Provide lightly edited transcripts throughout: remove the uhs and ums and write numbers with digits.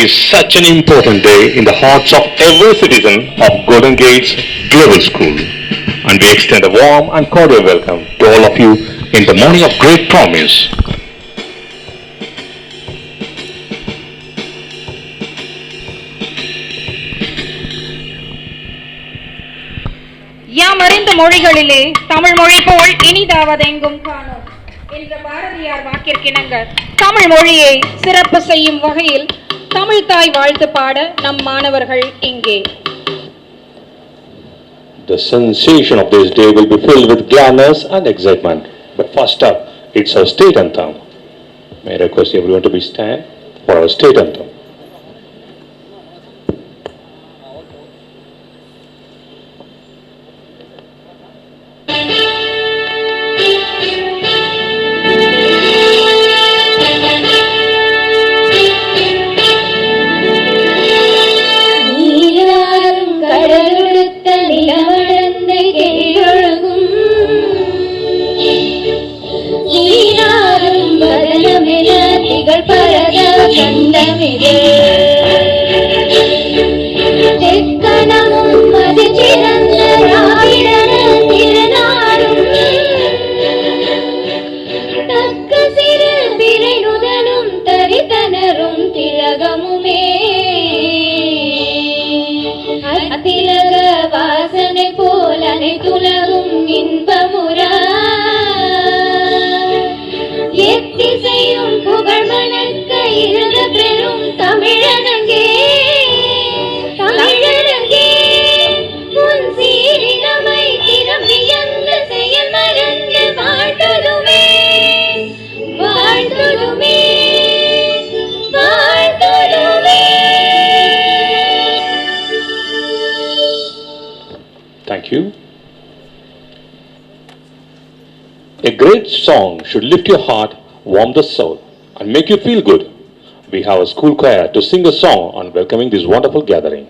is such an important day in the hearts of every citizen of Golden Gates Global School. And we extend a warm and cordial welcome to all of you in the morning of great promise. யாமறிந்த மொழிகளிலே தமிழ் மொழி போல் இனிதாவதெங்கும் காணோம் என்ற பாரதியார் வாக்கிற்கிணங்க தமிழ் மொழியை சிறப்பு செய்யும் வகையில் தமிழ் தாய் வாழ்த்து பாட நம் மாணவர்கள் இங்கே. The sensation of this day will be filled with gladness and excitement. But first up, it's our state anthem. May I request everyone to be stand for our state anthem. Thank you. A great song should lift your heart, warm the soul, and make you feel good. We have a school choir to sing a song on welcoming this wonderful gathering.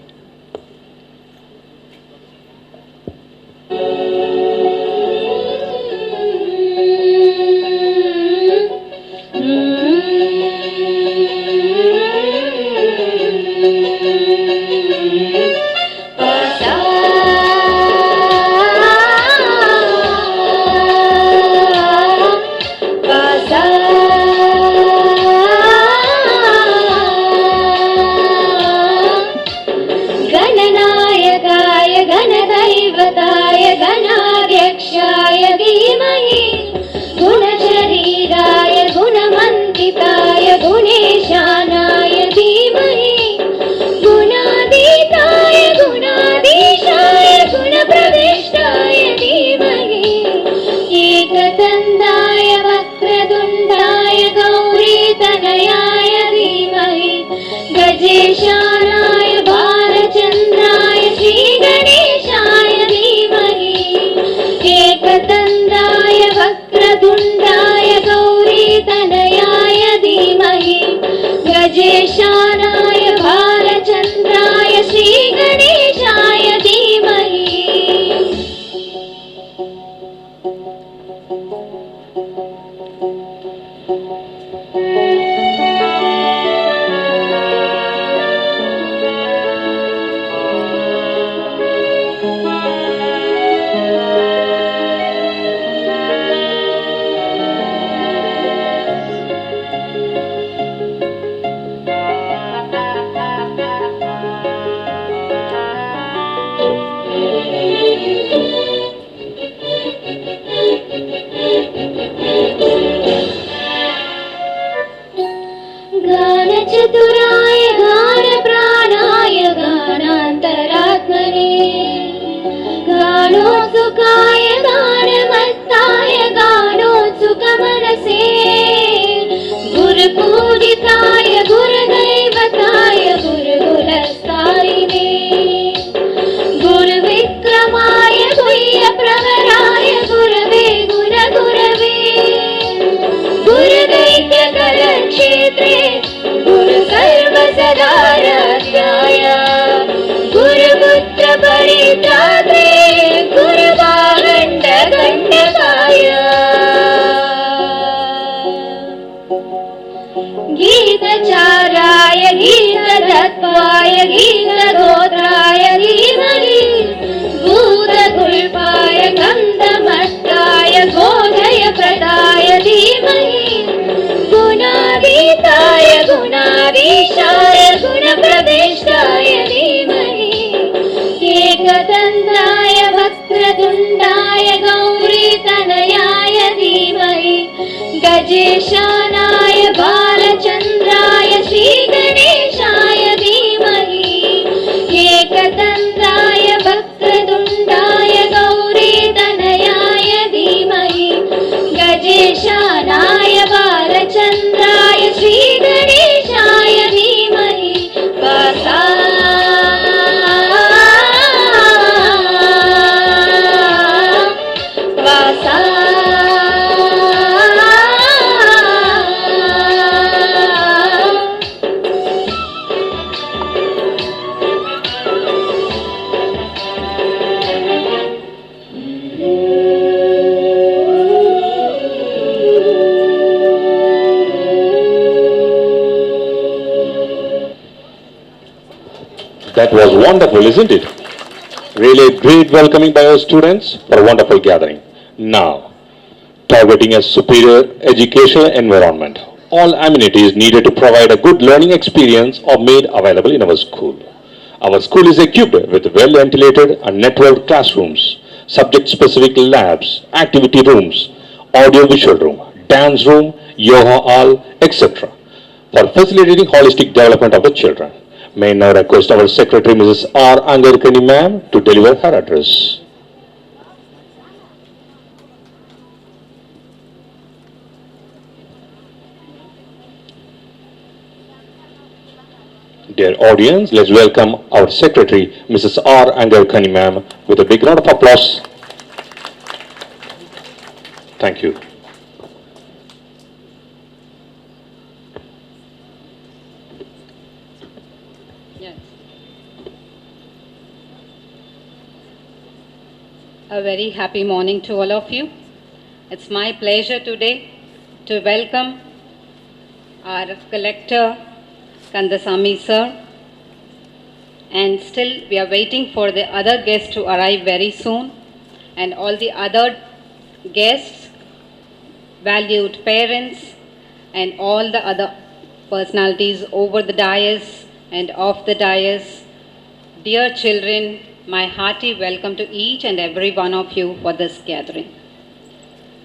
गीतचाराय गीतदाताय भूतपूर्वाय गीतगोत्राय धीमहि भूतकुल्पाय गन्धमष्टाय गोधय प्रदाय धीमहि गुणातीताय गुणाधीशाय गुणप्रविष्टाय धीमहि एकदन्ताय वक्रतुण्डाय गौरीतनयाय धीमहि गजेशानाय बालचन्द्राय श्रीगणेशाय धीमहि एकदन्ताय वक्रतुण्डाय गौरीतनयाय धीमहि गजेशानाय बालचन्द्राय श्रीगणेशाय धीमहि That was wonderful, isn't it? Really great welcoming by our students for a wonderful gathering. Now, targeting a superior educational environment, all amenities needed to provide a good learning experience are made available in our school. Our school is equipped with well-ventilated and networked classrooms, subject-specific labs, activity rooms, audio-visual room, dance room, yoga hall, etc. for facilitating holistic development of the children. May I now request our Secretary Mrs. R. Angarkani ma'am to deliver her address. Dear audience, let's welcome our Secretary Mrs. R. Angarkani ma'am with a big round of applause. Thank you. A very happy morning to all of you. It's my pleasure today to welcome our collector Kandasamy sir, and still we are waiting for the other guests to arrive very soon, and all the other guests, valued parents, and all the other personalities over the dais and off the dais. Dear children, my hearty welcome to each and every one of you for this gathering.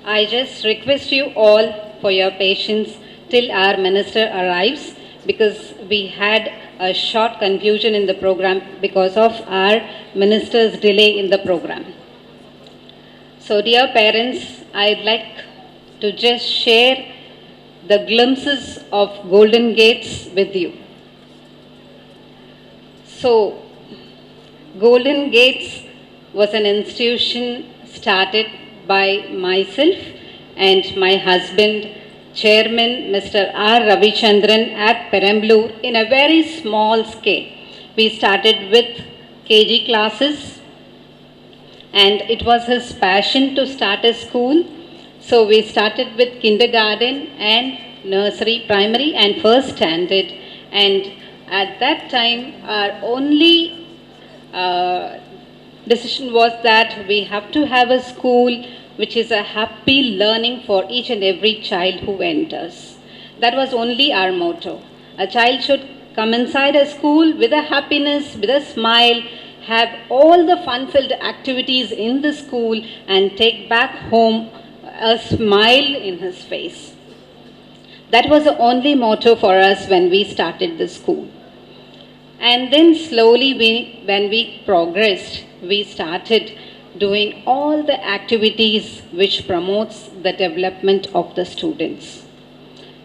I just request you all for your patience till our minister arrives, because we had a short confusion in the program because of our minister's delay in the program. So dear parents, I'd like to just share the glimpses of Golden Gates with you. So Golden Gates was an institution started by myself and my husband, Chairman Mr. R. Ravichandran at Perambalur, in a very small scale. We started with KG classes, and it was his passion to start a school. So we started with kindergarten and nursery, primary and first standard. And at that time, our only decision was that we have to have a school which is a happy learning for each and every child who enters. That was only our motto. A child should come inside a school with a happiness, with a smile, have all the fun-filled activities in the school, and take back home a smile in his face. That was the only motto for us when we started the school. And then slowly when we progressed, we started doing all the activities which promotes the development of the students.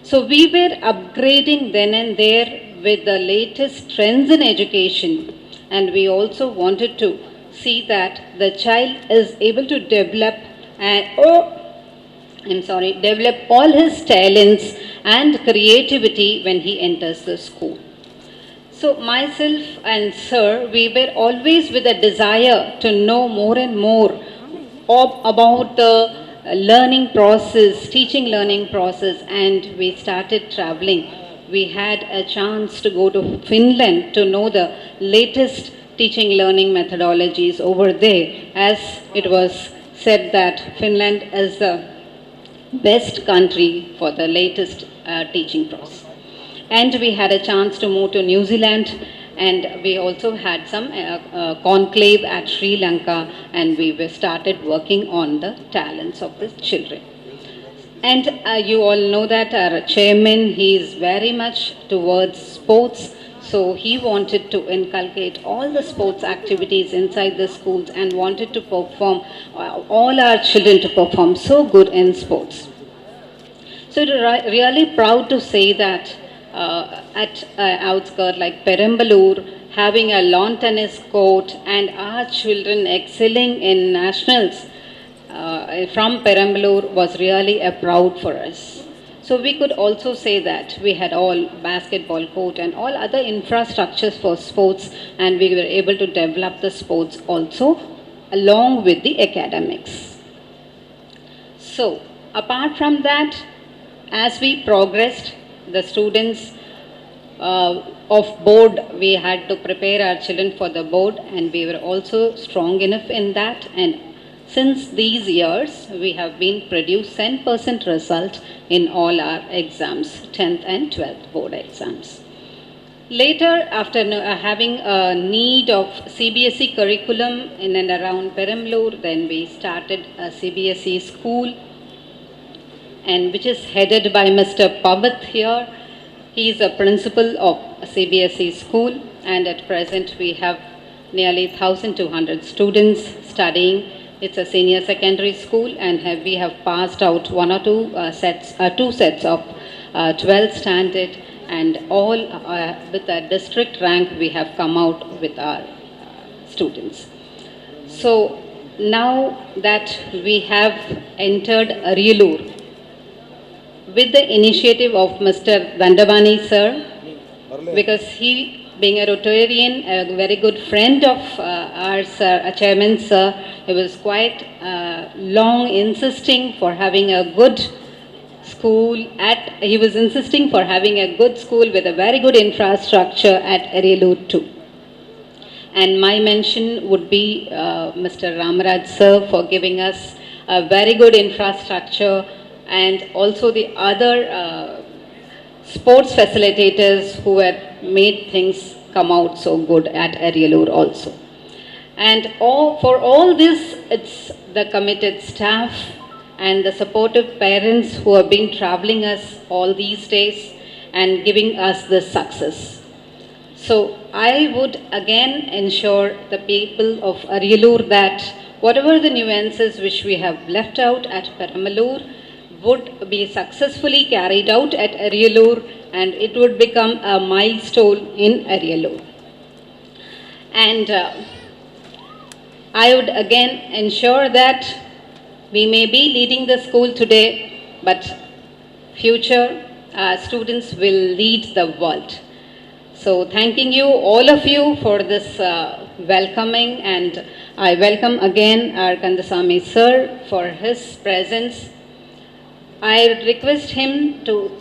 So we were upgrading then and there with the latest trends in education, and we also wanted to see that the child is able to develop develop all his talents and creativity when he enters the school. So myself and sir, we were always with a desire to know more and more about the learning process, teaching learning process, and we started traveling we had a chance to go to Finland to know the latest teaching learning methodologies over there, as it was said that Finland is the best country for the latest teaching process. And we had a chance to move to New Zealand, and we also had some conclave at Sri Lanka, and we started working on the talents of the children. And you all know that our chairman, he is very much towards sports. So he wanted to inculcate all the sports activities inside the schools and wanted to perform, all our children to perform so good in sports. So really proud to say that at outskirts like Perambalur, having a lawn tennis court and our children excelling in nationals from Perambalur was really a proud for us. So we could also say that we had all basketball court and all other infrastructures for sports, and we were able to develop the sports also along with the academics. So apart from that, as we progressed, the students of board, we had to prepare our children for the board, and we were also strong enough in that. And since these years, we have been produced 10% result in all our exams, 10th and 12th board exams. Later, after having a need of CBSE curriculum in and around Perambalur, then we started a CBSE school, and which is headed by Mr. Pavat here. He is a principal of a CBSE school, and at present we have nearly 1,200 students studying. It's a senior secondary school, and we have passed out two sets of 12th standard, and all with a district rank we have come out with our students. So now that we have entered Ariyalur, with the initiative of Mr. Dandavani sir, because he being a Rotarian, a very good friend of our sir, chairman sir, he was quite long insisting for having a good school he was insisting for having a good school with a very good infrastructure at Ariyalur too. And my mention would be Mr. Ramaraj sir for giving us a very good infrastructure, and also the other sports facilitators who had made things come out so good at Ariyalur also. And for all this, it's the committed staff and the supportive parents who have been traveling us all these days and giving us this success. So I would again ensure the people of Ariyalur that whatever the nuances which we have left out at Perambalur would be successfully carried out at Ariyalur, and it would become a milestone in Ariyalur. And I would again ensure that we may be leading the school today, but future students will lead the world. So thanking you, all of you, for this welcoming, and I welcome again our Kandasamy sir for his presence. I request him to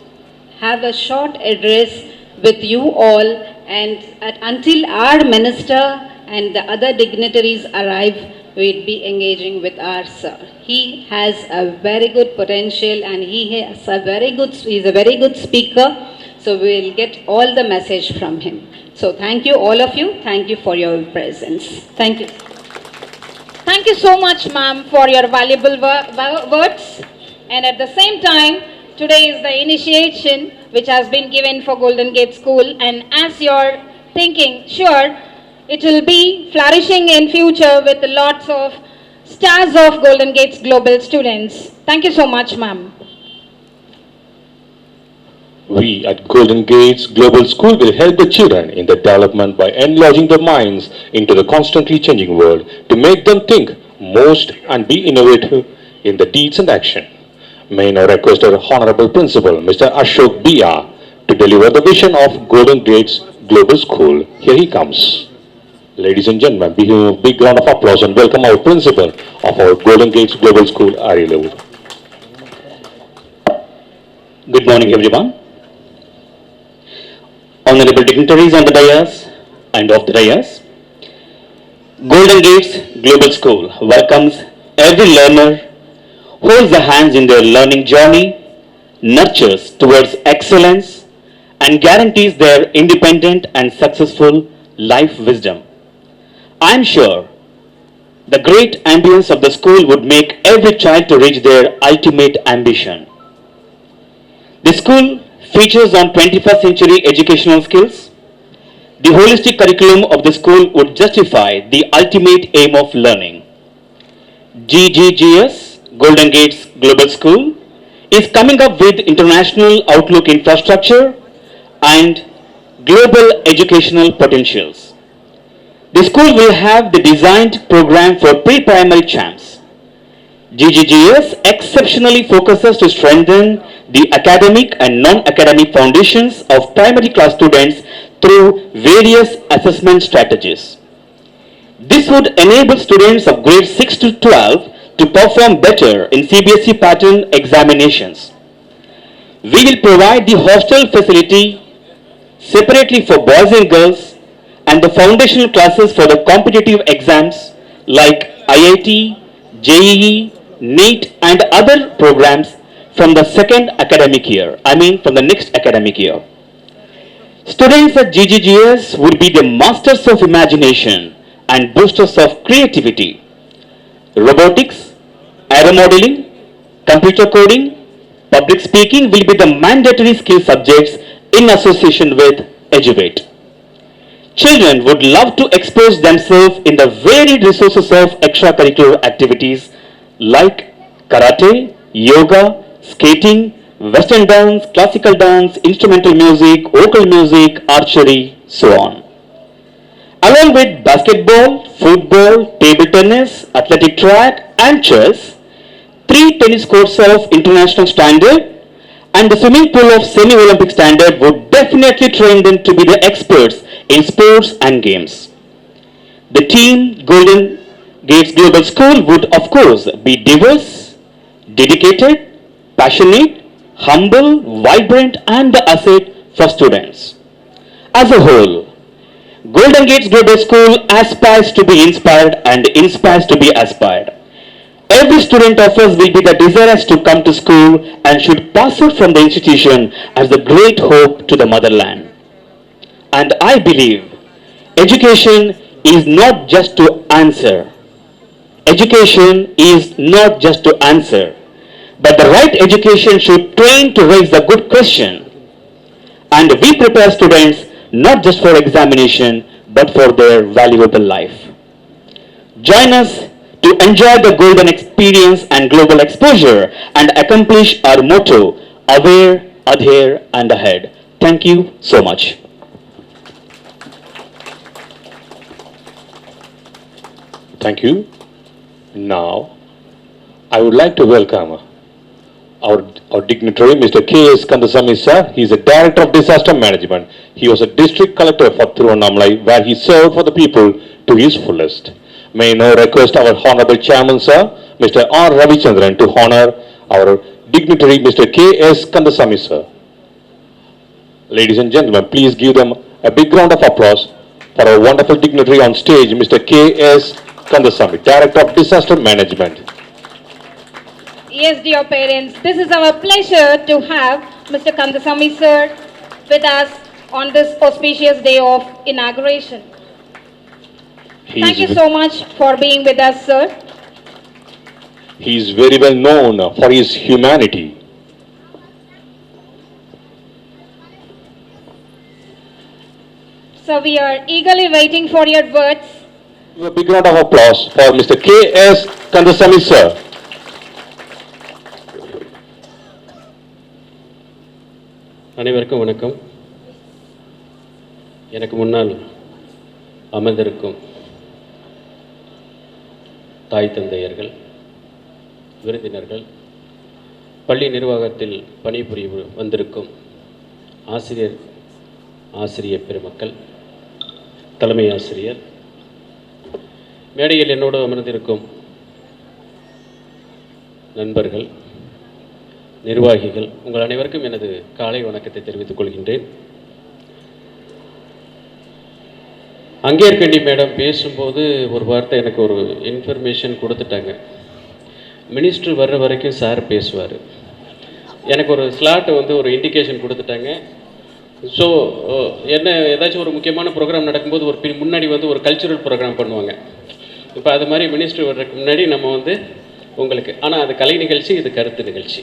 have a short address with you all, and until our minister and the other dignitaries arrive, we'll be engaging with our sir. He has a very good potential, and he's a very good speaker, so we'll get all the message from him. So thank you, all of you. Thank you for your presence. Thank you. Thank you so much, ma'am, for your valuable words. And at the same time, today is the initiation which has been given for Golden Gate School, and as you're thinking, sure, it will be flourishing in future with lots of stars of Golden Gate's global students. Thank you so much, ma'am. We at Golden Gates Global School will help the children in their development by enlarging their minds into the constantly changing world to make them think most and be innovative in the deeds and action. May I now request our Honorable Principal, Mr. Ashok Bia, to deliver the vision of Golden Gates Global School. Here he comes. Ladies and gentlemen, give him a big round of applause and welcome our Principal of our Golden Gates Global School, Ariyalur. Good morning, everyone. honorable dignitaries on the dais and off the dais, Golden Gates Global School welcomes every learner, holds the hands in their learning journey, nurtures towards excellence, and guarantees their independent and successful life wisdom. I am sure the great ambience of the school would make every child to reach their ultimate ambition. The school features on 21st century educational skills. The holistic curriculum of the school would justify the ultimate aim of learning. GGGS, Golden Gates Global School, is coming up with international outlook infrastructure and global educational potentials. The school will have the designed program for pre-primary champs. GGGS exceptionally focuses to strengthen the academic and non-academic foundations of primary class students through various assessment strategies. This would enable students of grades 6 to 12 to perform better in CBSE pattern examinations. We will provide the hostel facility separately for boys and girls and the foundational classes for the competitive exams like IIT, JEE, NEET and other programs from the from the next academic year. Students at GGGS would be the masters of imagination and boosters of creativity. Robotics, aeromodeling, computer coding, public speaking will be the mandatory skill subjects in association with Eduvate. Children would love to expose themselves in the varied resources of extracurricular activities like karate, yoga, skating, western dance, classical dance, instrumental music, vocal music, archery, so on. Along with basketball, football, table tennis, athletic track and chess, 3 tennis courts of international standard and the swimming pool of semi-Olympic standard would definitely train them to be the experts in sports and games. The team Golden Gates Global School would of course be diverse, dedicated, passionate, humble, vibrant and the asset for students. As a whole, Golden Gates Global School aspires to be inspired and inspires to be aspired. Every student of us will be the desirous to come to school and should pass out from the institution as the great hope to the motherland. And I believe education is not just to answer. Education is not just to answer, but the right education should train to raise the good question. And we prepare students not just for examination, but for their valuable life. Join us to enjoy the golden experience and global exposure and accomplish our motto, aware, adhere and ahead. Thank you so much. Thank you. Now, I would like to welcome our dignitary, Mr. K.S. Kandasamy sir. He is a Director of Disaster Management. He was a District Collector for Thiruvannamalai, where he served for the people to his fullest. May I now request our Honorable Chairman sir, Mr. R. Ravichandran, to honor our dignitary, Mr. K.S. Kandasamy sir. Ladies and gentlemen, please give them a big round of applause for our wonderful dignitary on stage, Mr. K.S. Kandasamy, Director of Disaster Management. Yes, dear parents, this is our pleasure to have Mr. Kandasamy sir with us on this auspicious day of inauguration. Thank you so much for being with us, sir. He is very well known for his humanity. So we are eagerly waiting for your words. A big round of applause for Mr. K.S. Kandasamy sir. அனைவருக்கும் வணக்கம். எனக்கு முன்னால் அமர்ந்திருக்கும் தாய் தந்தையர்கள், விருந்தினர்கள், பள்ளி நிர்வாகத்தில் பணிபுரிய வந்திருக்கும் ஆசிரியர் பெருமக்கள், தலைமை ஆசிரியர், மேடையில் என்னோடு அமர்ந்திருக்கும் நண்பர்கள், நிர்வாகிகள், உங்கள் அனைவருக்கும் எனது காலை வணக்கத்தை தெரிவித்துக் கொள்கின்றேன். அங்கேற்கண்டி மேடம் பேசும்போது ஒரு வார்த்தை எனக்கு ஒரு இன்ஃபர்மேஷன் கொடுத்துட்டாங்க. மினிஸ்டர் வர்ற வரைக்கும் சார் பேசுவார். எனக்கு ஒரு ஸ்லாட் வந்து ஒரு இண்டிகேஷன் கொடுத்துட்டாங்க. ஸோ என்ன ஏதாச்சும் ஒரு முக்கியமான ப்ரோக்ராம் நடக்கும்போது ஒரு முன்னாடி வந்து ஒரு கல்ச்சுரல் ப்ரோக்ராம் பண்ணுவாங்க. இப்போ அது மாதிரி மினிஸ்டர் வர்றதுக்கு முன்னாடி நம்ம வந்து உங்களுக்கு, ஆனால் அது கலை நிகழ்ச்சி, இது கருத்து நிகழ்ச்சி.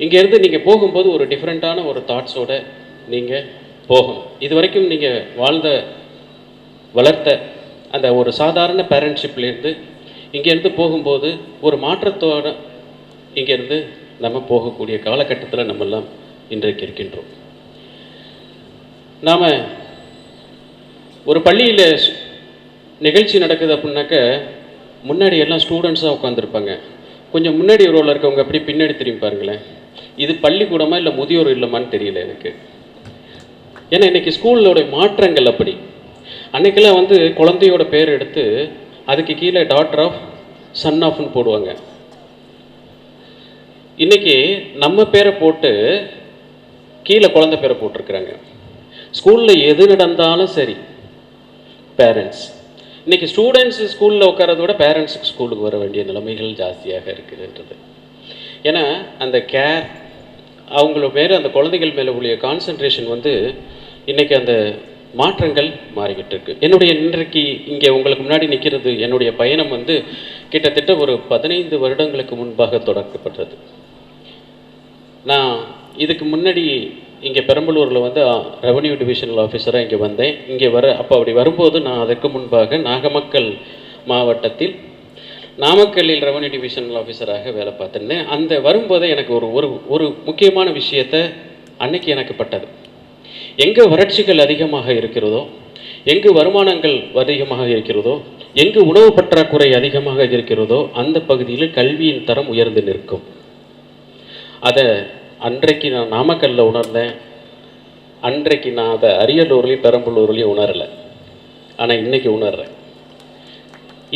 இங்கேருந்து நீங்கள் போகும்போது ஒரு டிஃப்ரெண்ட்டான ஒரு தாட்ஸோடு நீங்கள் போகணும். இது வரைக்கும் நீங்கள் வளர்த்த அந்த ஒரு சாதாரண பேரண்ட்ஷிப்லேருந்து இங்கேருந்து போகும்போது ஒரு மாற்றத்தோடு இங்கேருந்து நம்ம போகக்கூடிய காலகட்டத்தில் நம்மெல்லாம் இன்றைக்கு இருக்கின்றோம். நாம் ஒரு பள்ளியில் நிகழ்ச்சி நடக்குது அப்படின்னாக்க முன்னாடி எல்லாம் ஸ்டூடெண்ட்ஸாக உட்காந்துருப்பாங்க. கொஞ்சம் முன்னாடி ரோவில் இருக்கவங்க அப்படி பின்னாடி திரும்பி பாருங்களேன். இது பள்ளிக்கூடமா இல்லை முதியோர் இல்லமான்னு தெரியல எனக்கு. ஏன்னா இன்றைக்கி ஸ்கூலோட மாற்றங்கள் அப்படி. அன்றைக்கெல்லாம் வந்து குழந்தையோட பேர் எடுத்து அதுக்கு கீழே டாட்டர் ஆஃப், சன் ஆஃப்னு போடுவாங்க. இன்றைக்கி நம்ம பேரை போட்டு கீழே குழந்தை பேரை போட்டிருக்கிறாங்க. ஸ்கூலில் எது நடந்தாலும் சரி பேரண்ட்ஸ். இன்றைக்கி ஸ்டூடெண்ட்ஸ் ஸ்கூலில் உட்காரத விட பேரண்ட்ஸுக்கு ஸ்கூலுக்கு வர வேண்டிய நிலைமைகள் ஜாஸ்தியாக இருக்குதுன்றது. ஏன்னா அந்த கேர், அவங்கள மேலே அந்த குழந்தைகள் மேலே உள்ள கான்சன்ட்ரேஷன் வந்து இன்றைக்கி அந்த மாற்றங்கள் மாறிக்கிட்டு இருக்கு. என்னுடைய இன்றைக்கு இங்கே உங்களுக்கு முன்னாடி நிற்கிறது என்னுடைய பயணம் வந்து கிட்டத்தட்ட ஒரு 15 வருடங்களுக்கு முன்பாக தொடங்கப்பட்டது. நான் இதுக்கு முன்னாடி இங்கே பெரம்பலூரில் வந்து ரெவன்யூ டிவிஷனல் ஆஃபீஸராக இங்கே வந்தேன். இங்கே அப்போ அப்படி வரும்போது நான் அதற்கு முன்பாக நாகமக்கல் மாவட்டத்தில் நாமக்கல்லில் ரெவன்யூ டிவிஷனல் ஆஃபீஸராக வேலை பார்த்துருந்தேன். அந்த வரும்போதே எனக்கு ஒரு முக்கியமான விஷயத்தை அன்னைக்கு எனக்கு பட்டது. எங்கே வறட்சிகள் அதிகமாக இருக்கிறதோ, எங்கு வருமானங்கள் அதிகமாக இருக்கிறதோ, எங்கு உணவு பற்றாக்குறை அதிகமாக இருக்கிறதோ அந்த பகுதியில் கல்வியின் தரம் உயர்ந்து நிற்கும். அதை அன்றைக்கு நான் நாமக்கல்லில் உணர்ந்தேன். அன்றைக்கு நான் அதை அரியலூர்லேயும் பெரம்பலூர்லேயும் உணரலை. ஆனால் இன்றைக்கி உணர்றேன்.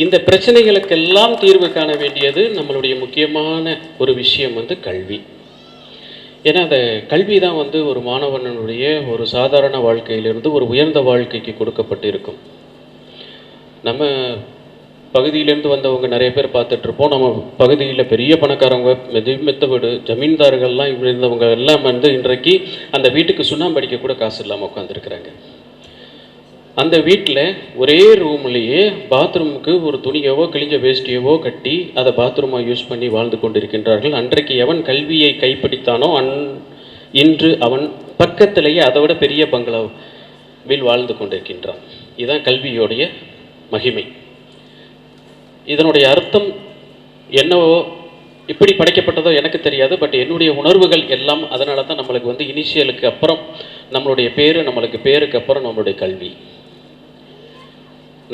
இந்த பிரச்சனைகளுக்கெல்லாம் தீர்வு காண வேண்டியது நம்மளுடைய முக்கியமான ஒரு விஷயம் வந்து கல்வி. ஏன்னா அந்த கல்வி தான் வந்து ஒரு மாணவனுடைய ஒரு சாதாரண வாழ்க்கையிலிருந்து ஒரு உயர்ந்த வாழ்க்கைக்கு கொடுக்கப்பட்டு இருக்கும். நம்ம பகுதியிலேருந்து வந்தவங்க நிறைய பேர் பார்த்துட்ருப்போம். நம்ம பகுதியில் பெரிய பணக்காரவங்க, மெத்த வீடு ஜமீன்தார்கள்லாம் இருந்தவங்க எல்லாம் வந்து இன்றைக்கு அந்த வீட்டுக்கு சுண்ணாம்பு அடிக்க கூட காசு இல்லாமல் உட்காந்துருக்குறாங்க. அந்த வீட்டில் ஒரே ரூம்லேயே பாத்ரூமுக்கு ஒரு துணியவோ கிழிஞ்ச வேஷ்டியவோ கட்டி அதை பாத்ரூமாக யூஸ் பண்ணி வாழ்ந்து கொண்டிருக்கின்றார்கள். அன்றைக்கு எவன் கல்வியை கைப்பிடித்தானோ இன்று அவன் பக்கத்திலேயே அதை விட பெரிய பங்களாவில் வாழ்ந்து கொண்டிருக்கின்றான். இதுதான் கல்வியோடைய மகிமை. இதனுடைய அர்த்தம் என்னவோ இப்படி படைக்கப்பட்டதோ எனக்கு தெரியாது. பட் என்னுடைய உணர்வுகள் எல்லாம் அதனால தான் நம்மளுக்கு வந்து இனிஷியலுக்கு அப்புறம் நம்மளுடைய பேர், நம்மளுக்கு பேருக்கு அப்புறம் நம்மளுடைய கல்வி.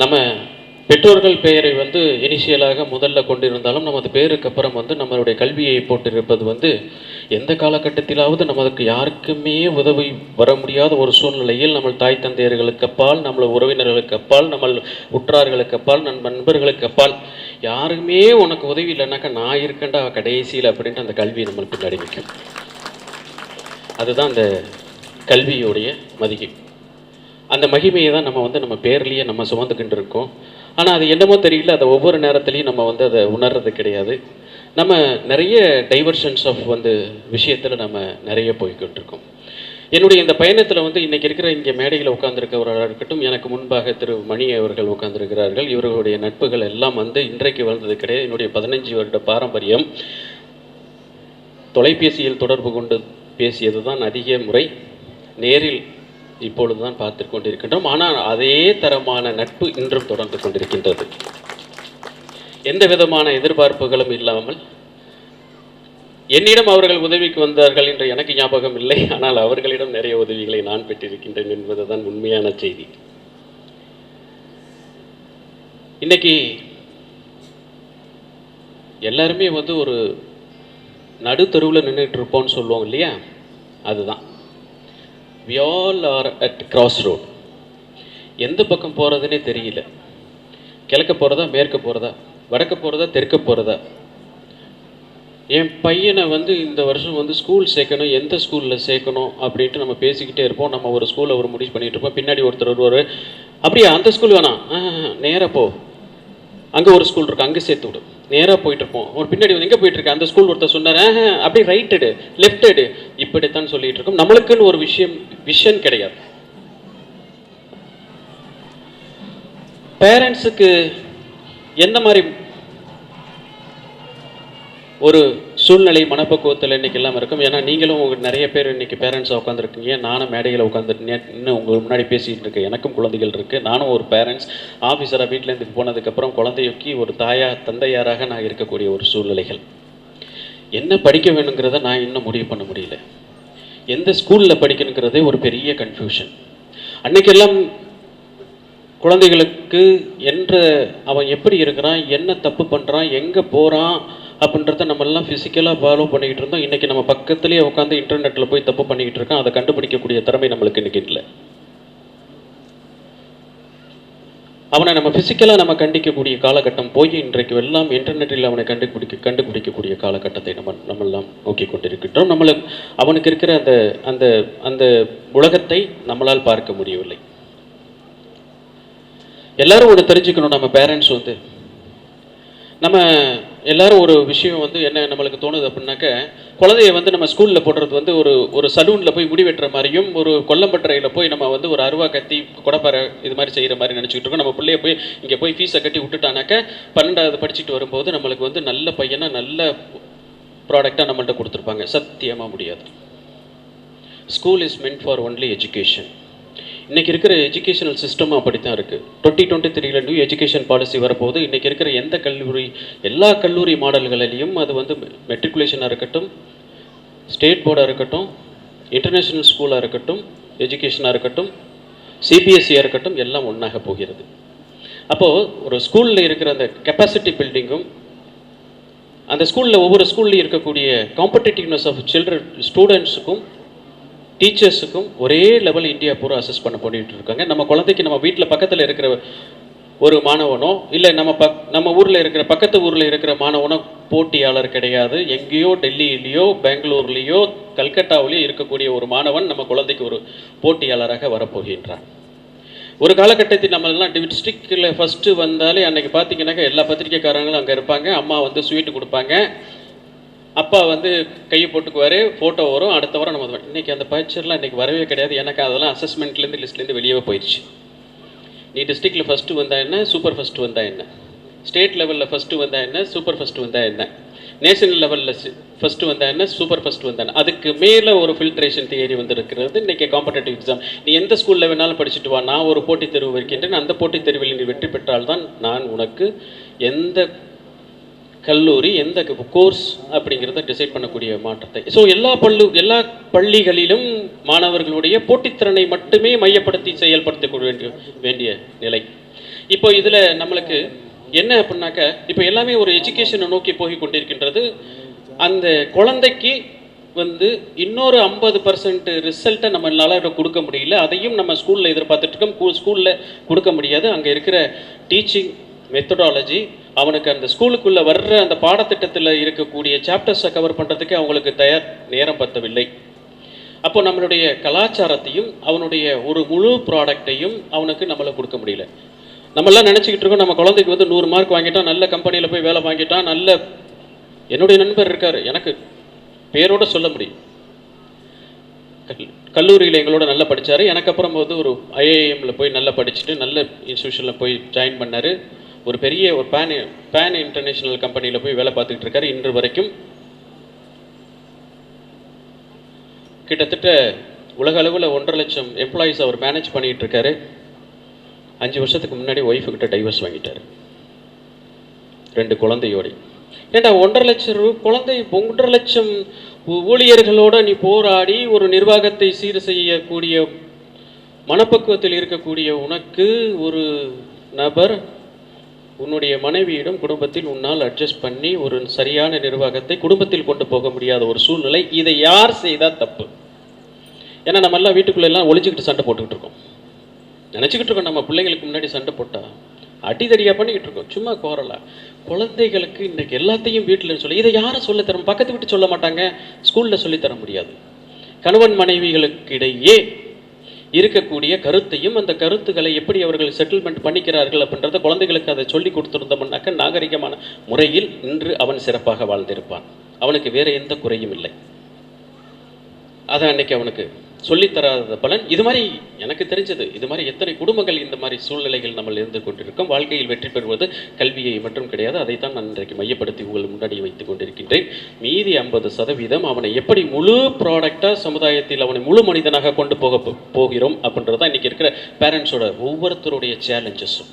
நம்ம பெற்றோர்கள் பெயரை வந்து இனிஷியலாக முதல்ல கொண்டிருந்தாலும் நமது பேருக்கு அப்புறம் வந்து நம்மளுடைய கல்வியை போட்டிருப்பது வந்து எந்த காலகட்டத்திலாவது நமக்கு யாருக்குமே உதவி வர முடியாத ஒரு சூழ்நிலையில் நம்ம தாய் தந்தையர்களுக்கு அப்பால், நம்மள உறவினர்களுக்கு அப்பால், நம்ம உற்றார்களுக்கு அப்பால், நண்பர்களுக்கு அப்பால் யாருமே உனக்கு உதவி இல்லைனாக்கா நான் இருக்கேன்டா கடைசியில் அப்படின்ட்டு அந்த கல்வி நம்மளுக்கு பின்னாடி நிற்கும். அதுதான் அந்த கல்வியோடைய மதிப்பு. அந்த மகிமையை தான் நம்ம வந்து நம்ம பேர்லேயே நம்ம சுமந்துக்கிட்டு இருக்கோம். ஆனால் அது என்னமோ தெரியல, அதை ஒவ்வொரு நேரத்துலையும் நம்ம வந்து அதை உணர்றது கிடையாது. நம்ம நிறைய டைவர்ஷன்ஸ் ஆஃப் வந்து விஷயத்தில் நம்ம நிறைய போய்கிட்டு இருக்கோம். என்னுடைய இந்த பயணத்தில் வந்து இன்றைக்கி இருக்கிற இங்கே மேடையில் உட்கார்ந்துருக்கிறவராக இருக்கட்டும், எனக்கு முன்பாக திரு மணி அவர்கள் உட்கார்ந்துருக்கிறார்கள். இவர்களுடைய நட்புகள் எல்லாம் வந்து இன்றைக்கு வளர்ந்தது கிடையாது. என்னுடைய 15 வருட பாரம்பரியம். தொலைபேசியில் தொடர்பு கொண்டு பேசியது தான் அதிக முறை, நேரில் இப்பொழுது தான் பார்த்து கொண்டிருக்கின்றோம். ஆனால் அதே தரமான நட்பு இன்றும் தொடர்ந்து கொண்டிருக்கின்றது. எந்த விதமான எதிர்பார்ப்புகளும் இல்லாமல் என்னிடம் அவர்கள் உதவிக்கு வந்தார்கள் என்று எனக்கு ஞாபகம் இல்லை. ஆனால் அவர்களிடம் நிறைய உதவிகளை நான் பெற்றிருக்கின்றேன் என்பதுதான் உண்மையான செய்தி. இன்னைக்கு எல்லாருமே வந்து ஒரு நடுத்தருவில் நின்றுட்டு இருப்போம்னு சொல்லுவோம் இல்லையா, அதுதான். We all are at crossroad. எந்த பக்கம் போகிறதுனே தெரியல. கிழக்க போகிறதா, மேற்க போகிறதா, வடக்க போகிறதா, தெற்க போகிறதா. என் பையனை வந்து இந்த வருஷம் வந்து ஸ்கூல் சேர்க்கணும், எந்த ஸ்கூலில் சேர்க்கணும் அப்படின்ட்டு நம்ம பேசிக்கிட்டே இருப்போம். நம்ம ஒரு ஸ்கூலில் ஒரு முடிவு பண்ணிகிட்டு இருப்போம். பின்னாடி ஒருத்தர் வருவார், அப்படியா அந்த ஸ்கூல் வேணாம், நேராக போ, அங்கே ஒரு ஸ்கூல் இருக்கு, அங்கே சேர்த்து விடு. நேராக போயிட்டு இருப்போம். ஒரு பின்னாடி வந்து எங்கே போயிட்டு இருக்கு அந்த ஸ்கூல் ஒருத்தர் சொன்னார், அப்படியே ரைட் எடு லெஃப்ட் எடு, இப்படித்தான் சொல்லிட்டு இருக்கோம். நம்மளுக்குன்னு ஒரு விஷன் கிடையாது. பேரண்ட்ஸுக்கு எந்த மாதிரி ஒரு சூழ்நிலை மனப்பக்குவத்தில் இன்றைக்கி எல்லாம் இருக்கும்? ஏன்னா நீங்களும் உங்களுக்கு நிறைய பேர் இன்றைக்கி பேரண்ட்ஸாக உட்காந்துருக்கீங்க, நானும் மேடையில் உட்காந்துட்டு இன்னும் உங்களுக்கு முன்னாடி பேசிகிட்டு இருக்கேன். எனக்கும் குழந்தைகள் இருக்குது, நானும் ஒரு பேரண்ட்ஸ். ஆஃபீஸராக வீட்டிலேருந்து போனதுக்கப்புறம் குழந்தைக்கு ஒரு தந்தையாராக நான் இருக்கக்கூடிய ஒரு சூழ்நிலைகள். என்ன படிக்க வேணுங்கிறத நான் இன்னும் முடிவு பண்ண முடியல. எந்த ஸ்கூலில் படிக்கணுங்கிறதே ஒரு பெரிய கன்ஃபியூஷன். அன்றைக்கெல்லாம் குழந்தைகளுக்கு அவன் எப்படி இருக்கிறான், என்ன தப்பு பண்ணுறான், எங்கே போகிறான் அப்படின்றத நம்மெல்லாம் ஃபிசிக்கலாக ஃபாலோ பண்ணிக்கிட்டு இருந்தோம். இன்றைக்கி நம்ம பக்கத்துலேயே உட்காந்து இன்டர்நெட்டில் போய் தப்பு பண்ணிக்கிட்டு இருக்கோம். அதை கண்டுபிடிக்கக்கூடிய திறமை நம்மளுக்கு இன்றைக்கி இல்லை. அவனை நம்ம ஃபிசிக்கலாக நம்ம கண்டிக்கக்கூடிய காலகட்டம் போய் இன்றைக்கு எல்லாம் இன்டர்நெட்டில் அவனை கண்டுபிடிக்கக்கூடிய காலகட்டத்தை நம்மெல்லாம் நோக்கி கொண்டிருக்கின்றோம். அவனுக்கு இருக்கிற அந்த அந்த உலகத்தை நம்மளால் பார்க்க முடியவில்லை. எல்லாரும் ஒன்று தெரிஞ்சுக்கணும். நம்ம பேரண்ட்ஸ் நம்ம எல்லாரும் ஒரு விஷயம் என்ன நம்மளுக்கு தோணுது அப்படின்னாக்க, குழந்தைய நம்ம ஸ்கூலில் போடுறது ஒரு சலூனில் போய் முடி வெட்டுற மாதிரியும், ஒரு கொல்லம்பட்டறையில் போய் நம்ம ஒரு அருவா கத்தி கொடப்பாறை இது மாதிரி செய்கிற மாதிரி நினச்சிக்கிட்டு இருக்கோம். நம்ம பிள்ளைய போய் இங்கே போய் ஃபீஸை கட்டி விட்டுட்டானாக்க 12வது படிச்சுட்டு வரும்போது நம்மளுக்கு நல்ல பையனா நல்ல ப்ராடக்டாக நம்மள்கிட்ட கொடுத்துருப்பாங்க. சத்தியமாக முடியாது. School is meant for only education. இன்றைக்கி இருக்கிற எஜுகேஷனல் சிஸ்டமும் அப்படி தான் இருக்குது. 2023 நியூ எஜுகேஷன் பாலிசி வரப்போது. இன்றைக்கி இருக்கிற எந்த கல்லூரி, எல்லா கல்லூரி மாடல்களிலையும் அது மெட்ரிகுலேஷனாக இருக்கட்டும், ஸ்டேட் போர்டாக இருக்கட்டும், இன்டர்நேஷ்னல் ஸ்கூலாக இருக்கட்டும், எஜுகேஷனாக இருக்கட்டும், சிபிஎஸ்சியாக இருக்கட்டும், எல்லாம் ஒன்றாக போகிறது. அப்போது ஒரு ஸ்கூலில் இருக்கிற அந்த கெப்பாசிட்டி பில்டிங்கும், அந்த ஸ்கூலில் ஒவ்வொரு ஸ்கூல்லையும் இருக்கக்கூடிய காம்படிட்டிவ்னஸ் ஆஃப் ஸ்டூடெண்ட்ஸுக்கும் டீச்சர்ஸுக்கும் ஒரே லெவல் இந்தியா பூரா அசஸ் பண்ணிட்டு இருக்காங்க. நம்ம குழந்தைக்கு நம்ம வீட்டில் பக்கத்தில் இருக்கிற ஒரு மாணவனோ இல்லை நம்ம ஊரில் இருக்கிற பக்கத்து ஊரில் இருக்கிற மாணவனோ போட்டியாளர் கிடையாது. எங்கேயோ டெல்லியிலையோ பெங்களூர்லேயோ கல்கட்டாவிலையோ இருக்கக்கூடிய ஒரு மாணவன் நம்ம குழந்தைக்கு ஒரு போட்டியாளராக வரப்போகின்றான். ஒரு காலகட்டத்தில் நம்மளாம் டிஸ்ட்ரிக்டில் ஃபஸ்ட்டு வந்தாலே அன்றைக்கி பார்த்தீங்கன்னாக்கா எல்லா பத்திரிக்கைக்காரங்களும் அங்கே இருப்பாங்க. அம்மா ஸ்வீட்டு கொடுப்பாங்க, அப்பா கையை போட்டுக்குவார், ஃபோட்டோ வரும், அடுத்த வாரம் நம்ம இன்றைக்கி அந்த பயிற்சியெல்லாம் இன்றைக்கி வரவே கிடையாது. எனக்கு அதெல்லாம் அசஸ்மெண்ட்லேருந்து லிஸ்ட்லேருந்து வெளியே போயிடுச்சு. நீ டிஸ்ட்ரிக்டில் ஃபஸ்ட்டு வந்தால் என்ன, சூப்பர் ஃபஸ்ட்டு வந்தால் என்ன, ஸ்டேட் லெவலில் ஃபஸ்ட்டு வந்தால் என்ன, சூப்பர் ஃபஸ்ட்டு வந்தால் என்ன, நேஷனல் லெவலில் ஃபஸ்ட்டு வந்தால் என்ன, சூப்பர் ஃபஸ்ட்டு வந்தால் என்ன, அதுக்கு மேலே ஒரு ஃபில்ட்ரேஷன் தியரி இருக்கிறது. இன்றைக்கி காம்படேட்டிவ் எக்ஸாம். நீ எந்த ஸ்கூலில் வேணாலும் படிச்சுட்டு வா, நான் ஒரு போட்டித் தேர்வு வைக்கின்றேன், அந்த போட்டித் தேர்வில் நீ வெற்றி பெற்றால்தான் நான் உனக்கு எந்த கல்லூரி எந்த கோர்ஸ் அப்படிங்கிறத டிசைட் பண்ணக்கூடிய மாற்றத்தை. ஸோ எல்லா பள்ளிகளிலும் மாணவர்களுடைய போட்டித்திறனை மட்டுமே மையப்படுத்தி செயல்படுத்த வேண்டிய நிலை. இப்போ இதில் நம்மளுக்கு என்ன அப்படின்னாக்க, இப்போ எல்லாமே ஒரு எஜுகேஷனை நோக்கி போய் கொண்டிருக்கின்றது. அந்த குழந்தைக்கு இன்னொரு 50% ரிசல்ட்டை நம்மளால கொடுக்க முடியல. அதையும் நம்ம ஸ்கூலில் எதிர்பார்த்துட்டு இருக்கோம். ஸ்கூலில் கொடுக்க முடியாது. அங்கே இருக்கிற டீச்சிங் மெத்தடாலஜி, அவனுக்கு அந்த ஸ்கூலுக்குள்ளே வர்ற அந்த பாடத்திட்டத்தில் இருக்கக்கூடிய சாப்டர்ஸை கவர் பண்ணுறதுக்கு அவங்களுக்கு நேரம் பத்தவில்லை. அப்போ நம்மளுடைய கலாச்சாரத்தையும் அவனுடைய ஒரு முழு ப்ராடக்டையும் அவனுக்கு நம்மளால் கொடுக்க முடியல. நம்மளாம் நினச்சிக்கிட்டு இருக்கோம், நம்ம குழந்தைக்கு 100 மார்க் வாங்கிட்டான், நல்ல கம்பெனியில் போய் வேலை வாங்கிட்டான், நல்ல என்னுடைய நண்பர் இருக்கார், எனக்கு பேரோடு சொல்ல முடியும், கல்லூரியில் எங்களோட நல்லா படித்தார். எனக்கு அப்புறம் ஒரு ஐஏஎம்மில் போய் நல்லா படிச்சுட்டு நல்ல இன்ஸ்டியூஷனில் போய் ஜாயின் பண்ணார். ஒரு பெரிய ஒரு பேன் இன்டர்நேஷ்னல் கம்பெனியில் போய் வேலை பார்த்துக்கிட்டு இருக்காரு. இன்று வரைக்கும் கிட்டத்தட்ட உலக அளவில் 1.5 லட்சம் எம்ப்ளாயீஸ் அவர் மேனேஜ் பண்ணிகிட்டு இருக்காரு. 5 வருஷத்துக்கு முன்னாடி ஒய்ஃபுக்கிட்ட டைவர்ஸ் வாங்கிட்டார், 2 குழந்தையோடு. ஏண்டா 1.5 லட்சம் குழந்தை, 1.5 லட்சம் ஊழியர்களோடு நீ போராடி ஒரு நிர்வாகத்தை சீர் செய்யக்கூடிய மனப்பக்குவத்தில் இருக்கக்கூடிய உனக்கு ஒரு நபர் உன்னுடைய மனைவியிடம் குடும்பத்தில் உன்னால் அட்ஜஸ்ட் பண்ணி ஒரு சரியான நிர்வாகத்தை குடும்பத்தில் கொண்டு போக முடியாத ஒரு சூழ்நிலை. இதை யார் செய்தால் தப்பு? ஏன்னா நம்ம எல்லாம் வீட்டுக்குள்ளே எல்லாம் ஒளிஞ்சிக்கிட்டு சண்டை போட்டுக்கிட்டு இருக்கோம், நினச்சிக்கிட்டு இருக்கோம். நம்ம பிள்ளைங்களுக்கு முன்னாடி சண்டை போட்டால் அடிதடியாக பண்ணிக்கிட்டு இருக்கோம், சும்மா கோரலா. குழந்தைகளுக்கு இன்றைக்கி எல்லாத்தையும் வீட்டில் சொல்லி இதை யாரும் சொல்லித்தரோம்? பக்கத்து வீட்டு சொல்ல மாட்டாங்க, ஸ்கூலில் சொல்லித்தர முடியாது. கணவன் மனைவிகளுக்கு இடையே இருக்கக்கூடிய கருத்தையும் அந்த கருத்துக்களை எப்படி அவர்கள் செட்டில்மெண்ட் பண்ணிக்கிறார்கள் அப்படின்றத குழந்தைகளுக்கு அதை சொல்லி கொடுத்துருந்தோம்னாக்க நாகரிகமான முறையில் இன்று அவன் சிறப்பாக வாழ்ந்திருப்பான். அவனுக்கு வேற எந்த குறையும் இல்லை. அதான் அன்னைக்கு அவனுக்கு சொல்லித்தராத பலன். இது மாதிரி எனக்கு தெரிஞ்சது, இது மாதிரி எத்தனை குடும்பங்கள் இந்த மாதிரி சூழ்நிலைகள் நம்ம இருந்து கொண்டிருக்கோம். வாழ்க்கையில் வெற்றி பெறுவது கல்வியை மட்டும் கிடையாது. அதைத்தான் நான் இன்றைக்கு மையப்படுத்தி உங்கள் முன்னாடி வைத்துக் கொண்டிருக்கின்றேன். மீதி 50% அவனை எப்படி முழு ப்ராடக்டாக சமுதாயத்தில் அவனை முழு மனிதனாக கொண்டு போகிறோம் அப்படின்றதான் இன்றைக்கி இருக்கிற பேரண்ட்ஸோட ஒவ்வொருத்தருடைய சேலஞ்சஸும்.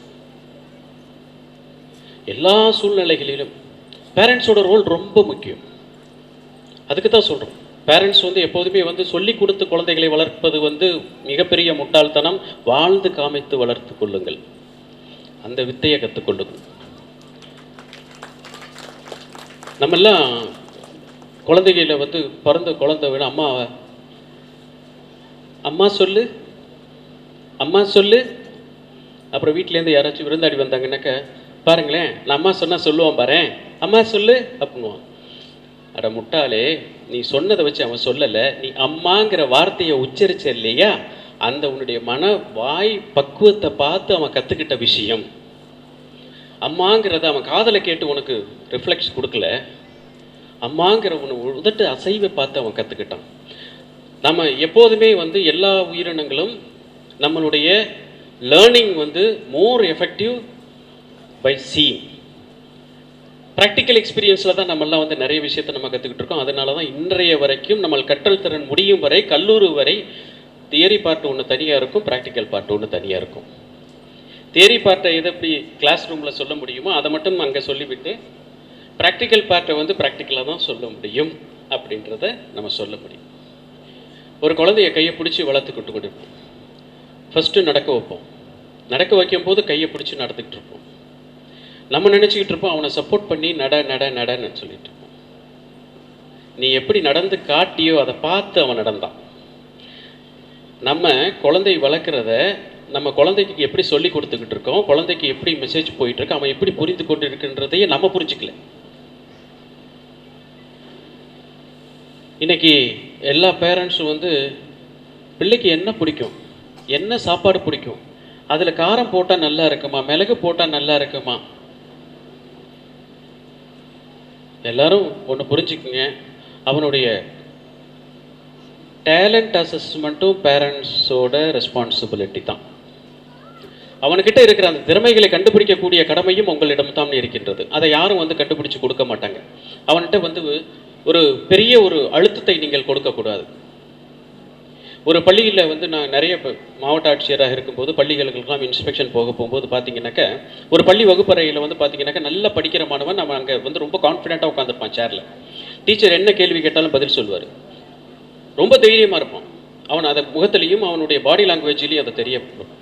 எல்லா சூழ்நிலைகளிலும் பேரண்ட்ஸோட ரோல் ரொம்ப முக்கியம். அதுக்கு தான் சொல்கிறோம், பேரண்ட்ஸ் எப்போதுமே சொல்லி கொடுத்து குழந்தைகளை வளர்ப்பது மிகப்பெரிய முட்டாள்தனம். வாழ்ந்து காமித்து வளர்த்து கொள்ளுங்கள், அந்த வித்தையை கற்றுக்கொள்ளுங்கள். நம்மெல்லாம் குழந்தைகளை பிறந்த குழந்தை விட அம்மா சொல்லு அம்மா சொல்லு. அப்புறம் வீட்டிலேருந்து யாராச்சும் விருந்தாடி வந்தாங்கன்னாக்க, பாருங்களேன் நான் அம்மா சொன்னால் சொல்லுவான் பாரு, அம்மா சொல்லு அப்படின்வான். அட முட்டாளே, நீ சொன்னதை வச்சு அவன் சொல்லலை, நீ அம்மாங்கிற வார்த்தையை உச்சரிச்ச இல்லையா, அந்த உன்னுடைய மன வாய் பக்குவத்தை பார்த்து அவன் கற்றுக்கிட்ட விஷயம். அம்மாங்கிறத அவன் காதலை கேட்டு உனக்கு ரிஃப்ளெக்ஸ் கொடுக்கல, அம்மாங்கிற உன்னை உதட்டு அசைவை பார்த்து அவன் கற்றுக்கிட்டான். நம்ம எப்போதுமே எல்லா உயிரினங்களும் நம்மளுடைய learning more effective by seeing. Practical எக்ஸ்பீரியன்ஸில் தான் நம்மெல்லாம் நிறைய விஷயத்தை நம்ம கற்றுக்கிட்டு இருக்கோம். அதனால தான் இன்றைய வரைக்கும் நம்ம கற்றல் திறன் முடியும் வரை, கல்லூரி வரை தியரி பார்ட் ஒன்று தனியாக இருக்கும், ப்ராக்டிக்கல் பார்ட் ஒன்று தனியாக இருக்கும். தியரி பார்ட்டை எதை எப்படி கிளாஸ் ரூமில் சொல்ல முடியுமோ அதை மட்டும் அங்கே சொல்லிவிட்டு, ப்ராக்டிக்கல் பார்ட்டை ப்ராக்டிக்கலாக தான் சொல்ல முடியும் அப்படின்றத நம்ம சொல்ல முடியும். ஒரு குழந்தைய கையை பிடிச்சி வளர்த்துக்கிட்டு கொடுப்போம். ஃபஸ்ட்டு நடக்க வைப்போம். நடக்க வைக்கும்போது கையை பிடிச்சி நடந்துக்கிட்டு இருப்போம். நம்ம நினச்சிக்கிட்டு இருப்போம் அவனை சப்போர்ட் பண்ணி நடன்னு சொல்லிட்டு இருப்போம். நீ எப்படி நடந்து காட்டியோ அதை பார்த்து அவன் நடந்தான். நம்ம குழந்தை வளர்க்குறத நம்ம குழந்தைக்கு எப்படி சொல்லி கொடுத்துக்கிட்டு இருக்கோம், குழந்தைக்கு எப்படி மெசேஜ் போயிட்டு இருக்கு, அவன் எப்படி புரிந்து கொண்டு இருக்குன்றதையே நம்ம புரிஞ்சுக்கல. இன்னைக்கு எல்லா பேரண்ட்ஸும் பிள்ளைக்கு என்ன பிடிக்கும், என்ன சாப்பாடு பிடிக்கும், அதில் காரம் போட்டால் நல்லா இருக்குமா, மிளகு போட்டால் நல்லா இருக்குமா. எல்லாரும் ஒன்று புரிஞ்சுக்குங்க, அவனுடைய டேலண்ட் அசஸ்மெண்ட்டும் பேரண்ட்ஸோட ரெஸ்பான்சிபிலிட்டி தான். அவனுக்கிட்ட இருக்கிற அந்த திறமைகளை கண்டுபிடிக்கக்கூடிய கடமையும் உங்களிடம் தான் இருக்கின்றது. அதை யாரும் கண்டுபிடிச்சு கொடுக்க மாட்டாங்க. அவன்கிட்ட ஒரு பெரிய ஒரு அழுத்தத்தை நீங்கள் கொடுக்கக்கூடாது. ஒரு பள்ளியில் நான் நிறைய மாவட்ட ஆட்சியராக இருக்கும்போது பள்ளிகளுக்கெல்லாம் இன்ஸ்பெக்ஷன் போகும்போது பார்த்தீங்கன்னாக்க, ஒரு பள்ளி வகுப்பறையில் பார்த்தீங்கன்னாக்கா நல்லா படிக்கிற மாணவன் நம்ம அங்கே ரொம்ப கான்ஃபிடென்ட்டாக உட்காந்துருப்பான் சேரில். டீச்சர் என்ன கேள்வி கேட்டாலும் பதில் சொல்லுவார். ரொம்ப தைரியமாக இருப்பான். அவன் அதை முகத்திலையும் அவனுடைய பாடி லாங்குவேஜ்லேயும் அதை தெரியப்படும்.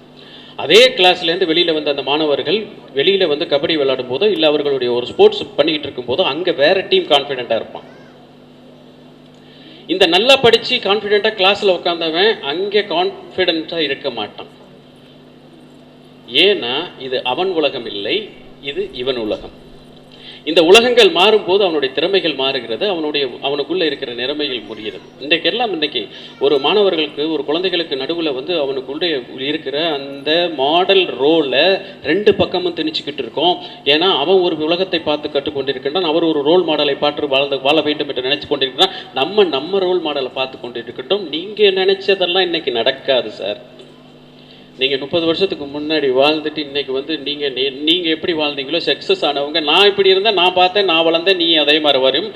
அதே கிளாஸ்லேருந்து வெளியில் அந்த மாணவர்கள் வெளியில் கபடி விளையாடும் போதோ இல்லை அவர்களுடைய ஒரு ஸ்போர்ட்ஸ் பண்ணிக்கிட்டு இருக்கும்போதோ அங்கே வேறு டீம் கான்ஃபிடென்ட்டாக இருப்பான். இந்த நல்லா படித்து கான்ஃபிடென்ட்டாக கிளாஸில் உட்காந்தவன் அங்கே கான்ஃபிடென்ட்டாக இருக்க மாட்டான். ஏன்னா இது அவன் உலகம் இல்லை, இது இவன் உலகம். இந்த உலகங்கள் மாறும்போது அவனுடைய திறமைகள் மாறுகிறது, அவனுக்குள்ளே இருக்கிற நிலைமைகள் முடிகிறது. இன்றைக்கு ஒரு மாணவர்களுக்கு, ஒரு குழந்தைகளுக்கு நடுவில் அவனுக்குள்ளே இருக்கிற அந்த மாடல் ரோலை ரெண்டு பக்கமும் திணிச்சுக்கிட்டு இருக்கோம். ஏன்னா அவன் ஒரு உலகத்தை பார்த்து கற்றுக்கொண்டிருக்கின்றான், அவர் ஒரு ரோல் மாடலை பார்த்து வாழ வேண்டும் என்று நினைச்சு கொண்டிருக்கிறான். நம்ம ரோல் மாடலை பார்த்து கொண்டிருக்கின்றோம். நீங்கள் நினைச்சதெல்லாம் இன்னைக்கு நடக்காது சார். நீங்கள் 30 வருஷத்துக்கு முன்னாடி வாழ்ந்துட்டு இன்றைக்கி நீங்கள் எப்படி வாழ்ந்தீங்களோ சக்ஸஸ் ஆனவங்க, நான் இப்படி இருந்தேன், நான் பார்த்தேன், நான் வளர்ந்தேன், நீ அதே மாதிரி வரும்.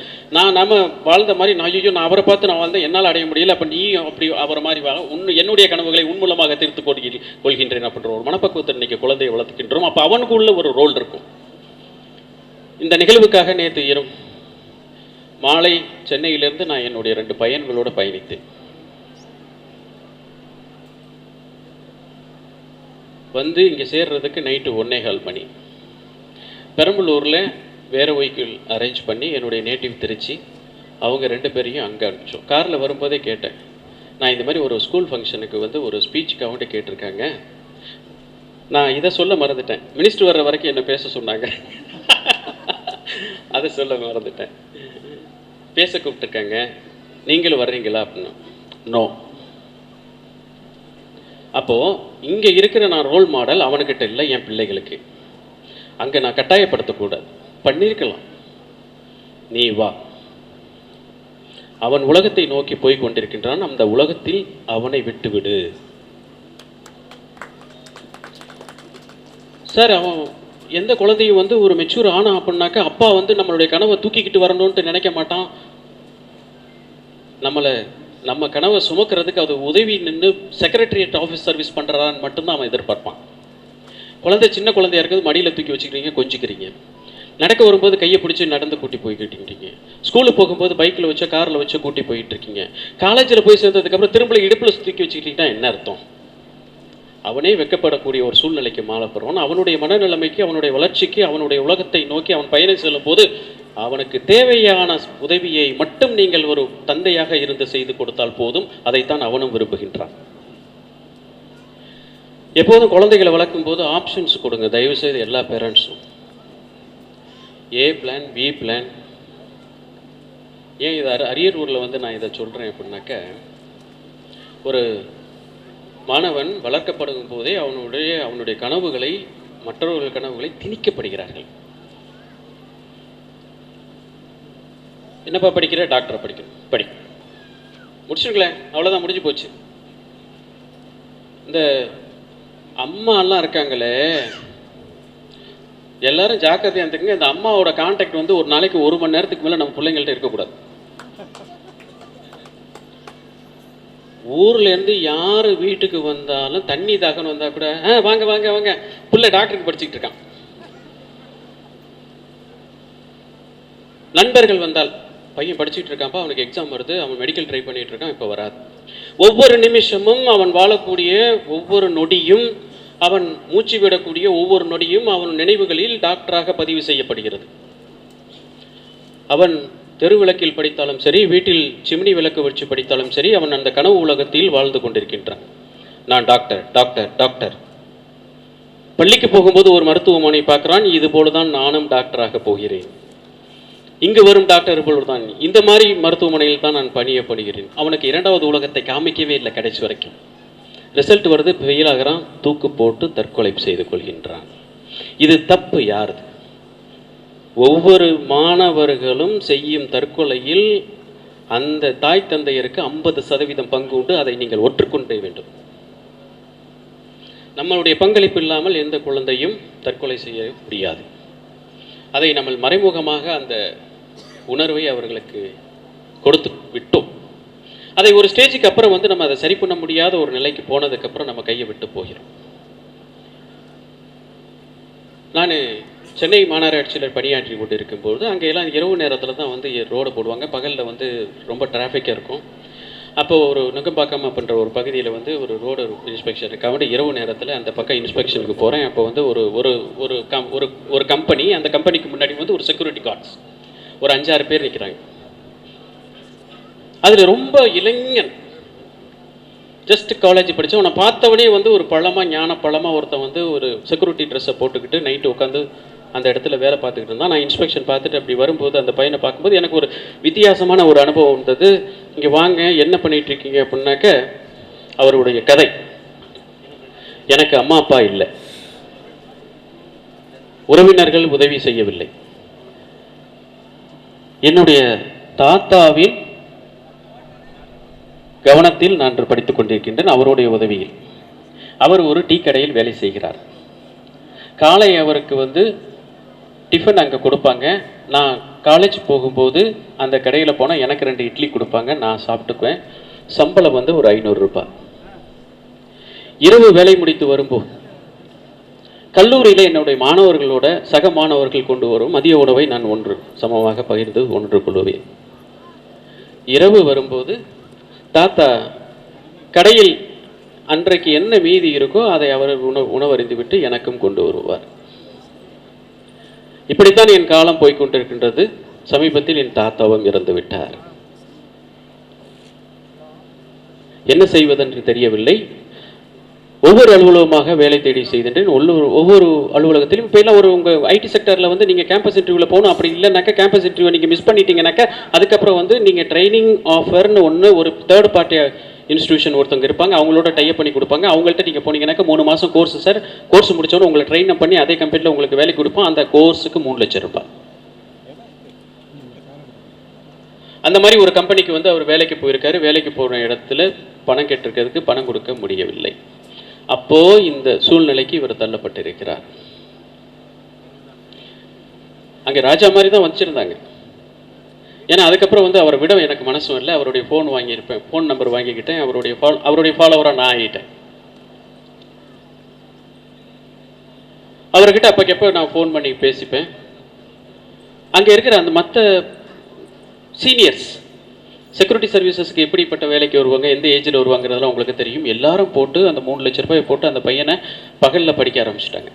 நம்ம வாழ்ந்த மாதிரி நான் அவரை பார்த்து நான் வாழ்ந்தேன், என்னால் அடைய முடியல, அப்போ நீ அப்படி அவரை மாதிரி என்னுடைய கனவுகளை உன் மூலமாக தீர்த்து கொள்கின்றேன் அப்படின்ற ஒரு மனப்பக்குவத்தை இன்றைக்கி குழந்தையை வளர்த்துக்கின்றோம். அப்போ அவனுக்குள்ள ஒரு ரோல் இருக்கும். இந்த நிகழ்வுக்காக நேற்று மாலை சென்னையிலேருந்து நான் என்னுடைய 2 பையன்களோடு பயணித்தேன். இங்கே சேர்றதுக்கு நைட்டு 1:15 மணி. பெரம்பலூரில் வேறு வெஹிக்கிள் அரேஞ்ச் பண்ணி என்னுடைய நேட்டிவ் திருச்சி, அவங்க 2 பேரையும் அங்கே அனுப்பிச்சோம். காரில் வரும்போதே கேட்டேன், நான் இந்த மாதிரி ஒரு ஸ்கூல் ஃபங்க்ஷனுக்கு ஒரு ஸ்பீச்சுக்காக கேட்டிருக்காங்க, நான் இதை சொல்ல மறந்துட்டேன், மினிஸ்டர் வர்ற வரைக்கும் என்ன பேச சொன்னாங்க, அதை சொல்ல மறந்துட்டேன், பேச கூப்பிட்டுருக்காங்க, நீங்களும் வர்றீங்களா அப்படின்னு. நோ, அப்போது இங்கே இருக்கிற நான் ரோல் மாடல் அவனுக்கிட்ட இல்லை, என் பிள்ளைகளுக்கு. அங்கே நான் கட்டாயப்படுத்தக்கூடாது. பண்ணியிருக்கலாம், நீ வா, அவன் உலகத்தை நோக்கி போய் கொண்டிருக்கின்றான், அந்த உலகத்தில் அவனை விட்டுவிடு. சார், அவன் எந்த குழந்தையும் வந்து ஒரு மெச்சூர் ஆனா அப்படின்னாக்கா அப்பா வந்து நம்மளுடைய கனவை தூக்கிக்கிட்டு வரணும்ட்டு நினைக்க மாட்டான். நம்ம கனவை சுமக்கிறதுக்கு அது உதவி நின்று செக்ரட்டரியேட் ஆஃபீஸ் சர்வீஸ் பண்ணுறான்னு மட்டும்தான் அவன் எதிர்பார்ப்பான். குழந்தை சின்ன குழந்தையா இருக்கிறது மடியில் தூக்கி வச்சுக்கிறீங்க, கொஞ்சிக்கிறீங்க. நடக்க வரும்போது கையை பிடிச்சி நடந்து கூட்டி போய்கிட்டு இருக்கீங்க. ஸ்கூலுக்கு போகும்போது பைக்கில் வச்சோ காரில் வச்சோ கூட்டி போயிட்டு இருக்கீங்க. காலேஜில் போய் சேர்ந்ததுக்கப்புறம் திரும்ப இடுப்பில் தூக்கி வச்சுக்கிட்டீங்கன்னா என்ன அர்த்தம்? அவனே வெக்கப்படக்கூடிய ஒரு சூழ்நிலைக்கு மாறப்படுவான். அவனுடைய மனநிலைமைக்கு, அவனுடைய வளர்ச்சிக்கு, அவனுடைய உலகத்தை நோக்கி அவன் பயணம் செல்லும் போது அவனுக்கு தேவையான உதவியை மட்டும் நீங்கள் ஒரு தந்தையாக இருந்து செய்து கொடுத்தால் போதும். அதைத்தான் அவனும் விரும்புகின்றான். எப்போதும் குழந்தைகளை வளர்க்கும் போது ஆப்ஷன்ஸ் கொடுங்க, தயவு செய்து எல்லா பேரண்ட்ஸும். ஏ பிளான், பி பிளான். ஏன் இது அரியலூரில் வந்து நான் இதை சொல்கிறேன் அப்படின்னாக்க, ஒரு மாணவன் வளர்க்கப்படும் போதே அவனுடைய கனவுகளை, மற்றவர்கள் கனவுகளை திணிக்கப்படுகிறார்கள். என்னப்பா படிக்கிற? டாக்டரை படிக்கணும், படி, முடிச்சுங்களேன், அவ்வளோதான், முடிஞ்சு போச்சு. இந்த அம்மாலாம் இருக்காங்களே, எல்லாரும் ஜாக்கிரதையாக இருந்துக்குங்க. இந்த அம்மாவோட கான்டாக்ட் வந்து ஒரு நாளைக்கு 1 மணி நேரத்துக்கு மேலே நம்ம பிள்ளைங்கள்ட்ட இருக்கக்கூடாது. ஊர்லேருந்து யார் வீட்டுக்கு வந்தாலும் தண்ணி தாக்கன்னு வந்தால் கூட வாங்க வாங்க வாங்க, பிள்ளை டாக்டருக்கு படிச்சுக்கிட்டு இருக்கான். நண்பர்கள் வந்தால், பையன் படிச்சுட்டு இருக்கான்ப்பா, அவனுக்கு எக்ஸாம் வருது, அவன் மெடிக்கல் ட்ரை பண்ணிட்டு இருக்கான், இப்போ வராது. ஒவ்வொரு நிமிஷமும் அவன் வாழக்கூடிய ஒவ்வொரு நொடியும், அவன் மூச்சு விடக்கூடிய ஒவ்வொரு நொடியும் அவன் நினைவுகளில் டாக்டராக பதிவு செய்யப்படுகிறது. அவன் தெருவிளக்கில் படித்தாலும் சரி, வீட்டில் சிம்னி விளக்கு வச்சு படித்தாலும் சரி, அவன் அந்த கனவு உலகத்தில் வாழ்ந்து கொண்டிருக்கின்றான். நான் டாக்டர், டாக்டர், டாக்டர். பள்ளிக்கு போகும்போது ஒரு மருத்துவமனை பார்க்குறான், இது போலதான் நானும் டாக்டராக போகிறேன். இங்கு வரும் டாக்டர் போலதான் இந்த மாதிரி மருத்துவமனையில் தான் நான் பணியப்படுகிறேன். அவனுக்கு 2வது உலகத்தை காமிக்கவே இல்லை கடைசி வரைக்கும். ரிசல்ட் வருது, ஃபெயில் ஆகிறான், தூக்கு போட்டு தற்கொலை செய்து கொள்கின்றான். இது தப்பு யாருது? ஒவ்வொரு மாணவர்களும் செய்யும் தற்கொலையில் அந்த தாய் தந்தையருக்கு 50% பங்கு உண்டு. அதை நீங்கள் ஒற்றுக்கொண்டே வேண்டும். நம்மளுடைய பங்களிப்பு இல்லாமல் எந்த குழந்தையும் தற்கொலை செய்ய முடியாது. அதை நம்ம மறைமுகமாக அந்த உணர்வை அவர்களுக்கு கொடுத்து விட்டோம். அதை ஒரு ஸ்டேஜுக்கு அப்புறம் வந்து நம்ம அதை சரி பண்ண முடியாத ஒரு நிலைக்கு போனதுக்கப்புறம் நம்ம கையை விட்டு போகிறோம். நான் சென்னை மாநகராட்சியில் பணியாற்றி கொண்டு இருக்கும்போது அங்கே எல்லாம் இரவு நேரத்தில் தான் வந்து ரோடு போடுவாங்க. பகலில் வந்து ரொம்ப டிராஃபிக்காக இருக்கும். அப்போது ஒரு நுங்கம்பாக்கம் அப்படின்ற ஒரு பகுதியில் வந்து ஒரு ரோடு இன்ஸ்பெக்ஷனுக்காக இரவு நேரத்தில் அந்த பக்கம் இன்ஸ்பெக்ஷனுக்கு போகிறேன். அப்போ வந்து ஒரு கம்பெனி, அந்த கம்பெனிக்கு முன்னாடி வந்து ஒரு செக்யூரிட்டி கார்ட்ஸ் ஒரு 5-6 பேர் நிற்கிறாங்க. அதில் ரொம்ப இளைஞன், ஜஸ்ட் காலேஜ் படித்தேன். அவனை பார்த்தவனே வந்து ஒரு ஞான பழமாக ஒருத்தன் வந்து ஒரு செக்யூரிட்டி ட்ரெஸ்ஸை போட்டுக்கிட்டு நைட்டு உட்காந்து அந்த இடத்துல வேலை பார்த்துக்கிட்டு இருந்தான். நான் இன்ஸ்பெக்ஷன் பார்த்துட்டு அப்படி வரும்போது அந்த பையனை பார்க்கும்போது எனக்கு ஒரு வித்தியாசமான ஒரு அனுபவம் இருந்தது. இங்கே வாங்க, என்ன பண்ணிகிட்டு இருக்கீங்க அப்படின்னாக்க, அவருடைய கதை, எனக்கு அம்மா அப்பா இல்லை, உறவினர்கள் உதவி செய்யவில்லை, என்னுடைய தாத்தாவின் கவனத்தில் நான் படித்துக் கொண்டிருக்கின்றேன், அவருடைய உதவியில். அவர் ஒரு டீ கடையில் வேலை செய்கிறார். காலை அவருக்கு வந்து டிஃபன் அங்கே கொடுப்பாங்க. நான் காலேஜ் போகும்போது அந்த கடையில் போனால் எனக்கு 2 இட்லி கொடுப்பாங்க, நான் சாப்பிட்டுக்குவேன். சம்பளம் வந்து ஒரு 500 ரூபாய். இரவு வேலை முடித்து வரும்போது கல்லூரியில் என்னுடைய மாணவர்களோட சக மாணவர்கள் கொண்டு வரும் மதிய உணவை நான் சமமாக பகிர்ந்து கொள்வேன். இரவு வரும்போது தாத்தா கடையில் அன்றைக்கு என்ன மீதி இருக்கோ அதை அவர் உணவறிந்து விட்டு எனக்கும் கொண்டு வருவார். இப்படித்தான் என் காலம் போய்கொண்டிருக்கின்றது. சமீபத்தில் என் தாத்தாவும் இறந்து விட்டார். என்ன செய்வதென்று தெரியவில்லை. ஒவ்வொரு அலுவலகமாக வேலை தேடி செய்கின்றேன். ஒவ்வொரு அலுவலகத்திலும் இப்போ எல்லாம் உங்கள் ஐடி செக்டரில் வந்து நீங்கள் கேம்பஸ் இன்டர்வியூவில் போகணும். அப்படி இல்லைனாக்கா கேம்பஸ் இன்டர்வியூ நீங்கள் மிஸ் பண்ணிட்டீங்கன்னாக்கா அதுக்கப்புறம் வந்து நீங்கள் ட்ரைனிங் ஆஃபர்னு ஒரு 3rd பார்ட்டி இன்ஸ்டியூஷன் ஒருத்தவங்க இருப்பாங்க, அவங்களோட டைப் பண்ணி கொடுப்பாங்க. அவங்கள்ட்ட நீங்கள் போனீங்கன்னாக்கா 3 மாதம் கோர்ஸ் சார், கோர்ஸ் முடிச்சோன்னு உங்களை ட்ரெயின் பண்ணி அதே கம்பெனியில் உங்களுக்கு வேலைக்கு கொடுப்போம். அந்த கோர்ஸுக்கு 3 லட்சம் ரூபாய். அந்த மாதிரி ஒரு கம்பெனிக்கு வந்து அவர் வேலைக்கு போயிருக்காரு. வேலைக்கு போகிற இடத்துல பணம் கேட்டிருக்கிறதுக்கு பணம் கொடுக்க முடியவில்லை. அப்போது இந்த சூழ்நிலைக்கு இவர் தள்ளப்பட்டிருக்கிறார். அங்கே ராஜா மாதிரி தான் வச்சுருந்தாங்க. ஏன்னா அதுக்கப்புறம் வந்து அவரை விட எனக்கு மனசும் இல்லை. அவருடைய ஃபோன் வாங்கியிருப்பேன், ஃபோன் நம்பர் வாங்கிக்கிட்டேன். அவருடைய ஃபாலோவராக நான் ஆகிட்டேன். அவர்கிட்ட அப்போக்கப்போ நான் ஃபோன் பண்ணி பேசிப்பேன். அங்கே இருக்கிற அந்த மற்ற சீனியர்ஸ் செக்யூரிட்டி சர்வீசஸ்க்கு எப்படிப்பட்ட வேலைக்கு வருவாங்க, எந்த ஏஜில் வருவாங்கிறதெல்லாம் உங்களுக்கு தெரியும். எல்லாரும் போட்டு அந்த 3 லட்ச ரூபாய் போட்டு அந்த பையனை பகலில் படிக்க ஆரம்பிச்சிட்டாங்க.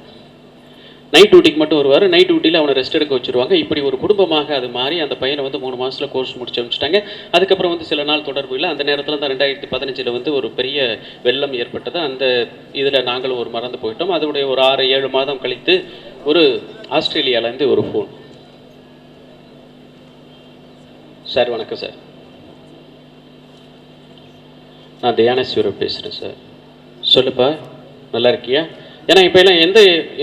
நைட் டியூட்டிக்கு மட்டும் வருவார். நைட் டியூட்டியில் அவனை ரெஸ்ட் எடுக்க வச்சுருவாங்க. இப்படி ஒரு குடும்பமாக அது மாறி அந்த பையனை வந்து 3 மாதத்தில் கோர்ஸ் முடிச்சு அனுப்பிச்சிட்டாங்க. அதுக்கப்புறம் வந்து சில நாள் தொடர்பு இல்லை. அந்த நேரத்தில் தான் 2015 வந்து ஒரு பெரிய வெள்ளம் ஏற்பட்டது. அந்த இதில் நாங்களும் ஒரு மறந்து போயிட்டோம். அதோடைய ஒரு 6-7 மாதம் கழித்து ஒரு ஆஸ்திரேலியாவிலேருந்து ஒரு ஃபோன். சார் வணக்கம் சார், நான் தயானேஸ்வரர் பேசுகிறேன் சார். சொல்லுப்பா, நல்லா இருக்கியா? ஏன்னா இப்போ எல்லாம்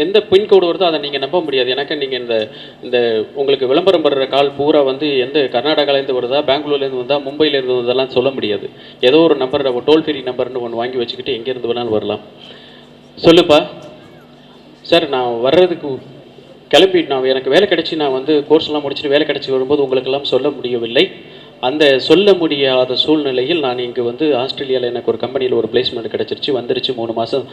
எந்த பின்கோடு வருதோ அதை நீங்கள் நம்ப முடியாது. எனக்கு நீங்கள் இந்த உங்களுக்கு விளம்பரம் படுற கால் பூரா வந்து எந்த கர்நாடகாலேருந்து வருதா, பெங்களூர்லேருந்து வந்தா, மும்பையிலேருந்து வந்ததெல்லாம் சொல்ல முடியாது. ஏதோ ஒரு நம்பர், டோல் ஃப்ரீ நம்பர்னு ஒன்று வாங்கி வச்சுக்கிட்டு எங்கேருந்து வேணாலும் வரலாம். சொல்லுப்பா. சார் நான் வர்றதுக்கு கிளம்பி எனக்கு வேலை கிடச்சி நான் வந்து கோர்ஸ்லாம் முடிச்சுட்டு வேலை கிடச்சி வரும்போது உங்களுக்கெல்லாம் சொல்ல முடியவில்லை. அந்த சொல்ல முடியாத சூழ்நிலையில் நான் இங்கே வந்து ஆஸ்திரேலியாவில் எனக்கு ஒரு கம்பெனியில் ஒரு பிளேஸ்மெண்ட் கிடச்சிருச்சு, வந்துருச்சு. 3 மாதம்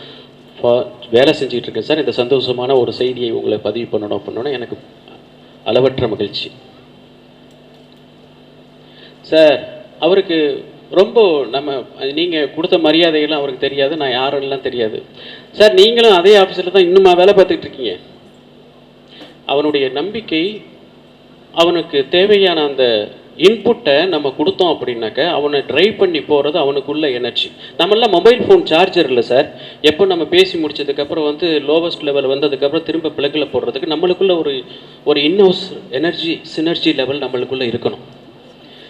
வேலை செஞ்சுக்கிட்டு இருக்கேன் சார். இந்த சந்தோஷமான ஒரு செய்தியை உங்களை பதிவு பண்ணணும் எனக்கு அளவற்ற மகிழ்ச்சி. சார் அவருக்கு ரொம்ப நீங்கள் கொடுத்த மரியாதைகள்லாம் அவருக்கு தெரியாது, நான் யாரெல்லாம் தெரியாது. சார் நீங்களும் அதே ஆஃபீஸில் தான் இன்னுமா வேலை பார்த்துக்கிட்டு இருக்கீங்க. அவனுடைய நம்பிக்கை, அவனுக்கு தேவையான அந்த இன்புட்டை நம்ம கொடுத்தோம் அப்படின்னாக்க அவனை ட்ரைவ் பண்ணி போகிறது அவனுக்குள்ள எனர்ஜி. நம்மளாம் மொபைல் ஃபோன் சார்ஜர் இல்லை சார். எப்போ நம்ம பேசி முடிச்சதுக்கப்புறம் வந்து லோவஸ்ட் லெவல் வந்ததுக்கப்புறம் திரும்ப பிளக்கில் போடுறதுக்கு நம்மளுக்குள்ள ஒரு இன்னோஸ் எனர்ஜி சினர்ஜி லெவல் நம்மளுக்குள்ளே இருக்கணும்.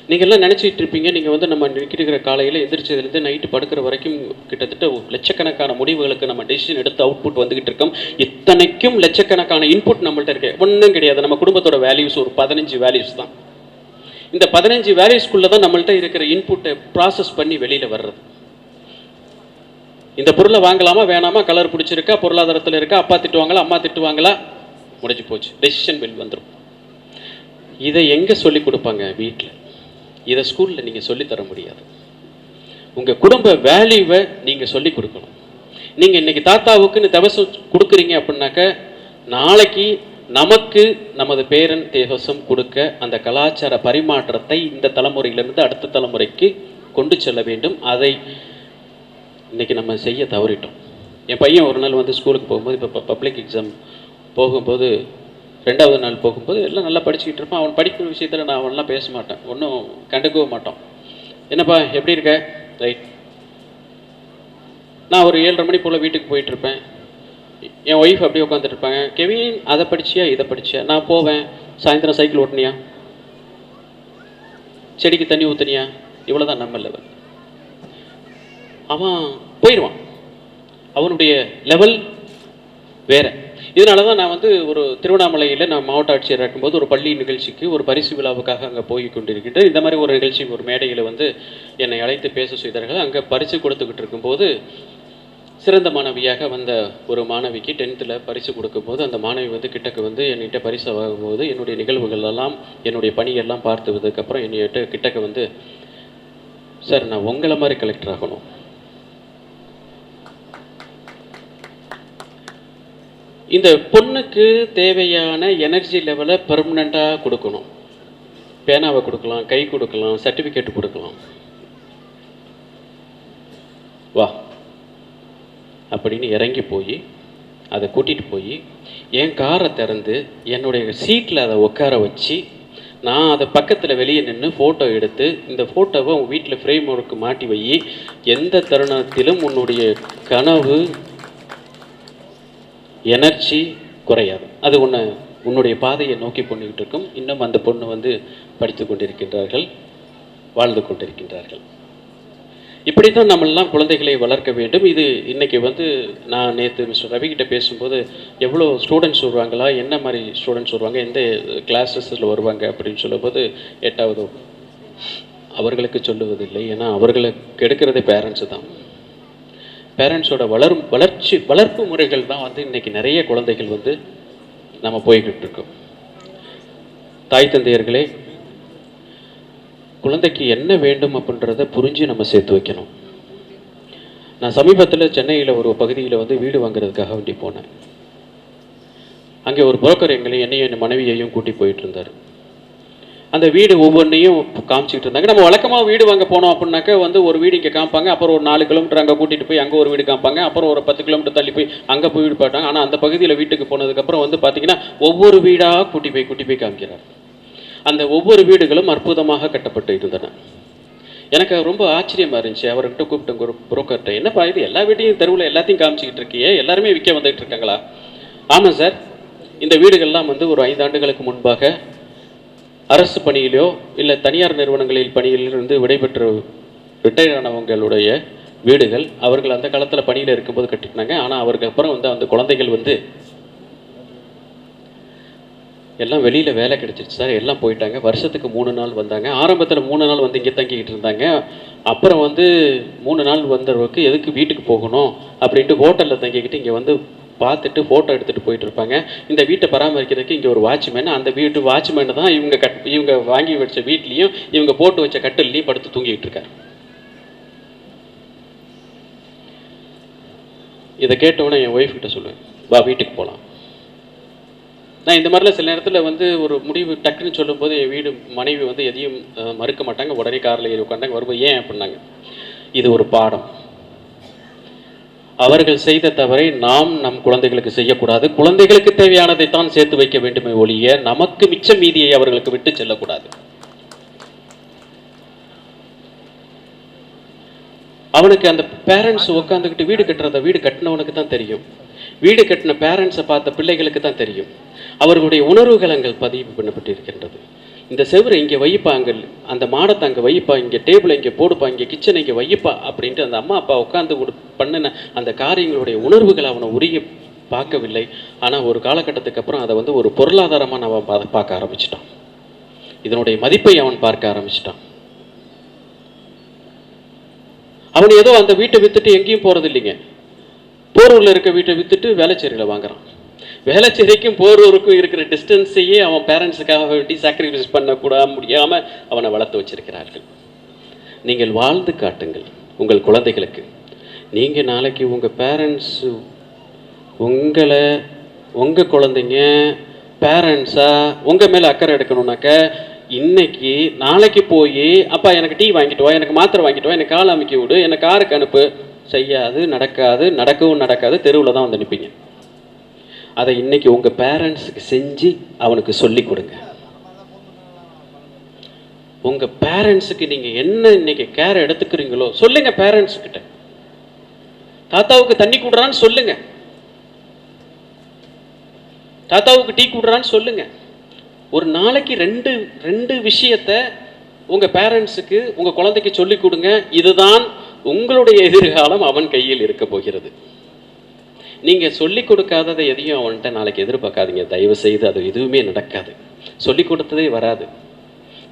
நீங்கள் எல்லாம் நினச்சிட்டு இருப்பீங்க, நீங்கள் வந்து நம்ம நிற்கிற காலையில் எந்திரிச்சதுலேருந்து நைட்டு படுக்கிற வரைக்கும் கிட்டத்தட்ட லட்சக்கணக்கான முடிவுகளுக்கு நம்ம டெசிஷன் எடுத்து அவுட்புட் வந்துக்கிட்டு இருக்கோம். இத்தனைக்கும் லட்சக்கணக்கான இன்புட் நம்மள்ட்ட இருக்கு. ஒன்றும் கிடையாது. நம்ம குடும்பத்தோட வேல்யூஸ் ஒரு 15 வேல்யூஸ் தான். இந்த 15 வேல்யூஸ்குள்ளே தான் நம்மள்ட்ட இருக்கிற இன்புட்டை ப்ராசஸ் பண்ணி வெளியில் வர்றது. இந்த பொருளை வாங்கலாமா வேணாமா, கலர் பிடிச்சிருக்கா, பொருளாதாரத்தில் இருக்கா, அப்பா திட்டுவாங்களா அம்மா திட்டுவாங்களா, முடிஞ்சு போச்சு, டெசிஷன் பில் வந்துடும். இதை எங்கே சொல்லி கொடுப்பாங்க? வீட்டில். இதை ஸ்கூலில் நீங்கள் சொல்லித்தர முடியாது. உங்கள் குடும்ப வேல்யூவை நீங்கள் சொல்லி கொடுக்கணும். நீங்கள் இன்றைக்கி தாத்தாவுக்குன்னு தவசம் கொடுக்குறீங்க அப்படின்னாக்க நாளைக்கு நமக்கு நமது பேரன் தேவசம் கொடுக்க அந்த கலாச்சார பரிமாற்றத்தை இந்த தலைமுறையிலிருந்து அடுத்த தலைமுறைக்கு கொண்டு செல்ல வேண்டும். அதை இன்றைக்கி நம்ம செய்ய தவறிட்டோம். என் பையன் ஒரு நாள் வந்து ஸ்கூலுக்கு போகும்போது, இப்போ பப்ளிக் எக்ஸாம் போகும்போது 2வது நாள் போகும்போது எல்லாம் நல்லா படிச்சுக்கிட்டு இருப்பான். அவன் படிக்கிற விஷயத்தில் நான் அவன்லாம் பேச மாட்டேன், ஒன்றும் கண்டுக்கவும் மாட்டோம். என்னப்பா எப்படி இருக்க? ரைட். நான் ஒரு 7:30 மணி போல் வீட்டுக்கு போயிட்டுருப்பேன். என் ஒய்ஃப் அப்படியே உட்காந்துட்டு இருப்பாங்க. கெவின் அதை படிச்சியா இதை படிச்சியா? நான் போவேன். சாயந்தரம் சைக்கிள் ஓட்டினியா, செடிக்கு தண்ணி ஊற்றினியா, இவ்வளோ தான் நம்ம லெவல். அவன் போயிடுவான். அவனுடைய லெவல் வேறு. இதனால தான் நான் வந்து ஒரு திருவண்ணாமலையில் நான் மாவட்ட ஆட்சியர் இருக்கும்போது ஒரு பள்ளி நிகழ்ச்சிக்கு ஒரு பரிசு விழாவுக்காக அங்கே போய் கொண்டிருக்கிட்டு இந்த மாதிரி ஒரு நிகழ்ச்சி ஒரு மேடையில் வந்து என்னை அழைத்து பேச செய்தார்கள். அங்கே பரிசு கொடுத்துக்கிட்டு இருக்கும்போது சிறந்த மாணவியாக வந்த ஒரு மாணவிக்கு 10th பரிசு கொடுக்கும்போது அந்த மாணவி வந்து கிட்டக்கு வந்து என்கிட்ட பரிசு வாங்கும்போது என்னுடைய நிகழ்வுகள் எல்லாம் என்னுடைய பணியெல்லாம் பார்த்ததுக்கப்புறம் என்னையிட்ட கிட்டக்க வந்து, சார் நான் உங்களை மாதிரி கலெக்டர் ஆகணும், இந்த பொண்ணுக்கு தேவையான எனர்ஜி லெவலை பெர்மனண்ட்டாக கொடுக்கணும். பேனாவை கொடுக்கலாம், கை கொடுக்கலாம், சர்டிஃபிகேட் கொடுக்கலாம், வா அப்படின்னு இறங்கி போய் அதை கூட்டிகிட்டு போய் என் காரை திறந்து என்னுடைய சீட்டில் அதை உட்கார வச்சு நான் அதை பக்கத்தில் வெளியே நின்று ஃபோட்டோ எடுத்து இந்த ஃபோட்டோவை உன் வீட்டில் ஃப்ரேம் ஒர்க்கு மாட்டி வை. எந்த தருணத்திலும் உன்னுடைய கனவு எனர்ஜி குறையாது. அது உன்னுடைய பாதையை நோக்கி பண்ணிக்கிட்டு இருக்கும். இன்னும் அந்த பொண்ணு வந்து படித்து கொண்டிருக்கின்றார்கள், வாழ்ந்து கொண்டிருக்கின்றார்கள். இப்படி தான் நம்மெல்லாம் குழந்தைகளை வளர்க்க வேண்டும். இது இன்றைக்கி வந்து நான் நேற்று மிஸ்டர் ரவிக்கிட்ட பேசும்போது எவ்வளோ ஸ்டூடெண்ட்ஸ் வருவாங்களா, என்ன மாதிரி ஸ்டூடெண்ட்ஸ் வருவாங்க, எந்த கிளாஸஸில் வருவாங்க அப்படின்னு சொல்லும்போது 8வது அவர்களுக்கு சொல்லுவதில்லை. ஏன்னா அவர்களை கெடுக்கிறதே பேரண்ட்ஸு தான். பேரண்ட்ஸோட வளர்ப்பு முறைகள் தான் வந்து இன்றைக்கி நிறைய குழந்தைகள் வந்து நம்ம போய்கிட்டு இருக்கோம். தாய் தந்தையர்களே, குழந்தைக்கு என்ன வேண்டும் அப்படின்றத புரிஞ்சு நம்ம சேர்த்து வைக்கணும். நான் சமீபத்தில் சென்னையில் ஒரு பகுதியில் வந்து வீடு வாங்குறதுக்காக வேண்டி போனேன். அங்கே ஒரு புரோக்கர் என்னையும் என் மனைவியையும் கூட்டி போயிட்டு இருந்தார். அந்த வீடு ஒவ்வொன்றையும் காமிச்சிக்கிட்டு இருந்தாங்க. நம்ம வழக்கமாக வீடு வாங்க போனோம் அப்படின்னாக்கா வந்து ஒரு வீடு இங்கே காமிப்பாங்க, அப்புறம் ஒரு 4 கிலோமீட்டர் அங்கே கூட்டிகிட்டு போய் அங்கே ஒரு வீடு காமிப்பாங்க, அப்புறம் ஒரு 10 கிலோமீட்டர் தள்ளி போய் அங்கே போய் வீடு பார்த்தாங்க. ஆனால் அந்த பகுதியில் வீட்டுக்கு போனதுக்கப்புறம் வந்து பார்த்திங்கன்னா ஒவ்வொரு வீடாக கூட்டி போய் காமிக்கிறார். அந்த ஒவ்வொரு வீடுகளும் அற்புதமாக கட்டப்பட்டு இருந்தன. எனக்கு ரொம்ப ஆச்சரியமாக இருந்துச்சு. அவர்கிட்ட கூப்பிட்டு ஒரு புரோக்கர்கிட்ட, என்னப்பா இது எல்லா வீட்டையும் தெருவில் எல்லாத்தையும் காமிச்சிக்கிட்டு இருக்கியே, எல்லாருமே விற்க வந்துகிட்டு இருக்காங்களா? ஆமாம் சார், இந்த வீடுகள்லாம் வந்து ஒரு 5 ஆண்டுகளுக்கு முன்பாக அரசு பணியிலோ இல்லை தனியார் நிறுவனங்களில் பணியிலிருந்து விடைபெற்ற ரிட்டையர் ஆனவங்களுடைய வீடுகள். அவர்கள் அந்த காலத்தில் பணியில் இருக்கும்போது கட்டினாங்க. ஆனால் அவருக்கு அப்புறம் வந்து அந்த குழந்தைகள் வந்து எல்லாம் வெளியில் வேலை கிடைச்சிருச்சு சார், எல்லாம் போயிட்டாங்க. வருஷத்துக்கு 3 நாள் வந்தாங்க. ஆரம்பத்தில் 3 நாள் வந்து இங்கே தங்கிக்கிட்டு இருந்தாங்க. அப்புறம் வந்து 3 நாள் வந்தவருக்கு எதுக்கு வீட்டுக்கு போகணும் அப்படின்ட்டு ஹோட்டலில் தங்கிக்கிட்டு இங்கே வந்து பார்த்துட்டு ஃபோட்டோ எடுத்துகிட்டு போயிட்டு இருப்பாங்க. இந்த வீட்டை பராமரிக்கிறதுக்கு இங்கே ஒரு வாட்ச்மேன், அந்த வீட்டு வாட்ச்மேன் தான் இவங்க வாங்கி வச்ச வீட்லேயும் இவங்க போட்டு வச்ச கட்டிலையும் படுத்து தூங்கிக்கிட்டு இருக்கார். இதை கேட்டவுடனே என் ஒய்ஃப் கிட்ட சொல்லுவேன், வா வீட்டுக்கு போகலாம். நான் இந்த மாதிரிலாம் சில நேரத்தில் வந்து ஒரு முடிவு டக்குன்னு சொல்லும்போது என் மனைவி வந்து எதையும் மறுக்க மாட்டாங்க. உடனே காரில் ஏறி உட்காந்தாங்க. வரும்போது ஏன் அப்படின்னாங்க, இது ஒரு பாடம். அவர்கள் செய்த தவறை நாம் நம் குழந்தைகளுக்கு செய்யக்கூடாது. குழந்தைகளுக்கு தேவையானதை தான் சேர்த்து வைக்க வேண்டுமே ஒழிய நமக்கு மிச்ச மீதியை அவர்களுக்கு விட்டு செல்லக்கூடாது. அவனுக்கு அந்த பேரண்ட்ஸ் உட்காந்துக்கிட்டு வீடு கட்டுறத வீடு கட்டினவனுக்கு தான் தெரியும். வீடு கட்டின பேரண்ட்ஸை பார்த்த பிள்ளைகளுக்கு தான் தெரியும். அவர்களுடைய உணர்வுகள் அங்கே பதிவு பண்ணப்பட்டிருக்கின்றது. இந்த செவரை இங்கே வைப்பா, அங்கே அந்த மாடத்தை அங்கே வைப்பா, இங்கே டேபிளை இங்கே போடுப்பா, இங்கே கிச்சனை இங்கே வைப்பா அப்படின்ட்டு அந்த அம்மா அப்பா உட்காந்து பண்ணின அந்த காரியங்களுடைய உணர்வுகளை அவனை உரிய பார்க்கவில்லை. ஆனால் ஒரு காலகட்டத்துக்கு அப்புறம் அதை வந்து ஒரு பொருளாதாரமாக அவன் பார்க்க ஆரம்பிச்சிட்டான். இதனுடைய மதிப்பை அவன் பார்க்க ஆரம்பிச்சிட்டான். அவன் ஏதோ அந்த வீட்டை விற்றுட்டு எங்கேயும் போகிறது இல்லைங்க. போரூரில் இருக்க வீட்டை விற்றுட்டு வேளச்சேரியில் வாங்குறான். வேளச்சேரிக்கும் போரூருக்கும் இருக்கிற டிஸ்டன்ஸையே அவன் பேரண்ட்ஸுக்காக வேண்டி சாக்ரிஃபைஸ் முடியாமல் அவனை வளர்த்து வச்சிருக்கிறார்கள். நீங்கள் வாழ்ந்து காட்டுங்கள் உங்கள் குழந்தைகளுக்கு. நீங்கள் நாளைக்கு உங்கள் பேரண்ட்ஸு உங்கள் குழந்தைங்க பேரண்ட்ஸாக உங்கள் மேலே அக்கறை எடுக்கணுன்னாக்க இன்னைக்கு நாளைக்கு போய் அப்பா எனக்கு டீ வாங்கிட்டு வா, எனக்கு மாத்திரை வாங்கிட்டு வா, எனக்கு கால் அமைக்க விடு, எனக்கு காருக்கு அனுப்பு, செய்யாது, நடக்கவும் நடக்காது. தெருவில் தான் வந்து நிற்பீங்க. அதை இன்னைக்கு உங்கள் பேரண்ட்ஸுக்கு செஞ்சு அவனுக்கு சொல்லி கொடுங்க. உங்கள் பேரண்ட்ஸுக்கு நீங்கள் என்ன இன்னைக்கு கேர் எடுத்துக்கிறீங்களோ சொல்லுங்க. பேரண்ட்ஸ்கிட்ட தாத்தாவுக்கு தண்ணி கூடுறான்னு சொல்லுங்க, தாத்தாவுக்கு டீ கூடுறான்னு சொல்லுங்க. ஒரு நாளைக்கு ரெண்டு விஷயத்த உங்கள் பேரண்ட்ஸுக்கு உங்கள் குழந்தைக்கு சொல்லி கொடுங்க. இதுதான் உங்களுடைய எதிர்காலம் அவன் கையில் இருக்க போகிறது. நீங்கள் சொல்லிக் கொடுக்காததை எதையும் அவன்கிட்ட நாளைக்கு எதிர்பார்க்காதீங்க. தயவு செய்து அது எதுவுமே நடக்காது. சொல்லிக் கொடுத்ததே வராது.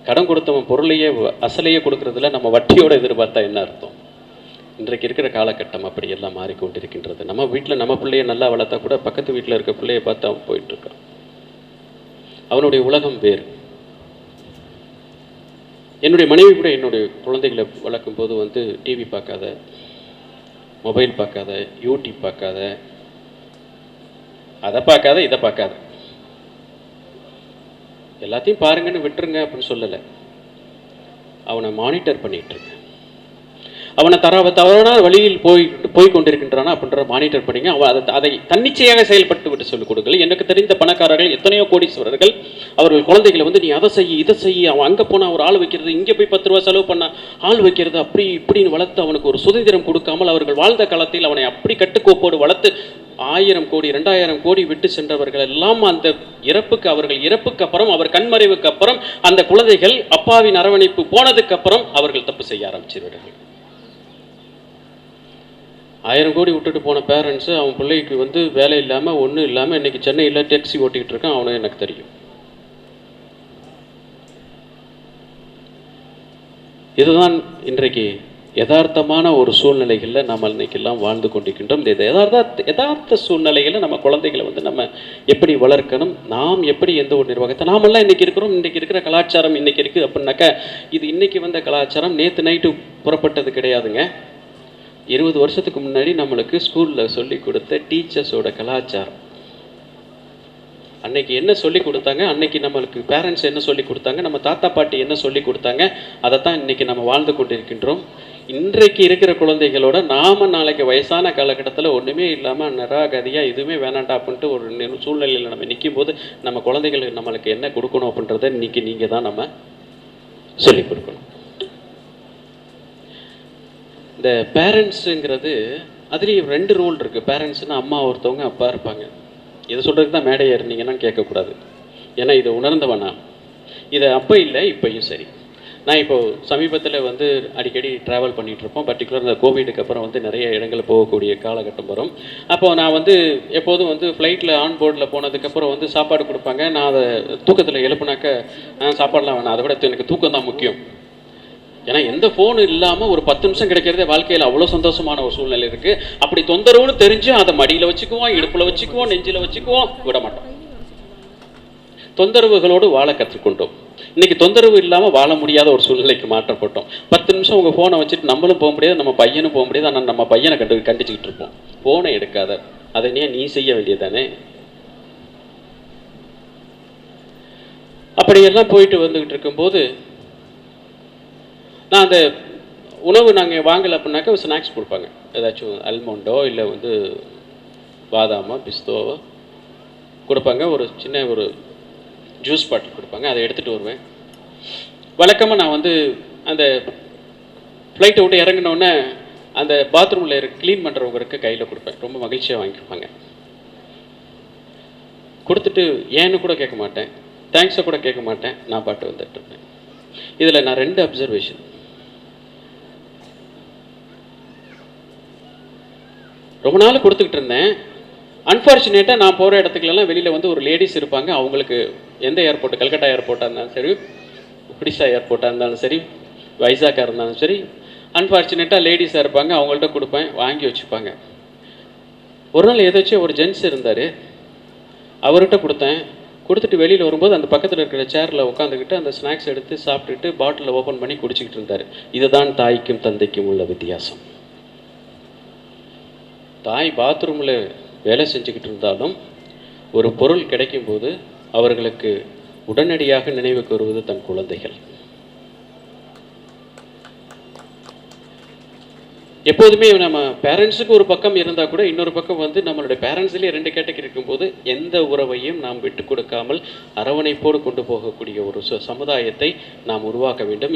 கடன் கொடுத்தவன் பொருளையே அசலையே கொடுக்கறதுல நம்ம வட்டியோட எதிர்பார்த்தா என்ன அர்த்தம்? இன்றைக்கு இருக்கிற காலகட்டம் அப்படியெல்லாம் மாறிக்கொண்டிருக்கின்றது. நம்ம வீட்டில் நம்ம பிள்ளைய நல்லா வளர்த்தா கூட பக்கத்து வீட்டில் இருக்க பிள்ளைய பார்த்து அவன் போயிட்டுருக்கான். அவனுடைய உலகம் வேறு. என்னுடைய மனைவி கூட என்னுடைய குழந்தைகளை வளர்க்கும் போது வந்து டிவி பார்க்காத, மொபைல் பார்க்காத, யூடியூப் பார்க்காத, அதை பார்க்காத, இதை பார்க்காத, எல்லாத்தையும் பாருங்கன்னு விட்டுருங்க அப்படின்னு சொல்லலை. அவனை மானிட்டர் பண்ணிட்டு இருக்க. அவனை தவறான வழியில் போய் கொண்டிருக்கின்றானா அப்படின்ற மானிட்டர் பண்ணிங்க. அவன் அதை தன்னிச்சையாக செயல்பட்டு விட்டு சொல்லிக் கொடுக்கல. எனக்கு தெரிந்த பணக்காரர்கள் எத்தனையோ கோடீஸ்வரர்கள் அவர்கள் குழந்தைகளை வந்து நீ அதை செய்ய இதை செய்ய, அவன் அங்கே போனால் ஒரு ஆள் வைக்கிறது, இங்கே போய் 10 ரூபா செலவு பண்ண ஆள் வைக்கிறது, அப்படி இப்படின்னு வளர்த்து அவனுக்கு ஒரு சுதந்திரம் கொடுக்காமல் அவர்கள் வாழ்ந்த காலத்தில் அவனை அப்படி கட்டுக்கோப்போடு வளர்த்து 1000 கோடி 2000 கோடி விட்டு சென்றவர்கள் எல்லாம் அந்த அவர்கள் இறப்புக்கு அப்புறம், அவர் கண்மறைவுக்கு அப்புறம், அந்த குழந்தைகள் அப்பாவின் அரவணைப்பு போனதுக்கு அப்புறம் அவர்கள் தப்பு செய்ய ஆரம்பிச்சிருவார்கள். 1000 கோடி விட்டுட்டு போன பேரண்ட்ஸு அவன் பிள்ளைக்கு வந்து வேலை இல்லாமல் ஒன்றும் இல்லாமல் இன்றைக்கி சென்னையில் டேக்ஸி ஓட்டிகிட்டு இருக்கான். அவனும் எனக்கு தெரியும். இதுதான் இன்றைக்கு யதார்த்தமான ஒரு சூழ்நிலைகளில் நம்ம இன்றைக்கெல்லாம் வாழ்ந்து கொண்டிருக்கின்றோம். இந்த யதார்த்த சூழ்நிலைகளில் நம்ம குழந்தைகளை வந்து நம்ம எப்படி வளர்க்கணும், நாம் எப்படி எந்த ஒரு நிர்வாகத்தை நாமெல்லாம் இன்றைக்கி இருக்கிறோம். இன்றைக்கி இருக்கிற கலாச்சாரம் இன்றைக்கி இருக்குது அப்படின்னாக்கா இது இன்றைக்கி வந்த கலாச்சாரம் நேற்று நைட்டு புறப்பட்டது கிடையாதுங்க. 20 வருஷத்துக்கு முன்னாடி நம்மளுக்கு ஸ்கூலில் சொல்லி கொடுத்த டீச்சர்ஸோட கலாச்சாரம். அன்னைக்கு என்ன சொல்லி கொடுத்தாங்க, அன்னைக்கு நம்மளுக்கு பேரண்ட்ஸ் என்ன சொல்லி கொடுத்தாங்க, நம்ம தாத்தா பாட்டி என்ன சொல்லி கொடுத்தாங்க, அதைத்தான் இன்னைக்கு நம்ம வாழ்ந்து கொண்டிருக்கின்றோம். இன்றைக்கு இருக்கிற குழந்தைகளோட நாம நாளைக்கு வயசான காலகட்டத்தில் ஒன்றுமே இல்லாமல் நிராகதியாக இதுவுமே வேணாண்டா அப்படின்ட்டு ஒரு சூழ்நிலையில் நம்ம நிற்கும் போது நம்ம குழந்தைகளுக்கு நம்மளுக்கு என்ன கொடுக்கணும் அப்படின்றத இன்னைக்கு நீங்கள் தான் நம்ம சொல்லிக் கொடுக்கணும். இந்த பேரண்ட்ஸுங்கிறது அதுலேயும் 2 ரோல் இருக்குது. பேரண்ட்ஸ்னால் அம்மா ஒருத்தவங்க, அப்பா இருப்பாங்க. இதை சொல்கிறதுக்கு தான் மேடையாக இருந்தீங்கன்னா கேட்கக்கூடாது. ஏன்னா இதை உணர்ந்தவனா இதை அப்போ இல்லை இப்போயும் சரி. நான் இப்போது சமீபத்தில் வந்து அடிக்கடி ட்ராவல் பண்ணிகிட்ருப்போம். பர்டிகுலர் இந்த கோவிடுக்கு அப்புறம் வந்து நிறைய இடங்கள் போகக்கூடிய காலகட்டம் வரும். அப்போது நான் வந்து எப்போதும் வந்து ஃப்ளைட்டில் ஆன்போர்டில் போனதுக்கப்புறம் வந்து சாப்பாடு கொடுப்பாங்க. நான் அதை தூக்கத்தில் எழுப்புனாக்க சாப்பாடெலாம் வேணாம், அதை விட எனக்கு தூக்கம் தான் முக்கியம். ஏன்னா எந்த ஃபோனு இல்லாமல் ஒரு 10 நிமிஷம் கிடைக்கிறதே வாழ்க்கையில் அவ்வளோ சந்தோஷமான ஒரு சூழ்நிலை இருக்குது. அப்படி தொந்தரவுன்னு தெரிஞ்சு அதை மடியில் வச்சுக்குவோம், இடுப்பில் வச்சுக்குவோம், நெஞ்சில் வச்சுக்குவோம், விட மாட்டோம். தொந்தரவுகளோடு வாழ கற்றுக்கொண்டோம். இன்னைக்கு தொந்தரவு இல்லாமல் வாழ முடியாத ஒரு சூழ்நிலைக்கு மாற்றப்பட்டோம். 10 நிமிஷம் உங்கள் ஃபோனை வச்சுட்டு நம்மளும் போக முடியாது, நம்ம பையனும் போக முடியாது. ஆனால் நம்ம பையனை கண்டிச்சுக்கிட்டு இருப்போம், ஃபோனை எடுக்காத, அதை நீ செய்ய வேண்டியதானே. அப்படியெல்லாம் போயிட்டு வந்துக்கிட்டு இருக்கும்போது நான் அந்த உணவு நாங்கள் வாங்கலை அப்படின்னாக்கா ஒரு ஸ்நாக்ஸ் கொடுப்பாங்க. ஏதாச்சும் அல்மோண்டோ இல்லை வந்து பாதாமோ பிஸ்தோவோ கொடுப்பாங்க. ஒரு சின்ன ஒரு ஜூஸ் பாட்டில் கொடுப்பாங்க. அதை எடுத்துகிட்டு வருவேன். வழக்கமாக நான் வந்து அந்த ஃப்ளைட்டை விட்டு இறங்கினோடனே அந்த பாத்ரூமில் க்ளீன் பண்ணுறவங்களுக்கு கையில் கொடுப்பேன். ரொம்ப மகிழ்ச்சியாக வாங்கியிருப்பாங்க. கொடுத்துட்டு ஏன்னு கூட கேட்க மாட்டேன், தேங்க்ஸை கூட கேட்க மாட்டேன், நான் பாட்டு வந்துட்டு இருப்பேன். இதில் நான் 2 அப்சர்வேஷன். ரொம்ப நாள் கொடுத்துக்கிட்டு இருந்தேன். அன்ஃபார்ச்சுனேட்டாக நான் போகிற இடத்துக்குலாம் வெளியில் வந்து ஒரு லேடிஸ் இருப்பாங்க. அவங்களுக்கு எந்த ஏர்போர்ட்டு, கல்கட்டா ஏர்போர்ட்டாக இருந்தாலும் சரி, ஒடிசா ஏர்போர்ட்டாக இருந்தாலும் சரி, வைசாக்காக இருந்தாலும் சரி, அன்ஃபார்ச்சுனேட்டாக லேடிஸாக இருப்பாங்க. அவங்கள்ட்ட கொடுப்பேன், வாங்கி வச்சுப்பாங்க. ஒரு நாள் ஏதாச்சும் ஒரு ஜென்ஸ் இருந்தார், அவர்கிட்ட கொடுத்தேன். கொடுத்துட்டு வெளியில் வரும்போது அந்த பக்கத்தில் இருக்கிற சேரில் உட்காந்துக்கிட்டு அந்த ஸ்நாக்ஸ் எடுத்து சாப்பிட்டுட்டு பாட்டிலை ஓப்பன் பண்ணி குடிச்சிக்கிட்டு இருந்தார். இதுதான் தாய்க்கும் தந்தைக்கும் உள்ள வித்தியாசம். தாய் பாத்ரூமில் வேலை செஞ்சுக்கிட்டு இருந்தாலும் ஒரு பொருள் கிடைக்கும்போது அவர்களுக்கு உடனடியாக நினைவுக்கு வருவது தன் குழந்தைகள். எப்போதுமே நம்ம பேரண்ட்ஸுக்கு ஒரு பக்கம் இருந்தால் கூட இன்னொரு பக்கம் வந்து நம்மளுடைய பேரண்ட்ஸ்லேயே 2 கேட்டகரி இருக்கும்போது எந்த உறவையும் நாம் விட்டு கொடுக்காமல் அரவணைப்போடு கொண்டு போகக்கூடிய ஒரு சமுதாயத்தை நாம் உருவாக்க வேண்டும்.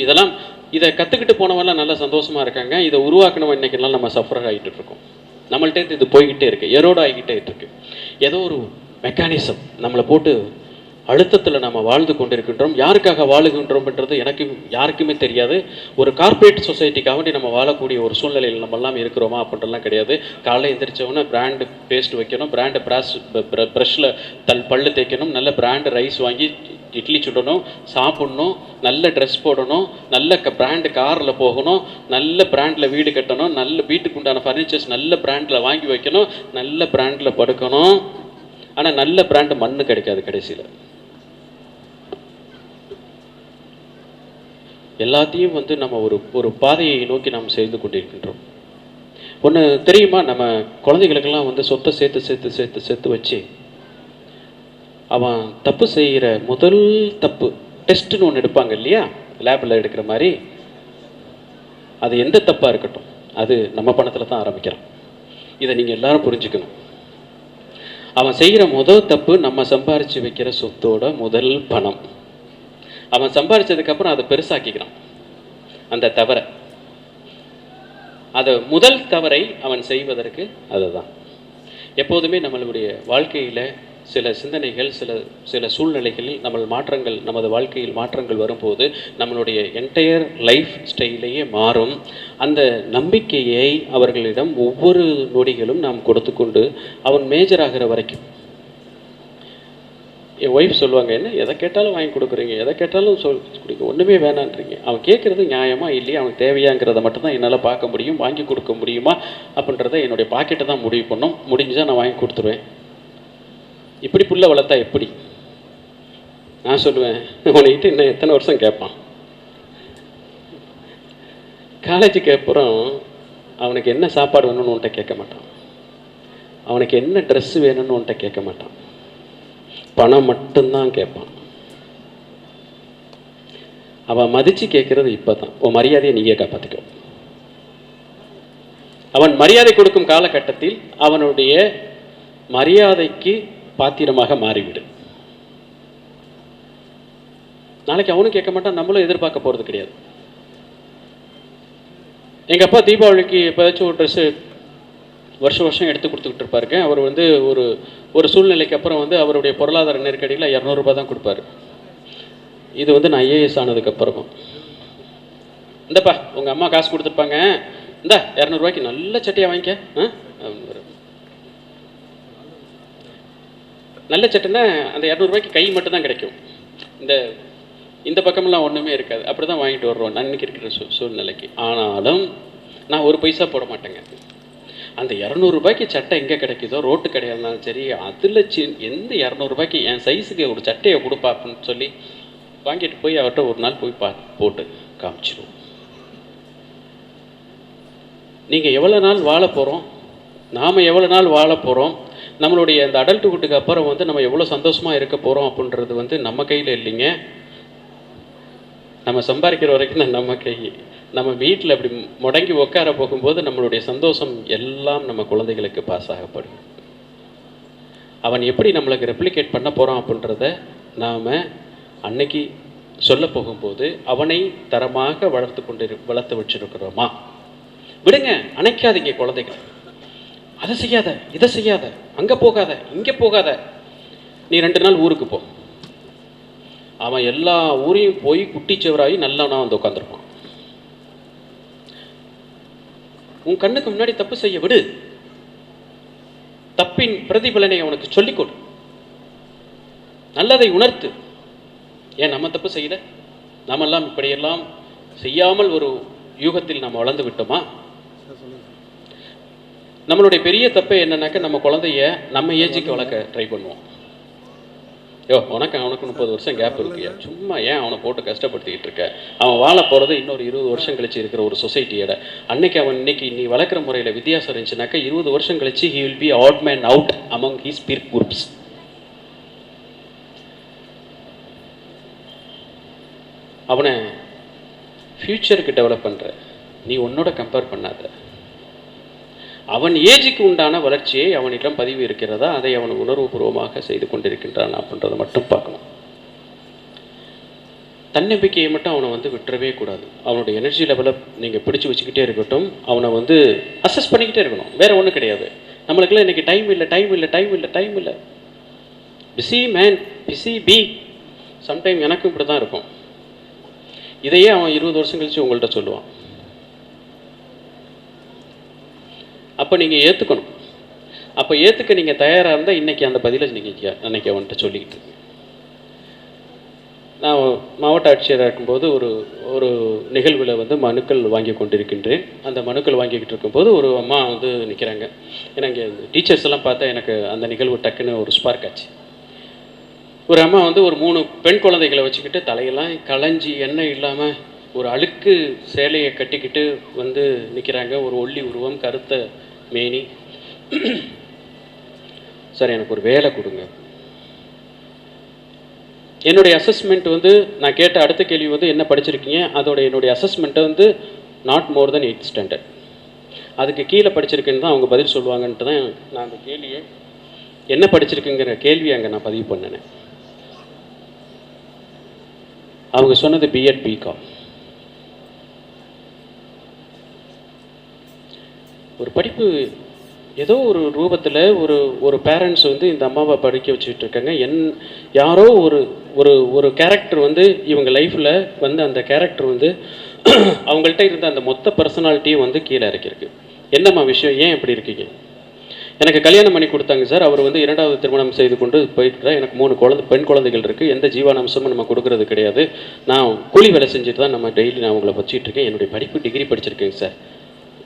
இதை கற்றுக்கிட்டு போனவெல்லாம் நல்லா சந்தோஷமாக இருக்காங்க. இதை உருவாக்கணும் இன்றைக்கெல்லாம் நம்ம சஃபர் ஆகிட்டு இருக்கோம். நம்மள்கிட்ட இது போய்கிட்டே இருக்கு, எரோடு ஆகிக்கிட்டே இருக்கு. ஏதோ ஒரு மெக்கானிசம் நம்மளை போட்டு அழுத்தத்தில் நம்ம வாழ்ந்து கொண்டிருக்கின்றோம். யாருக்காக வாழுகின்றோம்ன்றது யாருக்குமே தெரியாது. ஒரு கார்பரேட் சொசைட்டிக்காக நம்ம வாழக்கூடிய ஒரு சூழ்நிலையில் நம்மெல்லாம் இருக்கிறோமா அப்படின்றலாம் கிடையாது. காலையில் எந்திரிச்சவொன்னே பிராண்டு பேஸ்ட் வைக்கணும், பிராண்டு ப்ரஷ்ஷில் பல்லு தேய்க்கணும், நல்ல பிராண்டு ரைஸ் வாங்கி இட்லி சுடணும், சாப்பிட்ணும், நல்ல ட்ரெஸ் போடணும், நல்ல பிராண்டு காரில் போகணும், நல்ல பிராண்டில் வீடு கட்டணும், நல்ல வீட்டுக்கு உண்டான ஃபர்னிச்சர்ஸ் நல்ல பிராண்டில் வாங்கி வைக்கணும், நல்ல பிராண்டில் படுக்கணும். ஆனால் நல்ல பிராண்டு மண்ணு கிடைக்காது. கடைசியில் எல்லாத்தையும் வந்து நம்ம ஒரு பாதையை நோக்கி நாம் செய்து கொண்டிருக்கின்றோம். ஒன்று தெரியுமா, நம்ம குழந்தைகளுக்கெல்லாம் வந்து சொத்தை சேர்த்து சேர்த்து சேர்த்து சேர்த்து வச்சு அவன் தப்பு செய்கிற முதல் தப்பு டெஸ்ட்டுன்னு ஒன்று எடுப்பாங்க இல்லையா, லேபில் எடுக்கிற மாதிரி, அது எந்த தப்பாக இருக்கட்டும் அது நம்ம பணத்தில் தான் ஆரம்பிக்கிறான். இதை நீங்கள் எல்லாரும் புரிஞ்சுக்கணும். அவன் செய்கிற முதல் தப்பு நம்ம சம்பாரித்து வைக்கிற சொத்தோட முதல் பணம். அவன் சம்பாரிச்சதுக்கப்புறம் அதை பெருசாக்கிக்கிறான். அந்த தவறை, அதை முதல் தவறை அவன் செய்வதற்கு அதுதான் எப்போதுமே நம்மளுடைய வாழ்க்கையில் சில சிந்தனைகள் சில சூழ்நிலைகளில் நமது வாழ்க்கையில் மாற்றங்கள் வரும்போது நம்மளுடைய என்டையர் லைஃப் ஸ்டைலையே மாறும். அந்த நம்பிக்கையை அவர்களிடம் ஒவ்வொரு நொடிகளும் நாம் கொடுத்து கொண்டு அவன் மேஜர் ஆகிற வரைக்கும். என் ஒய்ஃப் சொல்லுவாங்க, என்ன எதை கேட்டாலும் வாங்கி கொடுக்குறீங்க, எதை கேட்டாலும் கொடுங்க, ஒன்றுமே வேணான்றீங்க. அவன் கேட்குறது நியாயமா இல்லையா, அவனுக்கு தேவையாங்கிறத மட்டும்தான் என்னால் பார்க்க முடியும். வாங்கி கொடுக்க முடியுமா அப்படின்றத என்னுடைய பாக்கெட்டை தான் முடிவு பண்ணோம். முடிஞ்சால் நான் வாங்கி கொடுத்துருவேன். இப்படி புள்ள வளர்த்தா எப்படி? நான் சொல்லுவேன், உனக்கிட்ட இன்னும் எத்தனை வருஷம் கேட்பான்? காலேஜுக்கு அப்புறம் அவனுக்கு என்ன சாப்பாடு வேணும்னு உன்கிட்ட கேட்க மாட்டான். அவனுக்கு என்ன ட்ரெஸ்ஸு வேணும்னு உன்கிட்ட கேட்க மாட்டான். பணம் மட்டும்தான் கேட்பான். அவன் மதித்து கேட்கறது இப்போ தான். உன் மரியாதையை நீயே காப்பாற்றிக்கோ. அவன் மரியாதை கொடுக்கும் காலகட்டத்தில் அவனுடைய மரியாதைக்கு பாத்திரமாக மாறிவிடு. நாளைக்கு அவனும் கேட்க மாட்டான், நம்மளும் எதிர்பார்க்க போகிறது கிடையாது. எங்கள் அப்பா தீபாவளிக்கு எப்போதாச்சும் ஒரு ட்ரெஸ்ஸு வருஷம் எடுத்து கொடுத்துக்கிட்டு இருப்பாருங்க. அவர் வந்து ஒரு சூழ்நிலைக்கு அப்புறம் வந்து அவருடைய பொருளாதார நெருக்கடியில் 200 ரூபாய் தான் கொடுப்பாரு. இது வந்து நான் ஐஏஎஸ் ஆனதுக்கப்புறமா, இந்தப்பா உங்கள் அம்மா காசு கொடுத்துருப்பாங்க, இந்தா 200 ரூபாய்க்கு நல்ல சட்டையாக வாங்கிக்க. நல்ல சட்டைன்னா அந்த 200 ரூபாய்க்கு கை மட்டும்தான் கிடைக்கும். இந்த பக்கமெல்லாம் ஒன்றுமே இருக்காது. அப்படி தான் வாங்கிட்டு வர்றோம் நான் இன்றைக்கி இருக்கிற சூழ்நிலைக்கு. ஆனாலும் நான் ஒரு பைசா போட மாட்டேங்க. அந்த 200 ரூபாய்க்கு சட்டை எங்கே கிடைக்குதோ, ரோட்டு கடையாஇருந்தாலும் சரி, அதில் எந்த 200 ரூபாய்க்கு என் சைஸுக்கு ஒரு சட்டையை கொடுப்பா அப்படின்னு சொல்லி வாங்கிட்டு போய் அவர்கிட்ட ஒரு நாள் போய் போட்டு காமிச்சிடுவோம். நீங்கள் எவ்வளோ நாள் வாழ போகிறோம், நாம் எவ்வளோ நாள் வாழ போகிறோம், நம்மளுடைய அந்த அடல்ட்டுஹுட்டுக்கு அப்புறம் வந்து நம்ம எவ்வளோ சந்தோஷமாக இருக்க போகிறோம் அப்படின்றது வந்து நம்ம கையில் இல்லைங்க. நம்ம சம்பாதிக்கிற வரைக்கும் நம்ம கை. நம்ம வீட்டில் அப்படி முடங்கி உட்கார போகும்போது நம்மளுடைய சந்தோஷம் எல்லாம் நம்ம குழந்தைகளுக்கு பாஸ் ஆகப்படும். அவன் எப்படி நம்மளுக்கு ரெப்ளிகேட் பண்ண போகிறான் அப்படின்றத நாம் அன்னைக்கு சொல்ல போகும்போது அவனை தரமாக வளர்த்து வச்சிருக்கிறோமா? விடுங்க, அணைக்காதீங்க குழந்தைகள். அதை செய்யாத, இதை செய்யாத, அங்கே போகாத, இங்கே போகாத, நீ 2 நாள் ஊருக்கு போ. அவன் எல்லா ஊரையும் போய் குட்டிச்சவராகி நல்லவனா வந்து உட்காந்துருப்பான். உன் கண்ணுக்கு முன்னாடி தப்பு செய்ய விடு. தப்பின் பிரதிபலனை அவனுக்கு சொல்லிக் கொடு. நல்லதை உணர்த்து. ஏன் நம்ம தப்பு செய்யல? நாமெல்லாம் இப்படியெல்லாம் செய்யாமல் ஒரு யூகத்தில் நாம் வளர்ந்து விட்டோமா? நம்மளுடைய பெரிய தப்பை என்னன்னாக்க, நம்ம குழந்தைய நம்ம ஏஜுக்கு வளர்க்க ட்ரை பண்ணுவோம். அவனுக்கு 30 வருஷம் கேப் இருக்கு, சும்மா ஏன் அவனை போட்டு கஷ்டப்படுத்திக்கிட்டு இருக்க? அவன் வாழ போகிறது இன்னொரு 20 வருஷம் கழிச்சு இருக்கிற ஒரு சொசைட்டியோட. அன்னைக்கு அவன் இன்னைக்கு நீ வளர்க்குற முறையில் வித்தியாசம் இருந்துச்சுனாக்கா 20 வருஷம் கழிச்சு he will be odd man out among his peer groups. அவனை ஃபியூச்சருக்கு டெவலப் பண்ணுற நீ உன்னோட கம்பேர் பண்ணாத. அவன் ஏஜுக்கு உண்டான வளர்ச்சியை அவனிடம் பதிவு இருக்கிறதா, அதை அவன் உணர்வுபூர்வமாக செய்து கொண்டிருக்கின்றான் அப்படின்றத மட்டும் பார்க்கணும். தன்னம்பிக்கையை மட்டும் அவனை வந்து விட்டுறவே கூடாது. அவனுடைய எனர்ஜி லெவலை நீங்கள் பிடிச்சி வச்சுக்கிட்டே இருக்கட்டும். அவனை வந்து அசஸ் பண்ணிக்கிட்டே இருக்கணும். வேறு ஒன்றும் கிடையாது. நம்மளுக்கெல்லாம் இன்றைக்கி டைம் இல்லை. Busy man, busy bee. Sometime எனக்கும் இப்படி தான் இருக்கும். இதையே அவன் 20 வருஷம் கழிச்சு உங்கள்கிட்ட சொல்லுவான். அப்போ நீங்கள் ஏற்றுக்கணும். அப்போ ஏற்றுக்க நீங்கள் தயாராக இருந்தால் இன்றைக்கி அந்த பதிலை நீங்கள் அன்றைக்கி அவன்கிட்ட சொல்லிக்கிட்டு. நான் மாவட்ட ஆட்சியராக இருக்கும்போது ஒரு நிகழ்வில் வந்து மனுக்கள் வாங்கி கொண்டிருக்கின்றேன். அந்த மனுக்கள் வாங்கிக்கிட்டு இருக்கும்போது ஒரு அம்மா வந்து நிற்கிறாங்க. ஏன்னா இங்கே டீச்சர்ஸ் எல்லாம் பார்த்தா எனக்கு அந்த நிகழ்வு டக்குன்னு ஒரு ஸ்பார்க் ஆச்சு. ஒரு அம்மா வந்து ஒரு 3 பெண் குழந்தைகளை வச்சுக்கிட்டு தலையெல்லாம் களைஞ்சி எண்ணெய் இல்லாமல் ஒரு அழுக்கு சேலையை கட்டிக்கிட்டு வந்து நிற்கிறாங்க. ஒரு ஒல்லி உருவம், கருத்த மேனி. சார் எனக்கு ஒரு வேலை கொடுங்க. என்னுடைய அசஸ்மெண்ட் வந்து நான் கேட்ட அடுத்த கேள்வி வந்து என்ன படிச்சிருக்கீங்க? என்னுடைய அசஸ்மெண்ட்டை வந்து not more then 8th standard. அதுக்கு கீழே படிச்சிருக்கேன்னு தான் அவங்க பதில் சொல்லுவாங்கன்ட்டு தான் நான் அந்த கேள்வியை, என்ன படிச்சிருக்குங்கிற கேள்வியை அங்கே நான் பதிவு பண்ணினேன். அவங்க சொன்னது B.Ed B.Com. ஒரு படிப்பு ஏதோ ஒரு ரூபத்தில் ஒரு பேரண்ட்ஸ் வந்து இந்த அம்மாவை படிக்க வச்சுக்கிட்டு இருக்காங்க. யாரோ ஒரு ஒரு ஒரு கேரக்டர் வந்து இவங்க லைஃப்பில் வந்து அந்த கேரக்டர் வந்து அவங்கள்ட்ட இருந்த அந்த மொத்த பர்சனாலிட்டியும் வந்து கீழே இறக்கியிருக்கு. என்னம்மா விஷயம், ஏன் இப்படி இருக்கீங்க? எனக்கு கல்யாணம் பண்ணி கொடுத்தாங்க சார். அவர் வந்து 2வது திருமணம் செய்து கொண்டு போயிட்டு, எனக்கு 3 பெண் குழந்தைகள் இருக்குது. எந்த ஜீவானம்சமும் நம்ம கொடுக்கறது கிடையாது. நான் கூலி வேலை செஞ்சுட்டு தான் நம்ம டெய்லி நான் உங்களை வச்சுட்டு இருக்கேன். என்னுடைய படிப்பு டிகிரி படிச்சிருக்கேங்க சார்.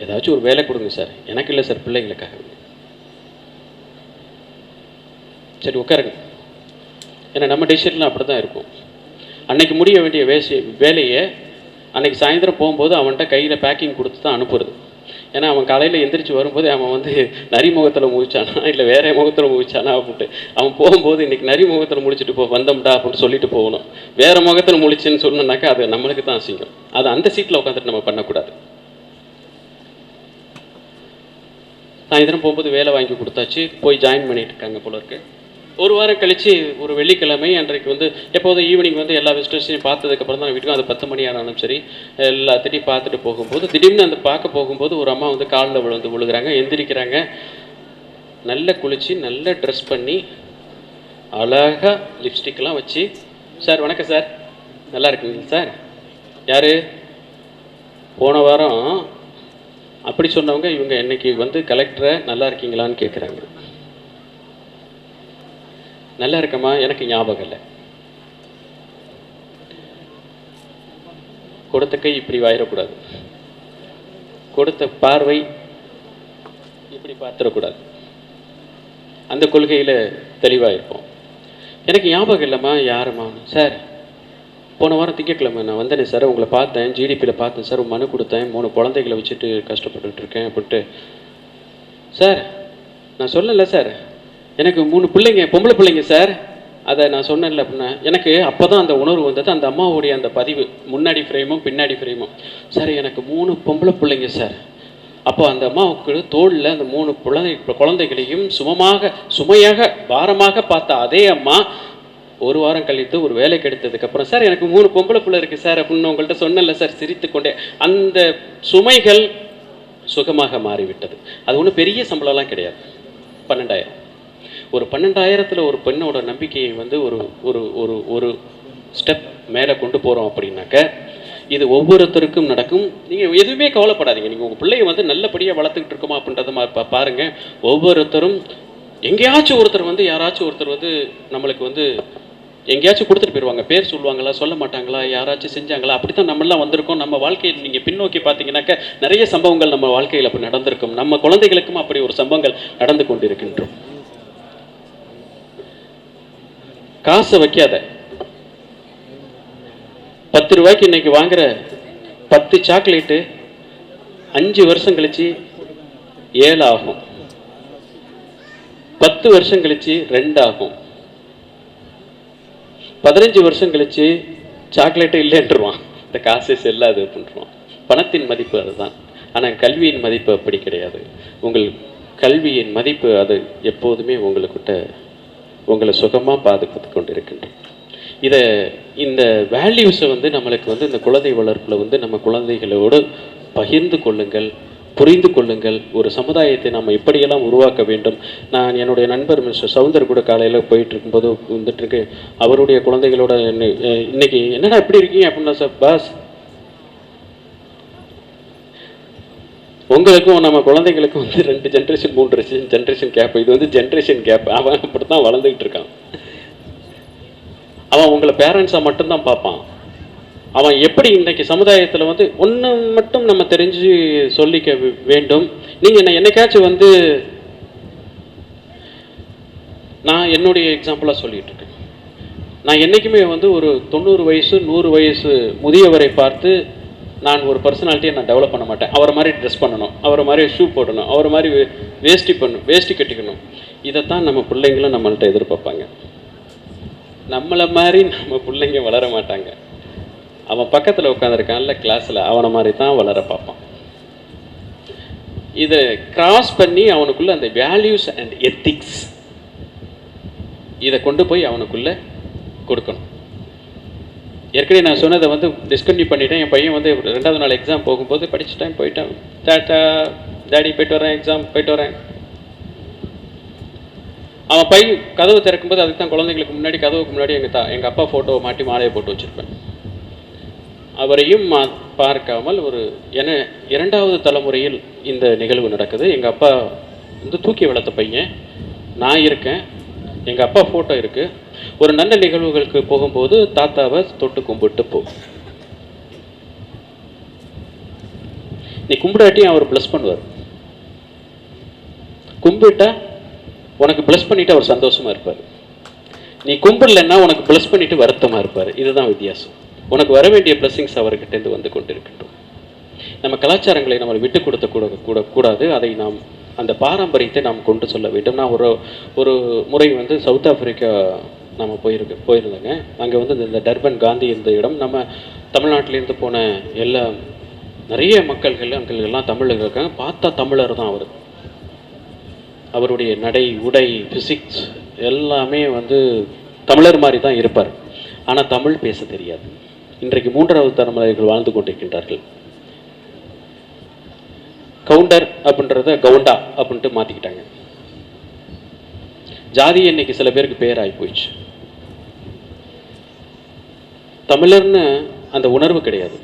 ஏதாச்சும் ஒரு வேலை கொடுங்க சார். எனக்கு இல்லை சார், பிள்ளைங்களுக்காக. சரி உட்காருங்க. ஏன்னா நம்ம டிசிஷன்லாம் அப்படி தான் இருக்கும். அன்னைக்கு முடிய வேண்டிய வேலையை அன்னைக்கு சாயந்தரம் போகும்போது அவன்கிட்ட கையில் பேக்கிங் கொடுத்து தான் அனுப்புறது. ஏன்னா அவன் காலையில் எந்திரிச்சு வரும்போது அவன் வந்து நரிமுகத்தில் முடிச்சானா இல்லை வேற முகத்தில் முடிச்சானா அப்படின்ட்டு அவன் போகும்போது இன்னைக்கு நரிமுகத்தில் முடிச்சுட்டு வந்தோம்டா அப்படின்னு சொல்லிட்டு போகணும். வேற முகத்தில் முடிச்சுன்னு சொன்னோன்னாக்கா அது நம்மளுக்கு தான் அசிங்கம். அது அந்த சீட்டில் உட்காந்துட்டு நம்ம பண்ணக்கூடாது. சாயந்தரம் போகும்போது வேலை வாங்கி கொடுத்தாச்சு, போய் ஜாயின் பண்ணிட்டு இருக்காங்க போல இருக்கு. ஒரு வாரம் கழித்து ஒரு வெள்ளிக்கிழமை அன்றைக்கு வந்து எப்போதும் ஈவினிங் வந்து எல்லா விசிட்டர்ஸையும் பார்த்ததுக்கப்புறம் தான் வீட்டுக்கும், அது 10 மணி ஆனாலும் சரி எல்லாத்திட்டையும் பார்த்துட்டு போகும்போது திடீர்னு அந்த பார்க்க போகும்போது ஒரு அம்மா வந்து காலில் விழுகிறாங்க, எந்திரிக்கிறாங்க. நல்லா குளித்து நல்லா ட்ரெஸ் பண்ணி அழகாக லிப்ஸ்டிக்லாம் வச்சு, சார் வணக்கம் சார், நல்லா இருக்குங்க சார். யார்? போன வாரம் அப்படி சொன்னவங்க இவங்க இன்னைக்கு வந்து கலெக்டரை நல்லா இருக்கீங்களான்னு கேட்குறாங்க. நல்லா இருக்கம்மா, எனக்கு ஞாபகம் இல்லை. கொடுத்த கை இப்படி வாயிடக்கூடாது, கொடுத்த பார்வை இப்படி பார்த்துடக்கூடாது. அந்த கொள்கையில் தெளிவாக இருப்போம். எனக்கு ஞாபகம் இல்லைம்மா, யாரும்மா? சார் போன வாரம் திங்கட்கிழமை நான் வந்தேனே சார், உங்களை பார்த்தேன், ஜிடிபியில் பார்த்தேன் சார், மனு கொடுத்தேன், 3 குழந்தைகளை வச்சுட்டு கஷ்டப்பட்டுட்டு இருக்கேன் அப்படின்ட்டு. சார் நான் சொல்லலை சார், எனக்கு 3 பிள்ளைங்க, பொம்பளை பிள்ளைங்க சார். அதை நான் சொன்னேன்ல அப்படின்னா எனக்கு அப்போ தான் அந்த உணர்வு வந்தது. அந்த அம்மாவுடைய அந்த பதிவு, முன்னாடி ஃப்ரேமும் பின்னாடி ஃப்ரேமும். சார் எனக்கு 3 பொம்பளை பிள்ளைங்க சார். அப்போ அந்த அம்மாவுக்கு தோளில் அந்த 3 குழந்தைகளையும் சுமையாக பாரமாக பார்த்த அதே அம்மா ஒரு வாரம் கழித்து ஒரு வேலை கிடைத்ததுக்கப்புறம், சார் எனக்கு 3 பொம்பளை பிள்ளை இருக்குது சார் அப்படின்னு உங்கள்கிட்ட சொன்னல சார், சிரித்து கொண்டே. அந்த சுமைகள் சுகமாக மாறிவிட்டது. அது ஒன்றும் பெரிய சம்பளம்லாம் கிடையாது. 12,000. ஒரு 12,000 ஒரு பெண்ணோட நம்பிக்கையை வந்து ஒரு ஒரு ஒரு ஒரு ஸ்டெப் மேலே கொண்டு போகிறோம் அப்படின்னாக்க இது ஒவ்வொருத்தருக்கும் நடக்கும். நீங்கள் எதுவுமே கவலைப்படாதீங்க. நீங்கள் உங்கள் பிள்ளைய வந்து நல்லபடியாக வளர்த்துக்கிட்டு இருக்கோமா அப்படின்றத பாருங்கள். ஒவ்வொருத்தரும் எங்கேயாச்சும் ஒருத்தர் வந்து யாராச்சும் ஒருத்தர் வந்து நம்மளுக்கு வந்து எங்கேயாச்சும் கொடுத்துட்டு போயிடுவாங்க. பேர் சொல்லுவாங்களா, சொல்ல மாட்டாங்களா, யாராச்சும் செஞ்சாங்களா, அப்படி தான் நம்மளாம் வந்திருக்கோம். நம்ம வாழ்க்கையில் நீங்கள் பின்னோக்கி பார்த்தீங்கன்னாக்க நிறைய சம்பவங்கள் நம்ம வாழ்க்கையில் அப்படி நடந்திருக்கும். நம்ம குழந்தைகளுக்கும் அப்படி ஒரு சம்பவங்கள் நடந்து கொண்டிருக்கின்றோம். காசை வைக்காத. 10 ரூபாய்க்கு இன்னைக்கு வாங்குற 10 சாக்லேட்டு 5 வருஷம் கழிச்சு 7 ஆகும். 10 வருஷம் கழிச்சு 2 ஆகும். 15 வருஷம் கழிச்சு சாக்லேட்டு இல்லைன்றுவான். இந்த காசே செல்லாது அப்படின்றான். பணத்தின் மதிப்பு அதுதான். ஆனால் கல்வியின் மதிப்பு அப்படி கிடையாது. உங்கள் கல்வியின் மதிப்பு அது எப்போதுமே உங்களை சுகமாக பாதுகாத்து கொண்டு இருக்கின்றோம். இந்த வேல்யூஸை வந்து நம்மளுக்கு வந்து இந்த குழந்தை வளர்ப்பில் வந்து நம்ம குழந்தைகளோடு பகிர்ந்து கொள்ளுங்கள், புரிந்து கொள்ளுங்கள். ஒரு சமுதாயத்தை நம்ம எப்படியெல்லாம் உருவாக்க வேண்டும். நான் என்னுடைய நண்பர் மிஸ்டர் சவுந்தர் கூட காலையில் போயிட்டு இருக்கும்போது வந்துட்டுருக்கு. அவருடைய குழந்தைகளோட இன்னைக்கு என்னடா எப்படி இருக்கீங்க அப்படின்னா, சார் பாஸ் உங்களுக்கும் நம்ம குழந்தைகளுக்கும் வந்து 2 ஜென்ரேஷன் 3 ஜென்ரேஷன் கேப். இது வந்து ஜென்ரேஷன் கேப். அவன் அப்படித்தான் வளர்ந்துக்கிட்டு இருக்கான். அவன் உங்களை பேரண்ட்ஸாக மட்டும்தான் பார்ப்பான். அவன் எப்படி இன்றைக்கி சமுதாயத்தில் வந்து ஒன்று மட்டும் நம்ம தெரிஞ்சு சொல்லிக்க வேண்டும். நீங்கள் என்னைக்காச்சும் வந்து நான் என்னுடைய எக்ஸாம்பிளாக சொல்லிகிட்டு இருக்கேன். நான் என்றைக்குமே வந்து ஒரு 90 வயசு 100 வயசு முதியவரை பார்த்து நான் ஒரு பர்சனாலிட்டியை நான் டெவலப் பண்ண மாட்டேன். அவரை மாதிரி ட்ரெஸ் பண்ணணும், அவரை மாதிரி ஷூ போடணும், அவரை மாதிரி வேஷ்டி கட்டிக்கணும். இதைத்தான் நம்ம பிள்ளைங்களும் நம்மள்கிட்ட எதிர்பார்ப்பாங்க. நம்மளை மாதிரி நம்ம பிள்ளைங்க வளர மாட்டாங்க. அவன் பக்கத்தில் உட்காந்துருக்கான்ல கிளாஸில், அவனை மாதிரி தான் வளர பார்ப்பான். இதை கிராஸ் பண்ணி அவனுக்குள்ள அந்த வேல்யூஸ் அண்ட் எத்திக்ஸ் இதை கொண்டு போய் அவனுக்குள்ள கொடுக்கணும். ஏற்கனவே நான் சொன்னதை வந்து டிஸ்கன்டினியூ பண்ணிட்டேன். என் பையன் வந்து 2வது நாள் எக்ஸாம் போகும்போது படிச்சுட்டேன், போயிட்டேன், டாட்டா டாடி போயிட்டு வரேன், எக்ஸாம் போயிட்டு வரேன். அவன் கதவு திறக்கும்போது அதுக்கு தான் குழந்தைங்களுக்கு முன்னாடி கதவுக்கு முன்னாடி எங்கள் அப்பா ஃபோட்டோவை மாட்டி மாலையை போட்டு வச்சுருப்பேன். அவரையும் பார்க்காமல் இரண்டாவது தலைமுறையில் இந்த நிகழ்வு நடக்குது. எங்கள் அப்பா வந்து தூக்கி வளர்த்த பையன், நான் இருக்கேன், எங்கள் அப்பா ஃபோட்டோ இருக்குது. ஒரு நல்ல நிகழ்வுகளுக்கு போகும்போது தாத்தாவை தொட்டு கும்பிட்டு போ. நீ கும்பிடாட்டியும் அவர் ப்ளஸ் பண்ணுவார். கும்பிட்டா உனக்கு ப்ளஸ் பண்ணிவிட்டு அவர் சந்தோஷமாக இருப்பார். நீ கும்பிடலைன்னா உனக்கு ப்ளஸ் பண்ணிவிட்டு வருத்தமாக இருப்பார். இதுதான் வித்தியாசம். உனக்கு வர வேண்டிய பிளஸிங்ஸ் அவர்கிட்டேருந்து வந்து கொண்டு இருக்கின்றோம். நம்ம கலாச்சாரங்களை நம்ம விட்டு கொடுத்த கூடாது. அதை நாம் அந்த பாரம்பரியத்தை நாம் கொண்டு சொல்ல வேண்டும். நான் ஒரு முறை வந்து சவுத் ஆப்பிரிக்கா நம்ம போயிருந்தேங்க. அங்கே வந்து இந்த டர்பன் காந்தி இருந்த இடம், நம்ம தமிழ்நாட்டிலேருந்து போன நிறைய அங்கெல்லாம் தமிழர்கள் இருக்காங்க. பார்த்தா தமிழர் தான் அவர். அவருடைய நடை, உடை, ஃபிசிக்ஸ் எல்லாமே வந்து தமிழர் மாதிரி தான் இருப்பார். ஆனால் தமிழ் பேச தெரியாது. இன்றைக்கு 3வது தலைமுறைகள் வாழ்ந்து கொண்டிருக்கின்றார்கள். கவுண்டர் அப்படின்றத கவுண்டா அப்படின்ட்டு மாற்றிக்கிட்டாங்க. ஜாதி இன்னைக்கு சில பேருக்கு பேர் ஆகி போயிடுச்சு. தமிழர்னு அந்த உணர்வு கிடையாது.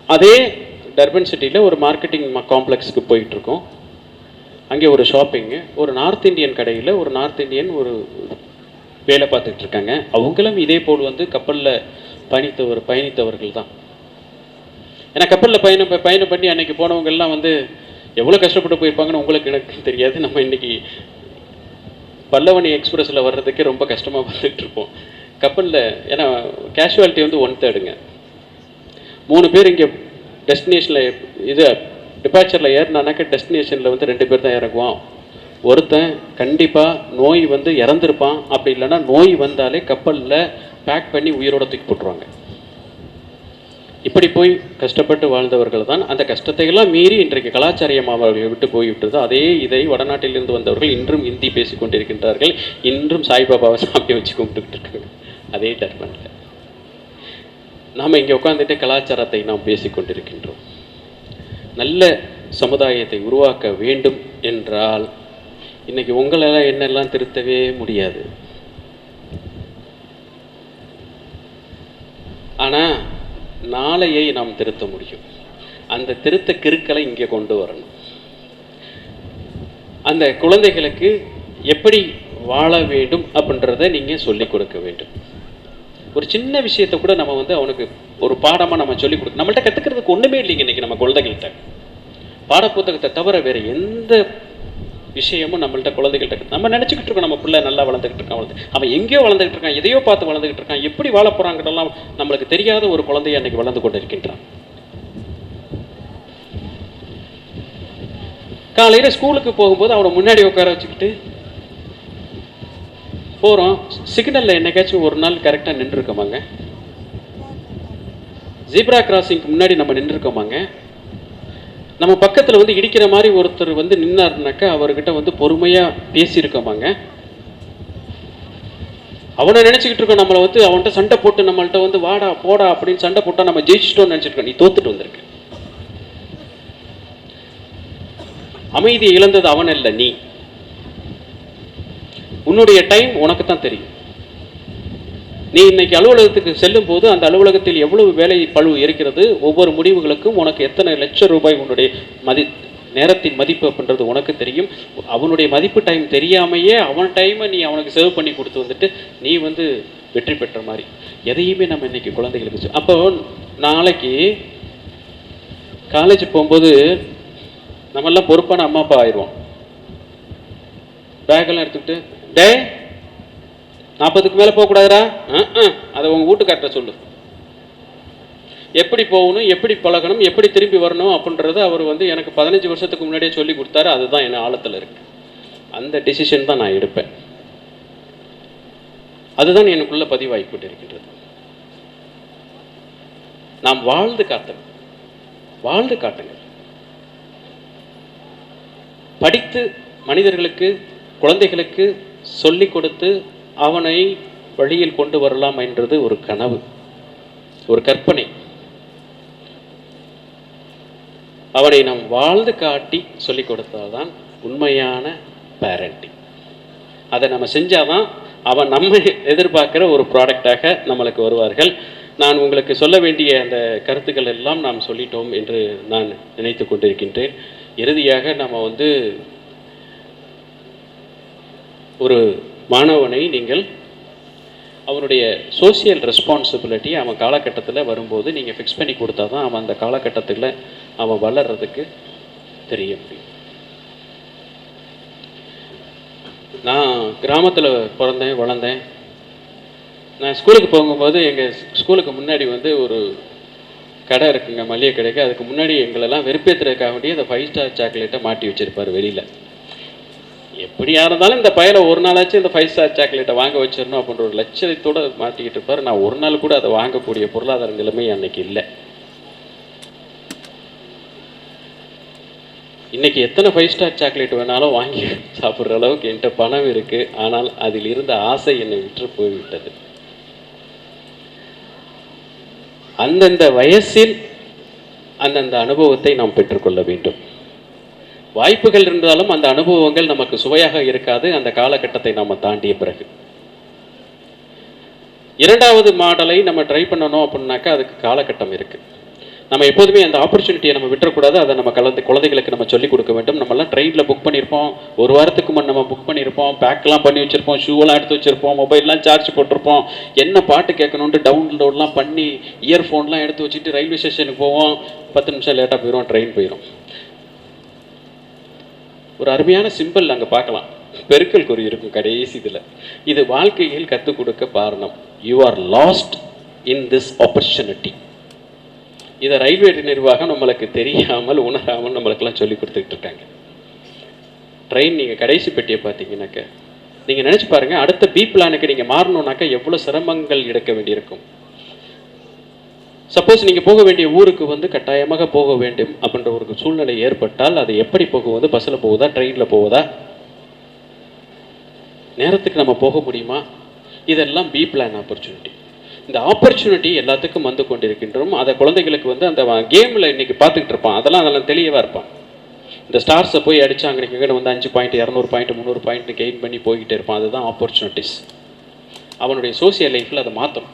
அதே டர்பன் சிட்டியில் ஒரு மார்க்கெட்டிங் காம்ப்ளெக்ஸுக்கு போயிட்டுருக்கோம். அங்கே ஒரு ஷாப்பிங்கு, ஒரு நார்த் இந்தியன் கடையில் ஒரு நார்த் இந்தியன் ஒரு வேலை பார்த்துட்டு இருக்காங்க. அவங்களும் இதே போல் வந்து கப்பலில் பயணித்தவர்கள் தான். ஏன்னா கப்பலில் பயணம் பண்ணி அன்னைக்கு போனவங்கெல்லாம் வந்து எவ்வளோ கஷ்டப்பட்டு போயிருப்பாங்கன்னு உங்களுக்கு எனக்கு தெரியாது. நம்ம இன்னைக்கு பல்லவனி எக்ஸ்பிரஸில் வர்றதுக்கே ரொம்ப கஷ்டமாக வந்துட்டு இருப்போம் கப்பலில். ஏன்னா கேஷுவாலிட்டி வந்து 1/3ங்க. 3 பேர் இங்கே டெஸ்டினேஷனில் டிபார்ச்சரில் ஏறினானாக்க டெஸ்டினேஷனில் வந்து 2 பேர் தான் இறங்குவான். ஒருத்தன் கண்டிப்பாக நோய் வந்து இறந்துருப்பான். அப்படி இல்லைன்னா நோய் வந்தாலே கப்பலில் பேக் பண்ணி உயிரோட தூக்கி போட்டுருவாங்க. இப்படி போய் கஷ்டப்பட்டு வாழ்ந்தவர்கள் தான். அந்த கஷ்டத்தையெல்லாம் மீறி இன்றைக்கு கலாச்சாரியம் அவர்களை விட்டு போய்விட்டது. இதை வடநாட்டிலிருந்து வந்தவர்கள் இன்றும் ஹிந்தி பேசி கொண்டிருக்கின்றார்கள். இன்றும் சாய்பாபாவை சாப்பிட்டு வச்சு கும்பிட்டுக்கிட்டு இருக்காங்க அதே டர்பனில். நாம் இங்கே உட்காந்துட்டு கலாச்சாரத்தை நாம் பேசி கொண்டிருக்கின்றோம். நல்ல சமுதாயத்தை உருவாக்க வேண்டும் என்றால் இன்னைக்கு உங்களெல்லாம் என்னெல்லாம் திருத்தவே முடியாது. ஆனால் நாளையை நாம் திருத்த முடியும். அந்த திருத்த கிறுக்களை இங்கே கொண்டு வரணும். அந்த குழந்தைகளுக்கு எப்படி வாழ வேண்டும் அப்படின்றத நீங்கள் சொல்லிக் கொடுக்க வேண்டும். ஒரு சின்ன விஷயத்தை கூட நம்ம வந்து அவனுக்கு ஒரு பாடமாக நம்ம சொல்லிக் கொடுக்க, நம்மள்ட்ட கற்றுக்கிறதுக்கு ஒன்றுமே இல்லைங்க. இன்றைக்கி நம்ம குழந்தைகள்கிட்ட பாடப்புத்தகத்தை தவிர வேறு எந்த விஷயமும் நம்மள்ட்ட குழந்தைகள்கிட்ட நம்ம நினச்சிக்கிட்டு இருக்கோம். நம்ம பிள்ளை நல்லா வளர்ந்துக்கிட்டு இருக்கான், அவன் எங்கேயோ வளர்ந்துக்கிட்டு இருக்கான், எதையோ பார்த்து வளர்ந்துக்கிட்டு இருக்கான், எப்படி வாழ போகிறாங்கலாம் நம்மளுக்கு தெரியாத ஒரு குழந்தைய அன்றைக்கி வளர்ந்து கொண்டு இருக்கின்றான். காலையில் ஸ்கூலுக்கு போகும்போது அவனை முன்னாடி உட்கார வச்சுக்கிட்டு போகிறோம். சிக்னலில் என்னைக்காச்சும் ஒரு நாள் கரெக்டாக நின்றுருக்கோமாங்க? ஜீப்ரா கிராசிங்க்கு முன்னாடி நம்ம நின்றுருக்கோமாங்க? நம்ம பக்கத்தில் வந்து இடிக்கிற மாதிரி ஒருத்தர் வந்து நின்னாருனாக்கா அவர்கிட்ட வந்து பொறுமையாக பேசியிருக்கோமாங்க? அவனை நினச்சிக்கிட்டு இருக்கோம் நம்மளை வந்து அவன்கிட்ட சண்டை போட்டு நம்மள்கிட்ட வந்து வாடா போடா அப்படின்னு சண்டை போட்டால் நம்ம ஜெயிச்சிட்டோன்னு நினச்சிருக்கோம். நீ தோத்துட்டு வந்திருக்க. அமைதியை இழந்தது அவன் இல்லை, நீ. உன்னுடைய டைம் உனக்கு தான் தெரியும். நீ இன்னைக்கு அலுவலகத்துக்கு செல்லும் போது அந்த அலுவலகத்தில் எவ்வளவு வேலை பளு இருக்கிறது, ஒவ்வொரு முடிவுகளுக்கும் உனக்கு எத்தனை லட்சம் ரூபாய் உன்னுடைய நேரத்தின் மதிப்பு அப்படின்றது உனக்கு தெரியும். அவனுடைய மதிப்பு டைம் தெரியாமையே அவன் டைமை நீ அவனுக்கு சேவ் பண்ணி கொடுத்து வந்துட்டு நீ வந்து வெற்றி பெற்ற மாதிரி எதையுமே நம்ம இன்னைக்கு குழந்தைகளுக்கு. அப்போ நாளைக்கு காலேஜ் போகும்போது நம்மெல்லாம் பொறுப்பான அம்மா அப்பா ஆயிடுவோம். பேக்கெல்லாம் எடுத்துக்கிட்டு, டே 40க்கு மேலே போகக்கூடாதுரா, அதை உங்கள் வீட்டுக்கார்ட்ட சொல்லு, எப்படி போகணும், எப்படி பழகணும், எப்படி திரும்பி வரணும் அப்படின்றத அவர் வந்து எனக்கு 15 வருஷத்துக்கு முன்னாடியே சொல்லி கொடுத்தாரு. அதுதான் என்ன ஆழத்தில் இருக்கு. அந்த டிசிஷன் தான் நான் எடுப்பேன். அதுதான் எனக்குள்ள பதிவாகி கொண்டிருக்கின்றது. நாம் வாழ்ந்து காட்டுங்க. படித்து மனிதர்களுக்கு, குழந்தைகளுக்கு சொல்லிக் கொடுத்து அவனை வழியில் கொண்டு வரலாம் என்றது ஒரு கனவு, ஒரு கற்பனை. அவனை நாம் வாழ்ந்து காட்டி சொல்லிக் கொடுத்தால்தான் உண்மையான பேரண்டிங். அதை நம்ம செஞ்சாதான் அவன் நம்ம எதிர்பார்க்குற ஒரு ப்ராடக்டாக நம்மளுக்கு வருவார்கள். நான் உங்களுக்கு சொல்ல வேண்டிய அந்த கருத்துக்கள் எல்லாம் நாம் சொல்லிட்டோம் என்று நான் நினைத்து கொண்டிருக்கின்றேன். இறுதியாக நம்ம ஒரு மாணவனை நீங்கள் அவனுடைய சோசியல் ரெஸ்பான்சிபிலிட்டி அவன் காலகட்டத்தில் வரும்போது நீங்கள் ஃபிக்ஸ் பண்ணி கொடுத்தா தான் அவன் அந்த காலகட்டத்தில் அவன் வளர்கிறதுக்கு தெரிய முடியும். நான் கிராமத்தில் பிறந்தேன் வளர்ந்தேன். நான் ஸ்கூலுக்கு போகும்போது எங்கள் ஸ்கூலுக்கு முன்னாடி ஒரு கடை இருக்குங்க, மளிகை கடைக்கு. அதுக்கு முன்னாடி எங்களெல்லாம் வெறுப்பேற்றுறதுக்காக வேண்டிய இந்த 5 ஸ்டார் சாக்லேட்டை மாட்டி வச்சுருப்பார் வெளியில். எப்படியா இருந்தாலும் இந்த பையனை ஒரு நாளாச்சும் இந்த 5 ஸ்டார் சாக்லேட்டை வாங்க வச்சிடணும் அப்படின்ற ஒரு லட்சியத்தோடு மாட்டிக்கிட்டு இருப்பார். நான் ஒரு நாள் கூட அதை வாங்கக்கூடிய பொருளாதார நிலைமை அன்னைக்கு இல்லை. இன்றைக்கி எத்தனை 5 ஸ்டார் சாக்லேட் வேணாலும் வாங்கி சாப்பிட்ற அளவுக்கு என்கிட்ட பணம் இருக்குது. ஆனால் அதில் இருந்த ஆசை என்னை விற்று போய்விட்டது. அந்தந்த வயசில் அந்தந்த அனுபவத்தை நாம் பெற்றுக்கொள்ள வேண்டும். வாய்ப்புகள் இருந்தாலும் அந்த அனுபவங்கள் நமக்கு சுவையாக இருக்காது அந்த காலகட்டத்தை நாம் தாண்டிய பிறகு. இரண்டாவது மாடலை நம்ம ட்ரை பண்ணணும் அப்படின்னாக்கா அதுக்கு காலகட்டம் இருக்குது. நம்ம எப்போதுமே அந்த ஆப்பர்ச்சுனிட்டியை நம்ம விட்டுறக்கூடாது. அதை நம்ம குழந்தைகளுக்கு நம்ம சொல்லிக் கொடுக்க வேண்டும். நம்மலாம் ட்ரெயினில் புக் பண்ணியிருப்போம், ஒரு வாரத்துக்கு முன் நம்ம புக் பண்ணியிருப்போம், பேக்கெலாம் பண்ணி வச்சுருப்போம், ஷூவெல்லாம் எடுத்து வச்சுருப்போம், மொபைல்லாம் சார்ஜ் போட்டிருப்போம், என்ன பாட்டு கேட்கணுன்ட்டு டவுன்லோட்லாம் பண்ணி இயர்ஃபோன்லாம் எடுத்து வச்சுட்டு ரயில்வே ஸ்டேஷனுக்கு போவோம். 10 நிமிஷம் லேட்டாக போயிடும், ட்ரெயின் போயிடும். ஒரு அருமையான சிம்பிள் அங்கே பார்க்கலாம், பெருக்கல் குறி இருக்கும் கடைசி இதில். இது வாழ்க்கையில் கற்றுக் கொடுக்க காரணம். You are last in this opportunity. இதை ரயில்வே நிர்வாகம் நம்மளுக்கு தெரியாமல் உணராமல் நம்மளுக்கெல்லாம் சொல்லி கொடுத்துக்கிட்டு இருக்காங்க. ட்ரெயின் நீங்கள் கடைசி பெட்டியை பார்த்தீங்கன்னாக்க நீங்கள் நினச்சி பாருங்கள், அடுத்த பி பிளானுக்கு நீங்கள் மாறணுன்னாக்கா எவ்வளோ சிரமங்கள் எடுக்க வேண்டியிருக்கும். சப்போஸ் நீங்கள் போக வேண்டிய ஊருக்கு கட்டாயமாக போக வேண்டும் அப்படின்ற ஒரு சூழ்நிலை ஏற்பட்டால் அது எப்படி போகுவது? பஸ்ஸில் போகுதா, ட்ரெயினில் போகுதா? நேரத்துக்கு நம்ம போக முடியுமா? இதெல்லாம் பி பிளான் ஆப்பர்ச்சுனிட்டி. இந்த ஆப்பர்ச்சுனிட்டி எல்லாத்துக்கும் வந்து கொண்டிருக்கின்றோம். அதை குழந்தைகளுக்கு அந்த கேமில் இன்றைக்கி பார்த்துக்கிட்டு இருப்பான், அதெல்லாம் தெளிவாக இருப்பான். இந்த ஸ்டார்ஸை போய் அடித்தாங்க இங்கே 5 பாயிண்ட் 200 பாயிண்ட் 300 பாயிண்ட் கெயின் பண்ணி போய்கிட்டே இருப்பான். அதுதான் ஆப்பர்ச்சுனிட்டிஸ். அவனுடைய சோசியல் லைஃப்பில் அதை மாற்றணும்.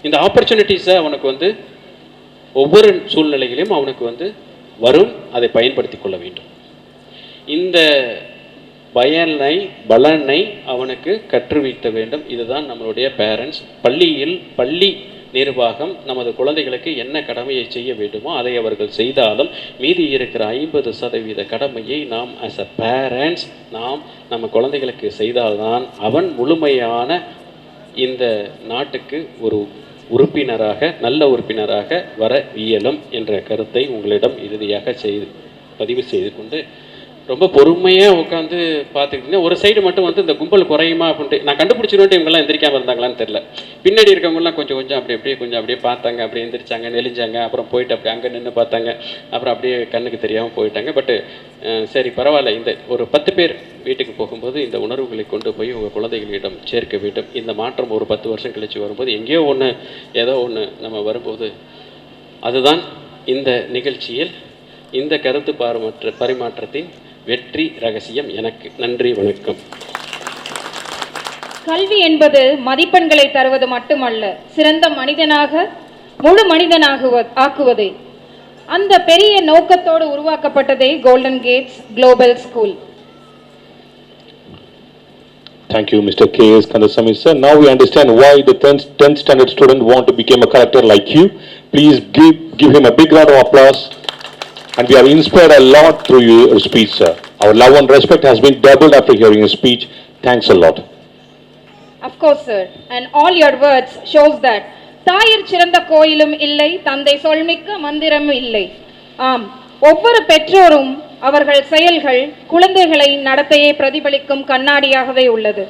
இந்த ஆப்பர்ச்சுனிட்டிஸை அவனுக்கு ஒவ்வொரு சூழ்நிலைகளையும் அவனுக்கு வரும், அதை பயன்படுத்தி கொள்ள வேண்டும். இந்த பலனை அவனுக்கு கற்றுவிக்க வேண்டும். இதுதான் நம்மளுடைய பேரண்ட்ஸ். பள்ளி நிர்வாகம் நமது குழந்தைகளுக்கு என்ன கடமையை செய்ய வேண்டுமோ அதை அவர்கள் செய்தாலும் மீதி இருக்கிற 50% கடமையை நாம் ஆஸ் அ பேரண்ட்ஸ் நம்ம குழந்தைகளுக்கு செய்தால்தான் அவன் முழுமையான இந்த நாட்டுக்கு ஒரு நல்ல உறுப்பினராக வர இயலும் என்ற கருத்தை உங்களிடம் இறுதியாக பதிவு செய்து கொண்டு, ரொம்ப பொறுமையாக உட்காந்து பார்த்துக்கிட்டிங்கன்னா ஒரு சைடு மட்டும் இந்த கும்பல் குறையுமா அப்படின்ட்டு நான் கண்டுபிடிச்சிருவேன்ட்டு இவங்கெல்லாம் எந்திரிக்காமல் இருந்தாங்களான்னு தெரில. பின்னாடி இருக்கவங்கலாம் கொஞ்சம் அப்படியே பார்த்தாங்க, அப்படியே எந்திரிச்சாங்க, நெளிஞ்சாங்க, அப்புறம் போயிட்டு அப்படியே அங்கே நின்று பார்த்தாங்க, அப்புறம் அப்படியே கண்ணுக்கு தெரியாமல் போயிட்டாங்க. பட்டு சரி பரவாயில்ல, இந்த ஒரு 10 பேர் வீட்டுக்கு போகும்போது இந்த உணர்வுகளை கொண்டு போய் உங்கள் குழந்தைகளிடம் சேர்க்க வேண்டும். இந்த மாற்றம் ஒரு 10 வருஷம் கழித்து வரும்போது எங்கேயோ ஏதோ ஒன்று நம்ம வரும்போது அதுதான் இந்த நிகழ்ச்சியில் இந்த கருத்து பரிமாற்றத்தின் வெற்றி ரகசியம். எனக்கு நன்றி, வணக்கம். கல்வி என்பது மதிப்பெண்களை தருவது மட்டுமல்ல, சிறந்த மனிதனாக முழு மனிதனாக ஆக்குவதே. அந்த பெரிய நோக்கத்தோடு உருவாக்கப்பட்டதே golden gates global school. Thank you, Mr. K.S. Kandasamy sir. Now we understand why the 10th standard student want to become a character like you. Please give him a big round of applause. And we are inspired a lot through your speech, sir. Our love and respect has been doubled after hearing your speech. Thanks a lot. Of course, sir. And all your words shows that தாயிற் சிறந்த கோயிலும் இல்லை, தந்தை சொல்மிக்க மந்திரமும் இல்லை. ஆம், ஒவ்வொரு பெற்றோரும் அவர்கள் செயல்கள் குழந்தைகளை நடத்தையை பிரதிபலிக்கும் கண்ணாடியாகவே உள்ளது.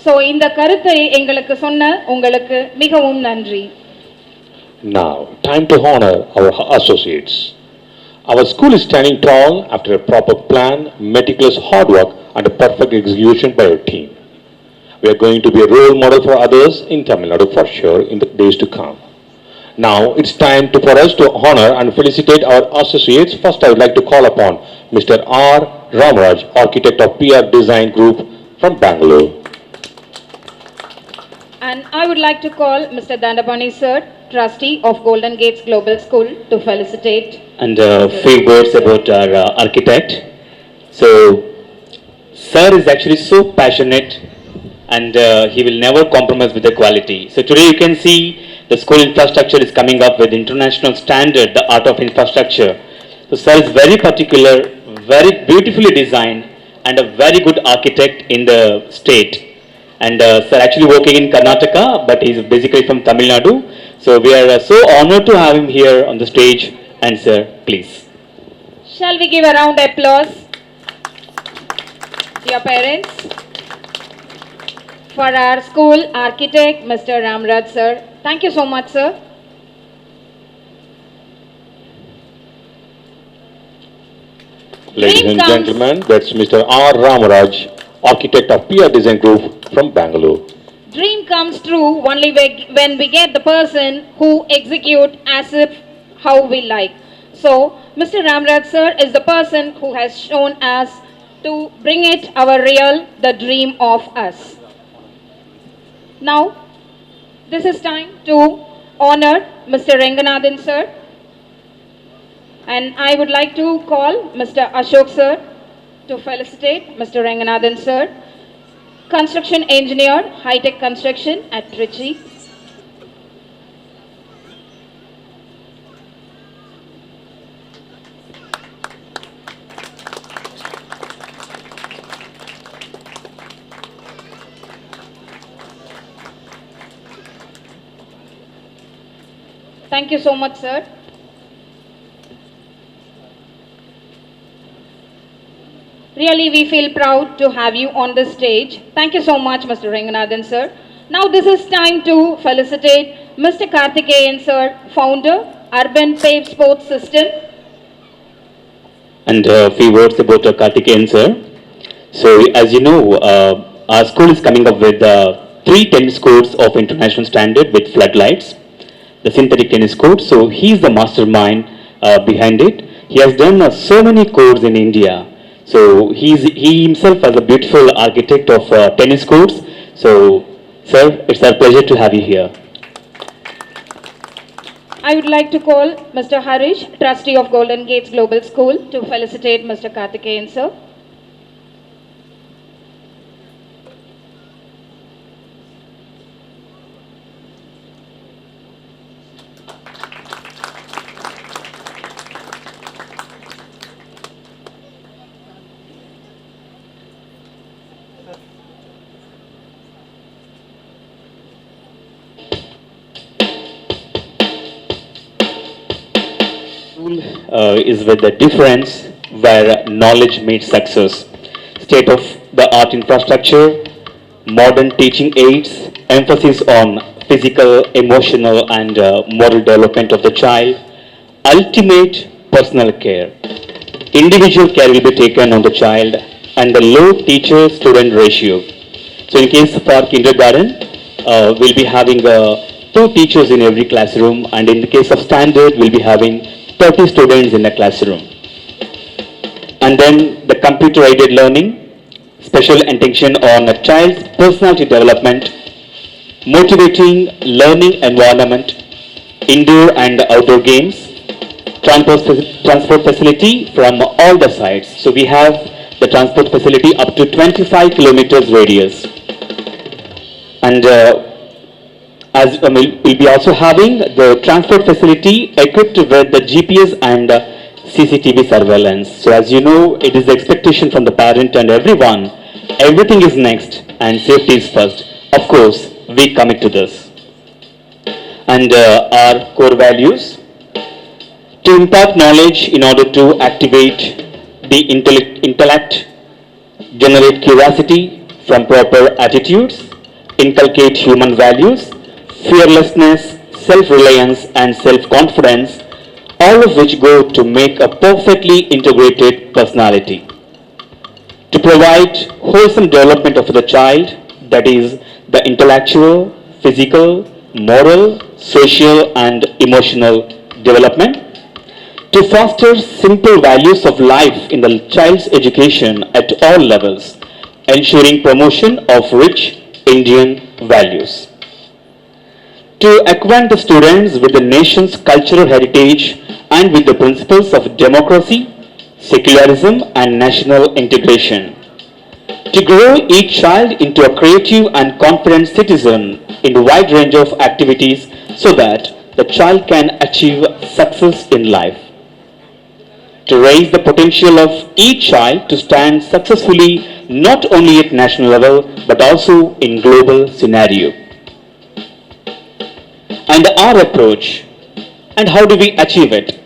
ஸோ இந்த கருத்தை எங்களுக்கு சொன்ன உங்களுக்கு மிகவும் நன்றி. Now, time to honor our associates. Our school is standing tall after a proper plan, meticulous hard work and a perfect execution by our team. We are going to be a role model for others in Tamil Nadu for sure in the days to come. Now it's time for us to honor and felicitate our associates. First I would like to call upon Mr. R. Ramaraj, architect of PR Design Group from Bangalore. And I would like to call Mr. Dandapani sir, trustee of Golden Gates Global School, to felicitate. And a few words about our architect. So, sir is actually so passionate and he will never compromise with the quality. So today you can see the school infrastructure is coming up with international standard, the art of infrastructure. So sir is very particular, very beautifully designed and a very good architect in the state. And sir actually working in Karnataka, but he's basically from Tamil Nadu. So we are so honored to have him here on the stage. And sir, please. Shall we give a round of applause, dear parents, for our school architect, Mr. Ramraj sir. Thank you so much, sir. Ladies Dream and comes- gentlemen, that's Mr. R. Ramaraj, architect of PR Design Group from Bangalore. Dream comes true only when we get the person who execute as if how we like. So, Mr. Ramraj sir is the person who has shown us to bring it our real, the dream of us. Now, this is time to honor Mr. Ranganathan sir. And I would like to call Mr. Ashok sir to felicitate Mr. Ranganathan sir. Construction engineer, high-tech construction at Trichy. Thank you so much, sir. Really, we feel proud to have you on the stage. Thank you so much, Mr. Ranganathan, sir. Now, this is time to felicitate Mr. Karthikeyan, sir, founder, Urban Pave Sports System. And a few words about Karthikeyan sir. So as you know, our school is coming up with 3 tennis courts of international standard with floodlights, the synthetic tennis court. So he is the mastermind behind it. He has done so many courts in India. So he himself is a beautiful architect of tennis courts. So sir, it's our pleasure to have you here. I would like to call Mr. Harish, trustee of Golden Gates Global School, to felicitate Mr. Karthikeyan, sir. Is with the difference where knowledge meets success. State of the art infrastructure, modern teaching aids, emphasis on physical, emotional and moral development of the child, ultimate personal care. Individual care will be taken on the child and the low teacher-student ratio. So in case of our kindergarten, we'll be having 2 teachers in every classroom, and in the case of standard, we'll be having 30 students in a classroom. And then the computer-aided learning, special attention on a child's personality development, motivating learning environment, indoor and outdoor games, transport facility from all the sides. So we have the transport facility up to 25 kilometers radius. And as we'll be also having the transport facility equipped with the GPS and CCTV surveillance. So as you know, it is the expectation from the parent and everyone, everything is next and safety is first. Of course, we commit to this. And our core values, to impart knowledge in order to activate the intellect, generate curiosity from proper attitudes, inculcate human values, fearlessness, self-reliance and self-confidence, all of which go to make a perfectly integrated personality. To provide wholesome development of the child, that is the intellectual, physical, moral, social and emotional development. to foster simple values of life in the child's education at all levels, ensuring promotion of rich Indian values. To acquaint the students with the nation's cultural heritage and with the principles of democracy, secularism, and national integration. To grow each child into a creative and confident citizen in a wide range of activities so that the child can achieve success in life. To raise the potential of each child to stand successfully not only at national level but also in global scenario. And our approach, and how do we achieve it?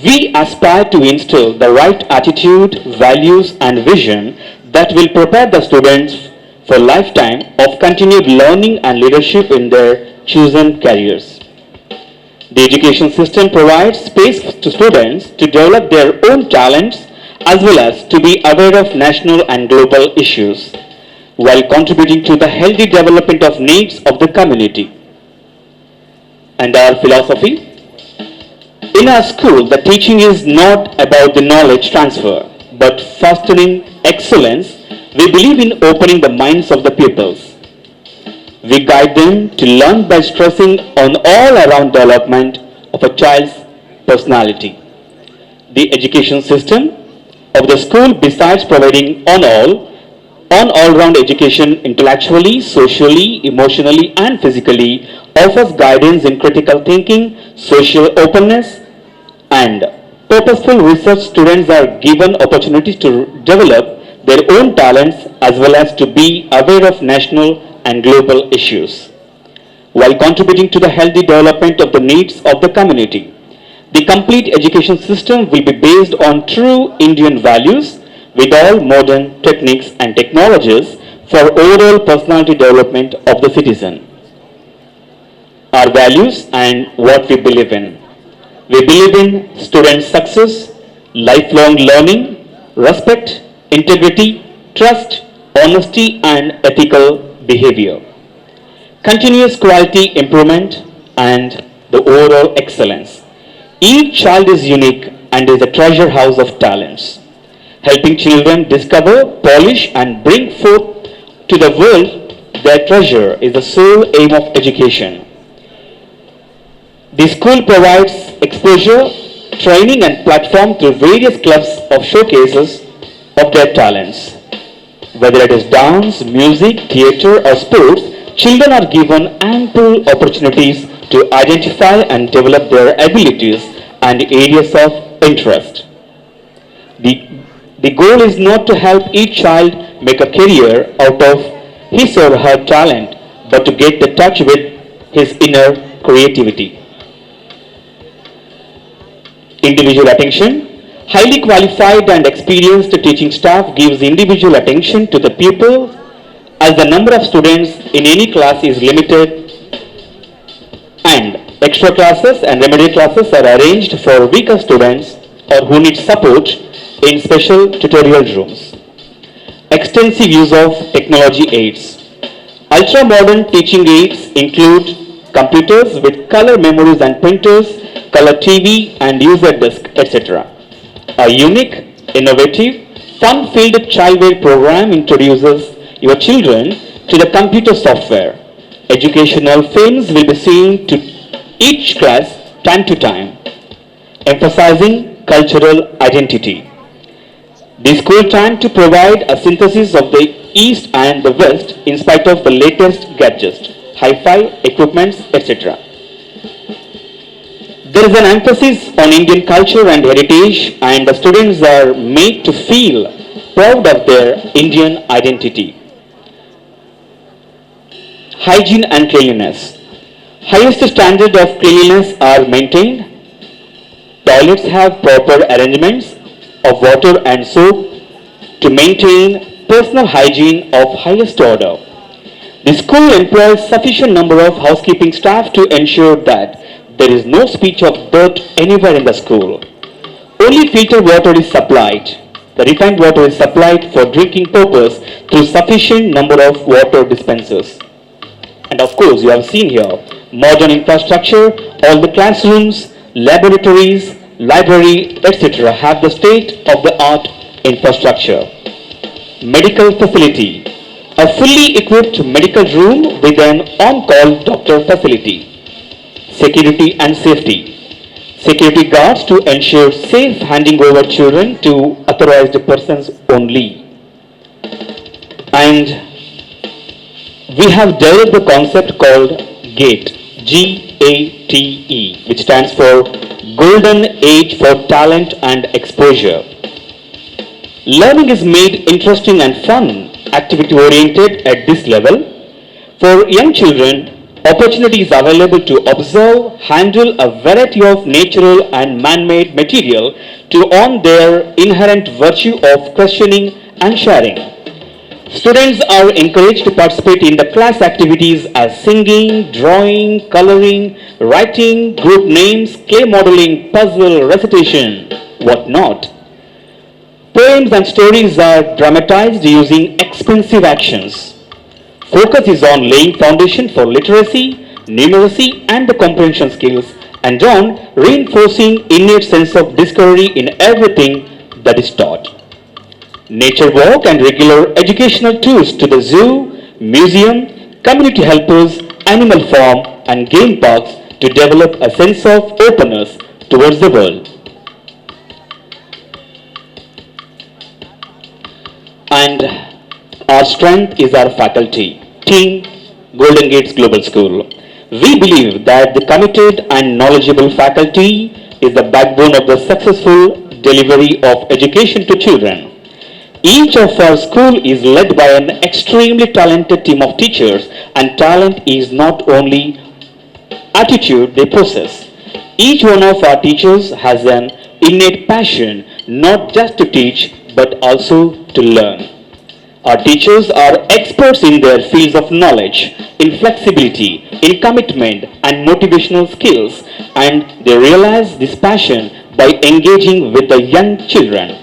We aspire to instill the right attitude, values and vision that will prepare the students for a lifetime of continued learning and leadership in their chosen careers. The education system provides space to students to develop their own talents as well as to be aware of national and global issues while contributing to the healthy development of needs of the community. And our philosophy? In our school, the teaching is not about the knowledge transfer, but fostering excellence. We believe in opening the minds of the pupils. We guide them to learn by stressing on all-around development of a child's personality. The education system of the school, besides providing all-round education intellectually, socially, emotionally and physically, offers guidance in critical thinking, social openness and purposeful research. Students are given opportunities to develop their own talents as well as to be aware of national and global issues while contributing to the healthy development of the needs of the community. The complete education system will be based on true Indian values with all modern techniques and technologies for overall personality development of the citizen. Our values and what we believe in. We believe in student success, lifelong learning, respect, integrity, trust, honesty and ethical behavior, continuous quality improvement and the overall excellence. Each child is unique and is a treasure house of talents. Helping children discover, polish and bring forth to the world their treasure is the sole aim of education. The school provides exposure, training and platform through various clubs of showcases of their talents. Whether it is dance, music, theatre or sports, children are given ample opportunities to identify and develop their abilities and areas of interest. The goal is not to help each child make a career out of his or her talent, but to get the touch with his inner creativity. Individual attention. Highly qualified and experienced teaching staff gives individual attention to the pupil as the number of students in any class is limited and extra classes and remedial classes are arranged for weaker students or who need support in special tutorial rooms. Extensive use of technology aids. Ultra-modern teaching aids include computers with color memories and printers, color TV and user desk, etc. A unique, innovative, fun-filled childcare program introduces your children to the computer software. Educational films will be seen to each class time to time, emphasizing cultural identity. The school trying to provide a synthesis of the East and the West in spite of the latest gadgets, hi-fi equipments, etc. There is an emphasis on Indian culture and heritage, and the students are made to feel proud of their Indian identity. Hygiene and cleanliness. Highest standard of cleanliness are maintained. Toilets have proper arrangements of water and soap to maintain personal hygiene of highest order. The school employs sufficient number of housekeeping staff to ensure that there is no speech of dirt anywhere in the school. Only filtered water is supplied. The refined water is supplied for drinking purpose through sufficient number of water dispensers. And of course, you have seen here modern infrastructure, all the classrooms, laboratories, library, etc. have the state-of-the-art infrastructure. Medical facility. A fully equipped medical room with an on-call doctor facility. Security and safety. Security guards to ensure safe handing over children to authorized persons only. And we have developed the concept called GATE, G-A-T-E, which stands for Golden Age for Talent and Exposure. Learning is made interesting and fun, activity oriented at this level. For young children, opportunity is available to observe, handle a variety of natural and man-made material to earn their inherent virtue of questioning and sharing. Students are encouraged to participate in the class activities as singing, drawing, coloring, writing, group names, clay modeling, puzzle, recitation, whatnot. Poems and stories are dramatized using expensive actions. Focus is on laying foundation for literacy, numeracy and the comprehension skills and on reinforcing innate sense of discovery in everything that is taught. Nature walk and regular educational tours to the zoo, museum, community helpers, animal farm and game parks to develop a sense of openness towards the world. And our strength is our faculty, team, Golden Gates Global School. We believe that the committed and knowledgeable faculty is the backbone of the successful delivery of education to children. Each of our school is led by an extremely talented team of teachers, and talent is not only attitude they possess. Each one of our teachers has an innate passion not just to teach but also to learn. Our teachers are experts in their fields of knowledge, in flexibility, in commitment and motivational skills, and they realize this passion by engaging with the young children.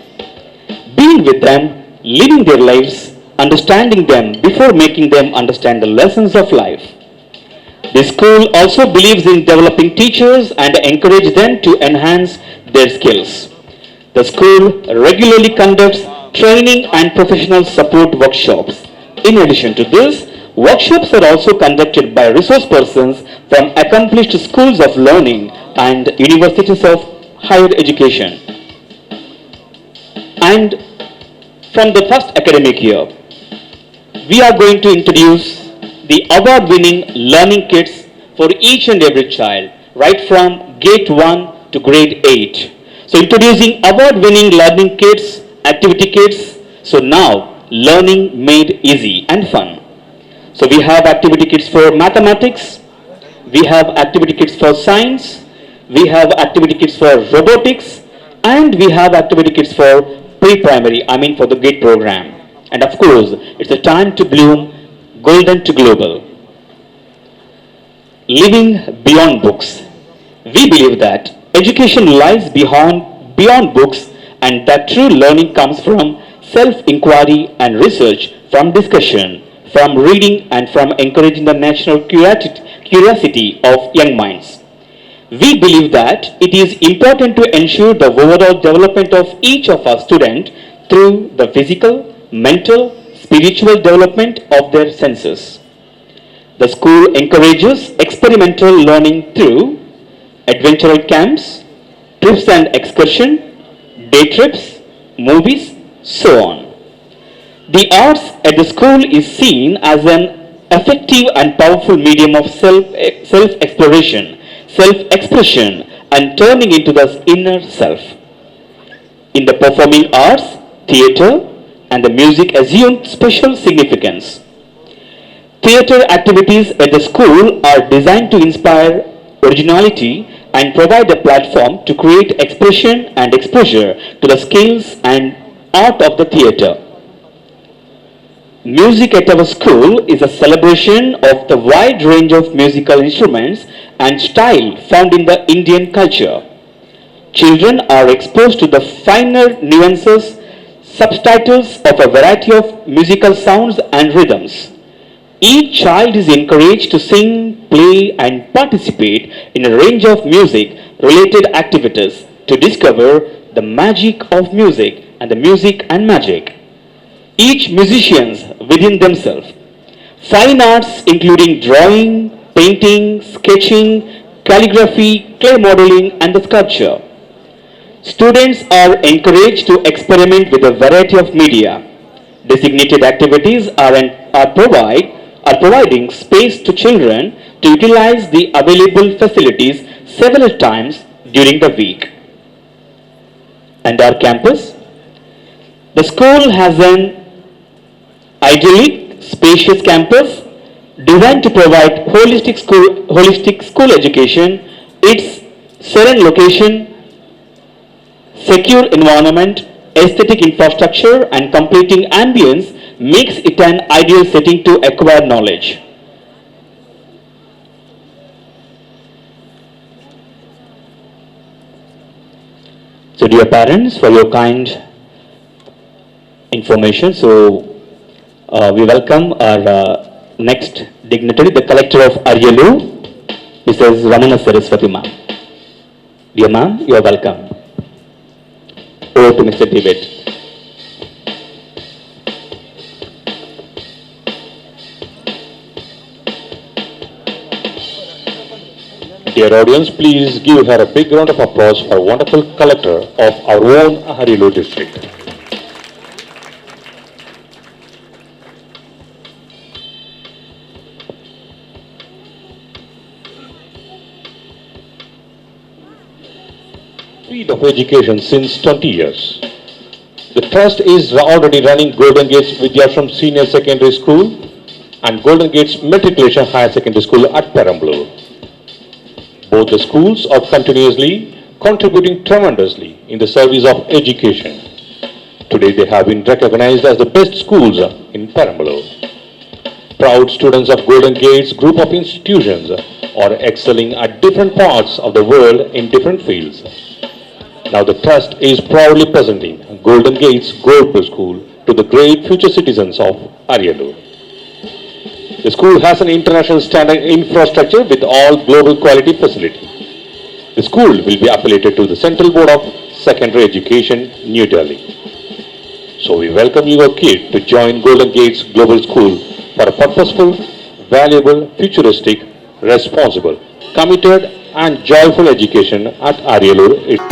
Being with them, living their lives, understanding them before making them understand the lessons of life. The school also believes in developing teachers and encourage them to enhance their skills. The school regularly conducts training and professional support workshops. In addition to this, workshops are also conducted by resource persons from accomplished schools of learning and universities of higher education. And from the first academic year, we are going to introduce the award-winning learning kits for each and every child, right from grade 1 to grade 8. So introducing award-winning learning kits, activity kits, so now learning made easy and fun. So we have activity kits for mathematics, we have activity kits for science, we have activity kits for robotics, and we have activity kits for pre-primary, for the GATE program. And of course, it's a time to bloom, golden to global. Living beyond books. We believe that education lies beyond books and that true learning comes from self-inquiry and research, from discussion, from reading and from encouraging the natural curiosity of young minds. We believe that it is important to ensure the overall development of each of our students through the physical, mental, spiritual development of their senses. The school encourages experimental learning through adventure camps, trips and excursion, day trips, movies, so on. The arts at the school is seen as an effective and powerful medium of self-exploration, self-expression, and turning into the inner self. In the performing arts, theatre, and the music assume special significance. Theatre activities at the school are designed to inspire originality and provide a platform to create expression and exposure to the skills and art of the theatre. Music at our school is a celebration of the wide range of musical instruments and style found in the Indian culture. Children are exposed to the finer nuances, subtitles of a variety of musical sounds and rhythms. Each child is encouraged to sing, play and participate in a range of music-related activities to discover the magic of music and the music and magic. Each musicians within themselves. Fine arts including drawing, painting, sketching, calligraphy, clay modeling and the sculpture. Students are encouraged to experiment with a variety of media. Designated activities are providing space to children to utilize the available facilities several times during the week. And our campus? The school has an idyllic, spacious campus designed to provide holistic school education. Its serene location, secure environment, aesthetic infrastructure and completing ambience makes it an ideal setting to acquire knowledge. So dear parents, for your kind information, we welcome our next dignitary, the collector of Ariyalur, Mrs. Ramana Saraswati ma'am. Dear ma'am, you are welcome. Over to Mr. David. Dear audience, please give her a big round of applause for a wonderful collector of our own Ariyalur district. Field of education since 20 years. The trust is already running Golden Gates Vidyashram Senior Secondary School and Golden Gates Matriculation Higher Secondary School at Perambalur. Both the schools are continuously contributing tremendously in the service of education. Today they have been recognized as the best schools in Perambalur. Proud students of Golden Gates group of institutions are excelling at different parts of the world in different fields. Now the trust is proudly presenting Golden Gates Gold School to the great future citizens of Ariyalur. The school has an international standard infrastructure with all global quality facility. The school will be affiliated to the Central Board of Secondary Education, New Delhi. So we welcome your kid to join Golden Gates Global School for a purposeful, valuable, futuristic, responsible, committed and joyful education at Ariyalur.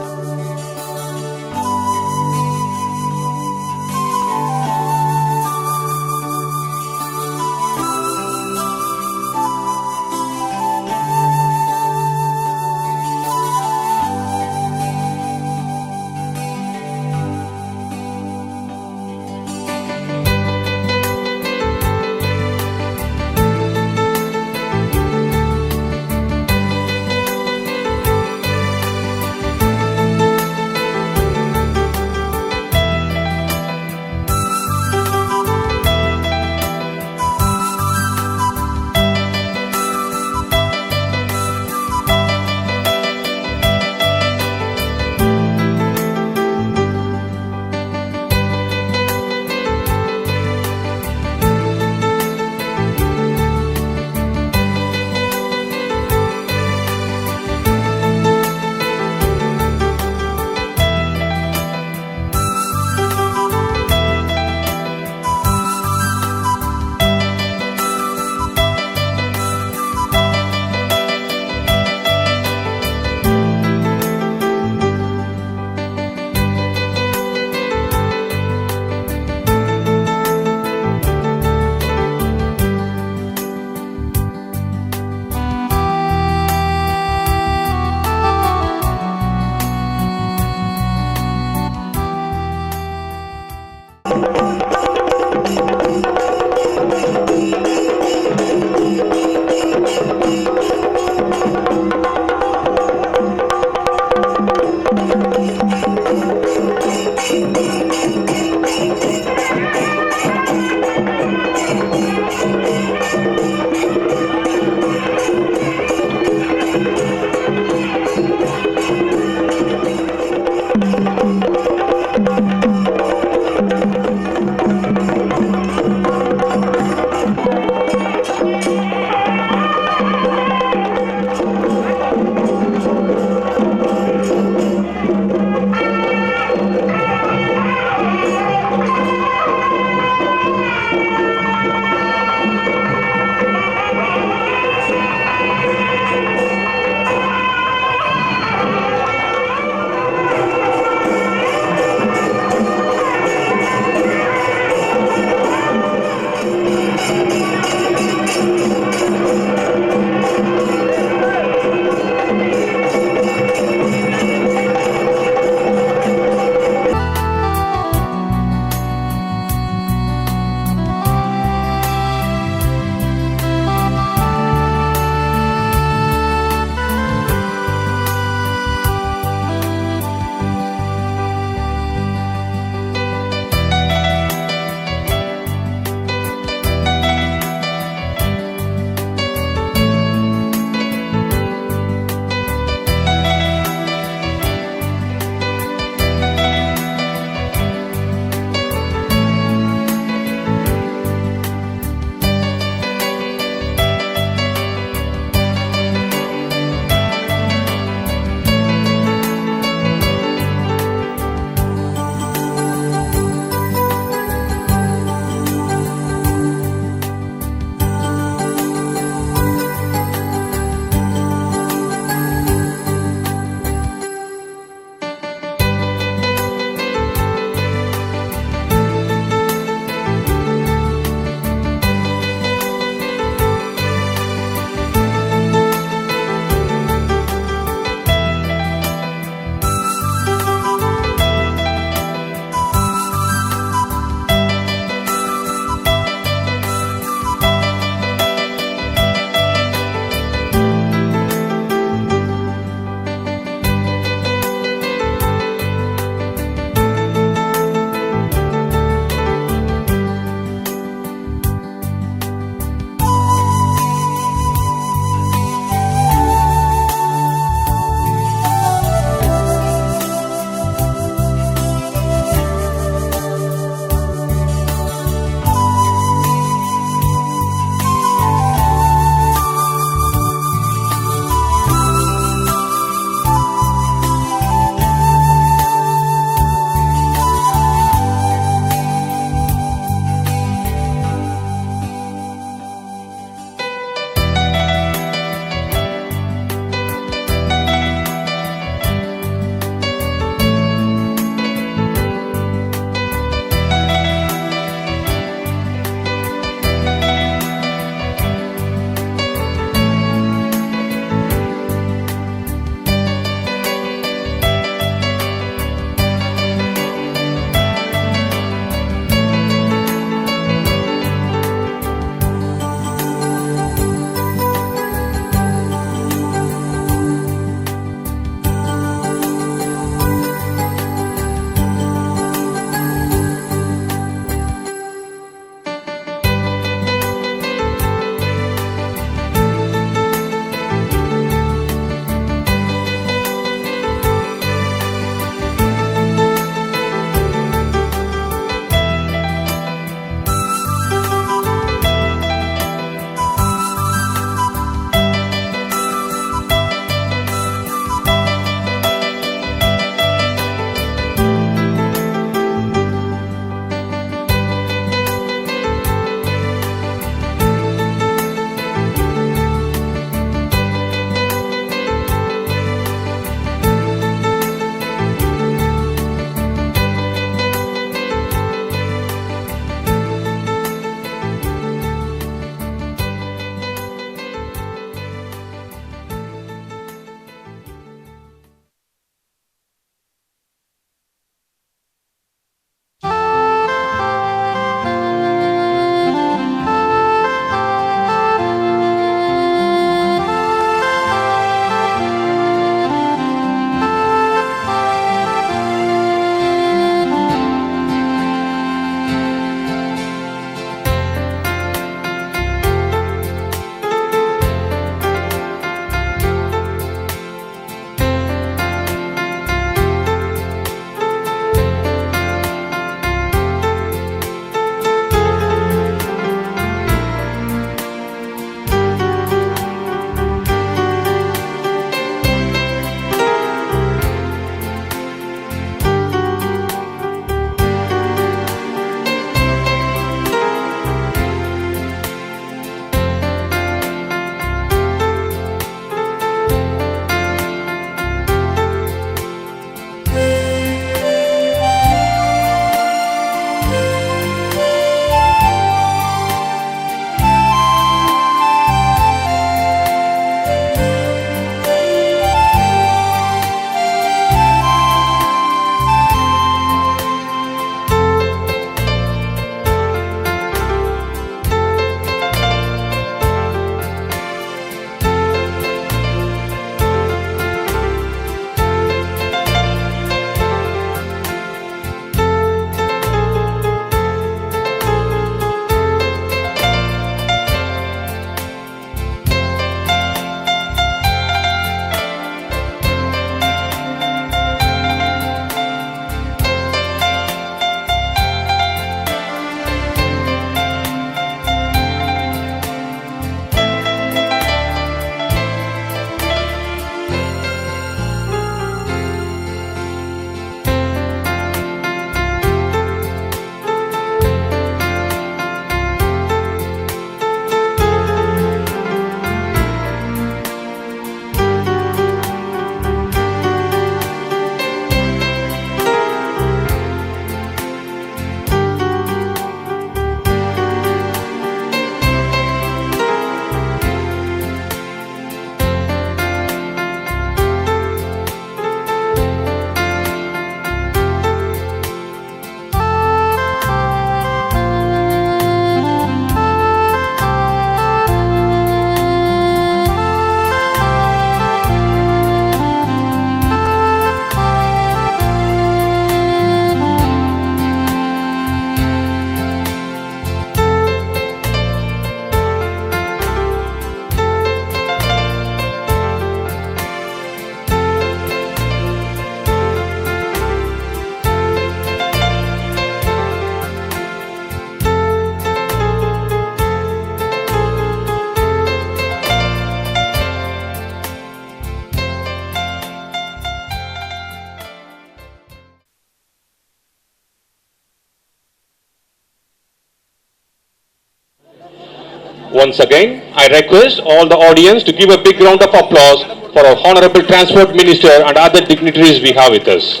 Once again, I request all the audience to give a big round of applause for our Honorable Transport Minister and other dignitaries we have with us.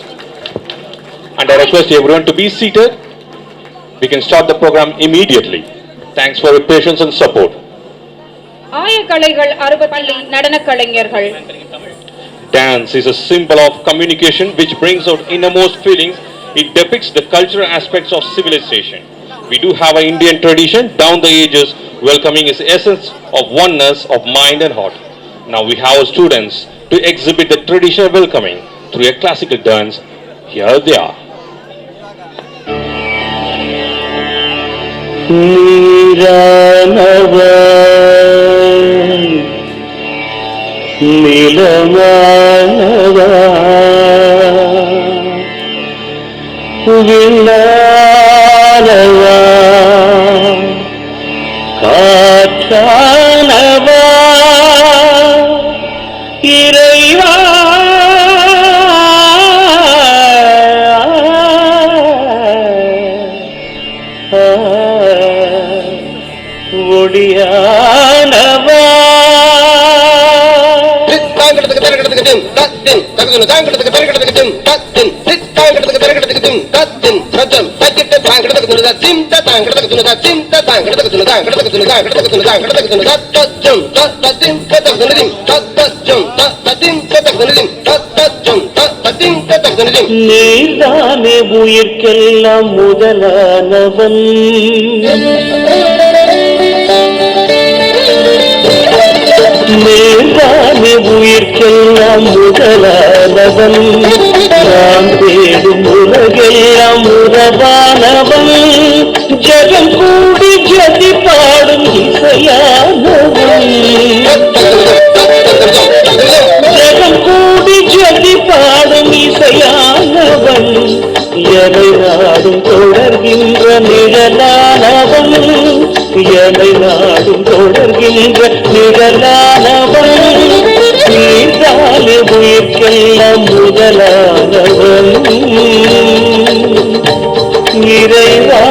And I request everyone to be seated. We can start the program immediately. Thanks for your patience and support. ஆயக்கலைகள் 60 நடனக் கலைஞர்கள். Dance is a symbol of communication which brings out innermost feelings. It depicts the cultural aspects of civilization. We do have an Indian tradition down the ages, welcoming its essence of oneness of mind and heart. Now we have our students to exhibit the traditional welcoming through a classical dance. Here they are. நிலமானவா விண்ணானவா காற்றானவா இறைவா ஒடியானவா நீதானே உயிர்க்கெல்லாம் முதலானவன் நீதானே உயிர்க்கெல்லாம் முதலானவன் நாம் தேடும் உலகெல்லாம் உறவானவன் ஜெகம் கூடி ஜதி பாடும் இசையானவன் ஜெகம் கூடி ஜதி பாடும் இசையானவன் எனை நாடும் தொடர்கின்ற நிழலானவன் எனை நாடும் தொடர்கின்ற நிழலானவன் நீதானே உயிர்க்கெல்லாம் முதலானவன் இறைவா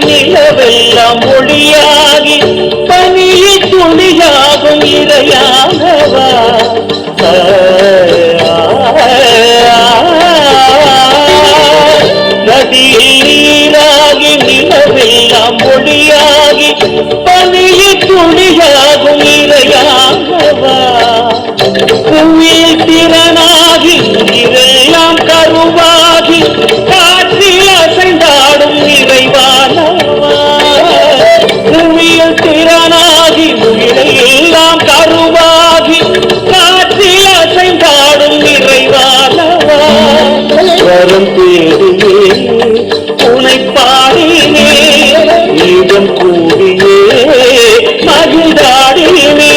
நிலவெல்லாம் மொழியாகி பனியில் துணியாகும் இறையாகவா நதியில் நீராகி நிலவெல்லாம் மொழியாகி பனியில் துணியாகும் இறையாகவா புவியில் திறனாகி உயிரெல்லாம் கருவாகி காற்றில் அசைந்தாடும் இறைவானவா புவியில் திறனாகி உயிரெல்லாம் கருவாகி காற்றில் அசைந்தாடும் இறைவானவா வரம் தேடியே உனை பாடினே இதம் கூடியே மகிழ்ந்தாடினே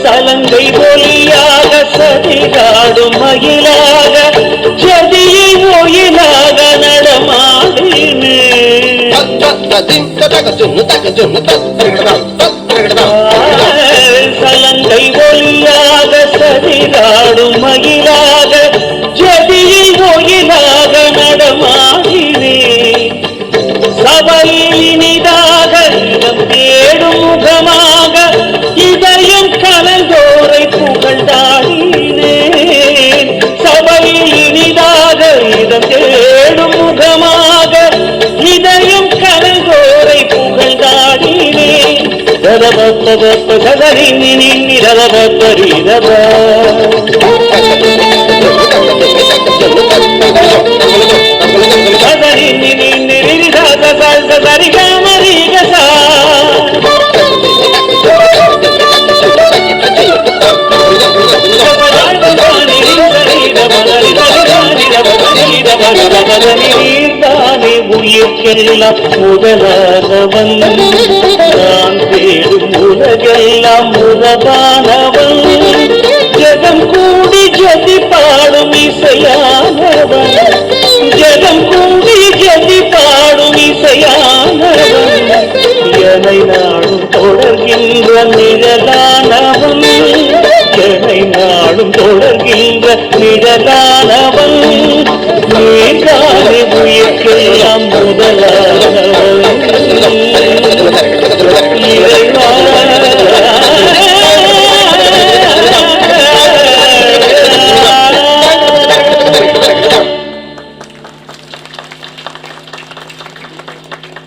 சலங்கை ஒலியாக சதிராடும் மயிலாக ஜதியை ஒயிலாக நடமாடினே சலங்கை ஒலியாக சதிராடும் மயிலாக ஜதியை ஒயிலாக நடமாடினே சபையில் இனிதாக இடம் தேடும் முகமாக இதயம் கலந்தோரை புகழ்ந்தாடினேன் சபையில் இனிதாக இடம் தேடும் முகமாக இதயம் கலந்தோரை புகழ்ந்தாடினேன் ni ni ni ni da da da ri da da. Da ni ni ni ni ri da da da da ri ga ma ri ga sa. நீர்தானே உயிர்க்கெல்லாம் முதலானவன் நான் தேடும் உலகெல்லாம் முதலானவன் ஜெகம் கூடி ஜதி பாடும் இசையானவன் ஜெகம் கூடி ஜதி பாடும் இசையானவன் என்னை நாடும் தொடர்கின்ற நிழலானவன் என்னை நாடும் தொடர்கின்ற நிழலானவன் நீதானே உயிர்க்கெல்லாம் முதலானவன் இறைவா.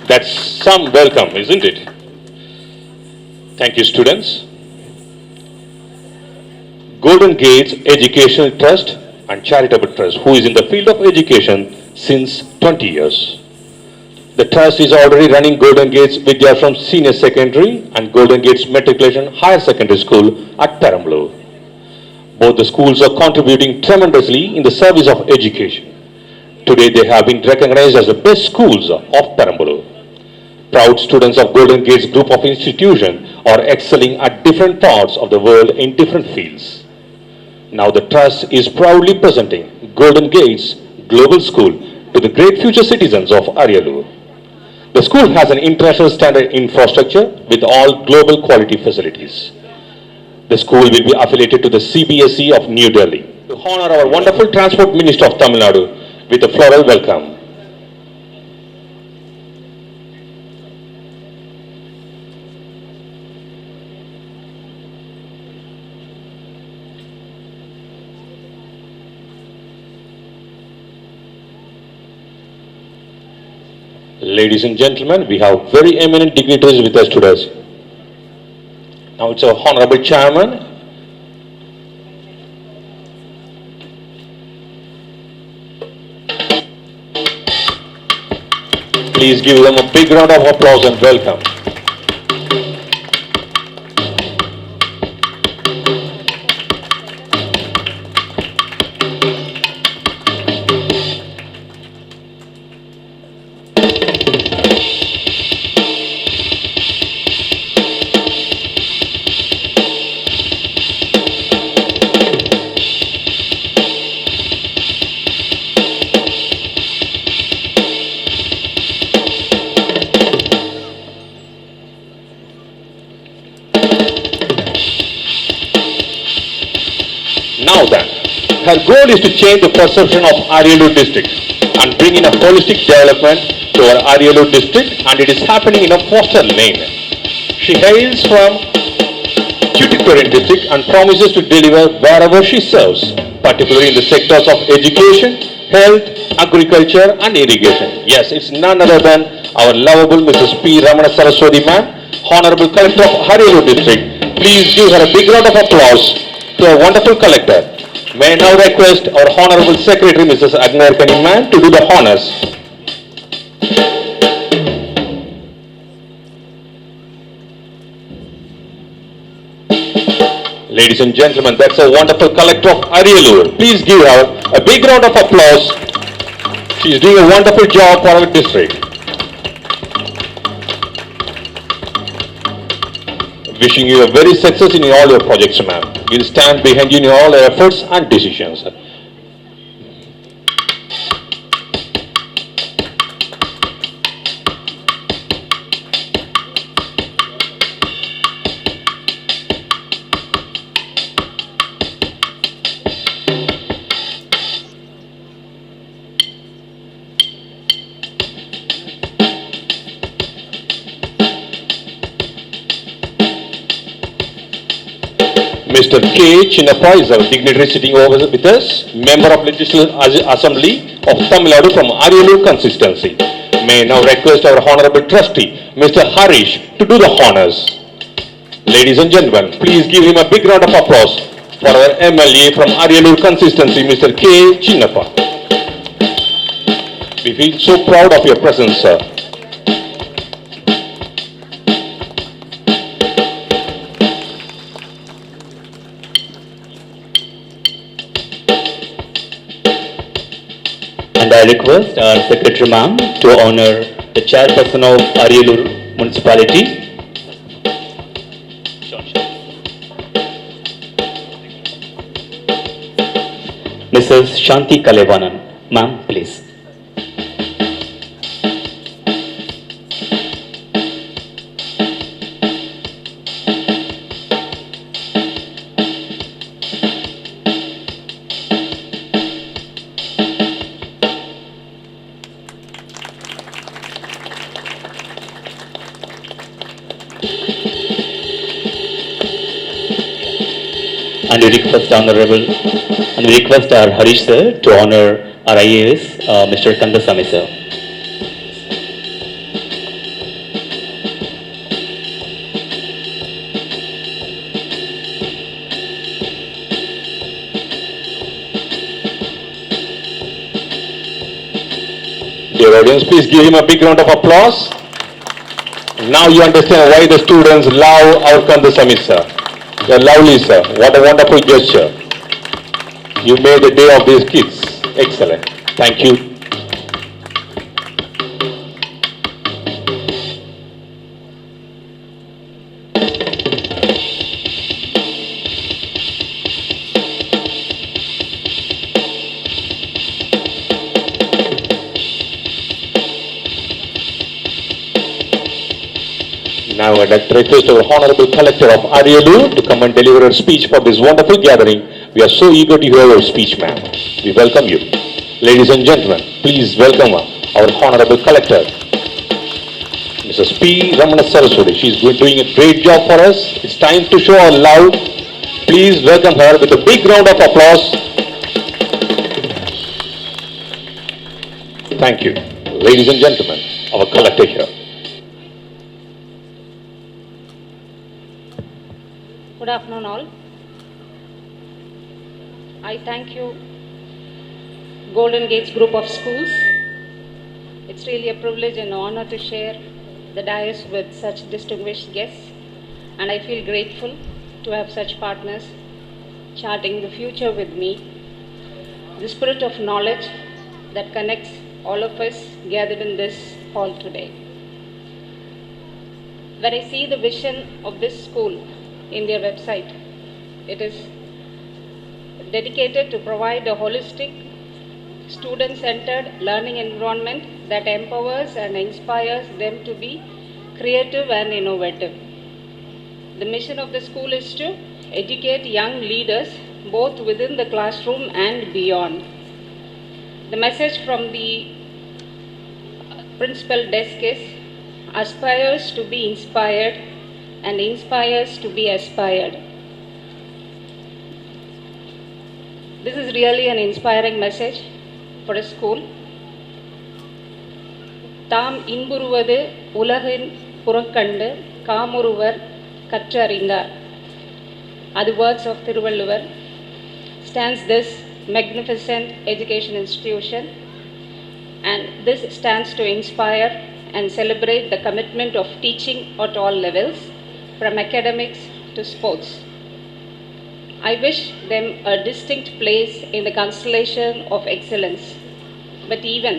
That's some welcome, isn't it? Thank you, students. Golden Gates Educational Trust and Charitable Trust, who is in the field of education since 20 years. The trust is already running Golden Gates Videography Senior Secondary and Golden Gates Matriculation Higher Secondary School at Perambalur. Both the schools are contributing tremendously in the service of education. Today they have been recognized as the best schools of Perambalur. Proud students of Golden Gates group of institutions are excelling at different parts of the world in different fields. Now the trust is proudly presenting Golden Gates Global School to the great future citizens of Ariyalur. The school has an international standard infrastructure with all global quality facilities. The school will be affiliated to the CBSE of New Delhi. To honor our wonderful Transport Minister of Tamil Nadu with a floral welcome. Ladies and gentlemen, we have very eminent dignitaries with us today. Now it's our Honorable Chairman, please give them a big round of applause and welcome. Now then, her goal is to change the perception of Ariyalur district and bring in a holistic development to our Ariyalur district, and it is happening in a foster lane. She hails from Tuticorin district and promises to deliver wherever she serves, particularly in the sectors of education, health, agriculture and irrigation. Yes, it's none other than our lovable Mrs. P. Ramana Saraswati ma'am, Honorable Collector of Ariyalur district. Please give her a big round of applause to our wonderful collector. May I now request our Honorable Secretary, Mrs. Agnar Kaniman, to do the honors. Ladies and gentlemen, that's a wonderful collector of Ariyalur. Please give her a big round of applause. She is doing a wonderful job for our district. Wishing you a very success in all your projects, ma'am. We'll stand behind you in all your efforts and decisions. Mr. K. Chinnappa is our dignitary sitting over with us, Member of Legislative Assembly of Tamil Nadu from Ariyalur constituency. May I now request our Honorable Trustee, Mr. Harish, to do the honors. Ladies and gentlemen, please give him a big round of applause for our MLA from Ariyalur consistency, Mr. K. Chinnappa. We feel so proud of your presence, sir. And I request our Secretary Ma'am to honor the Chairperson of Ariyalur Municipality. Mrs. Shanti Kalevanan. Ma'am, please. And we request our Harish sir to honor our IAS, Mr. Kandasamy sir. Dear audience, please give him a big round of applause. Now you understand why the students love our Kandasamy sir. You're lovely, sir. What a wonderful gesture. You made the day of these kids. Excellent. Thank you. Now I'd like to request our Honorable Collector of Ariyalur to come and deliver a speech for this wonderful gathering. We are so eager to hear your speech, ma'am. We welcome you. Ladies and gentlemen, please welcome our Honorable Collector, Mrs. P. Ramana Saraswati. She's doing a great job for us. It's time to show our love. Please welcome her with a big round of applause. Thank you. Ladies and gentlemen, our Collector here. Good afternoon all. I thank you, Golden Gates Group of Schools. It's really a privilege and honor to share the dais with such distinguished guests, and I feel grateful to have such partners charting the future with me. The spirit of knowledge that connects all of us gathered in this hall today. When I see the vision of this school in their website, it is dedicated to provide a holistic, student-centered learning environment that empowers and inspires them to be creative and innovative. The mission of the school is to educate young leaders both within the classroom and beyond. The message from the principal desk is aspires to be inspired and inspires to be aspired. This is really an inspiring message for a school. தாம் இன்புறுவது உலகின் புறக்கண்டு காமுறுவர் கற்றறிந்தார். The words of Thiruvalluvar stands this magnificent education institution, and this stands to inspire and celebrate the commitment of teaching at all levels, from academics to sports. I wish them a distinct place in the constellation of excellence. But even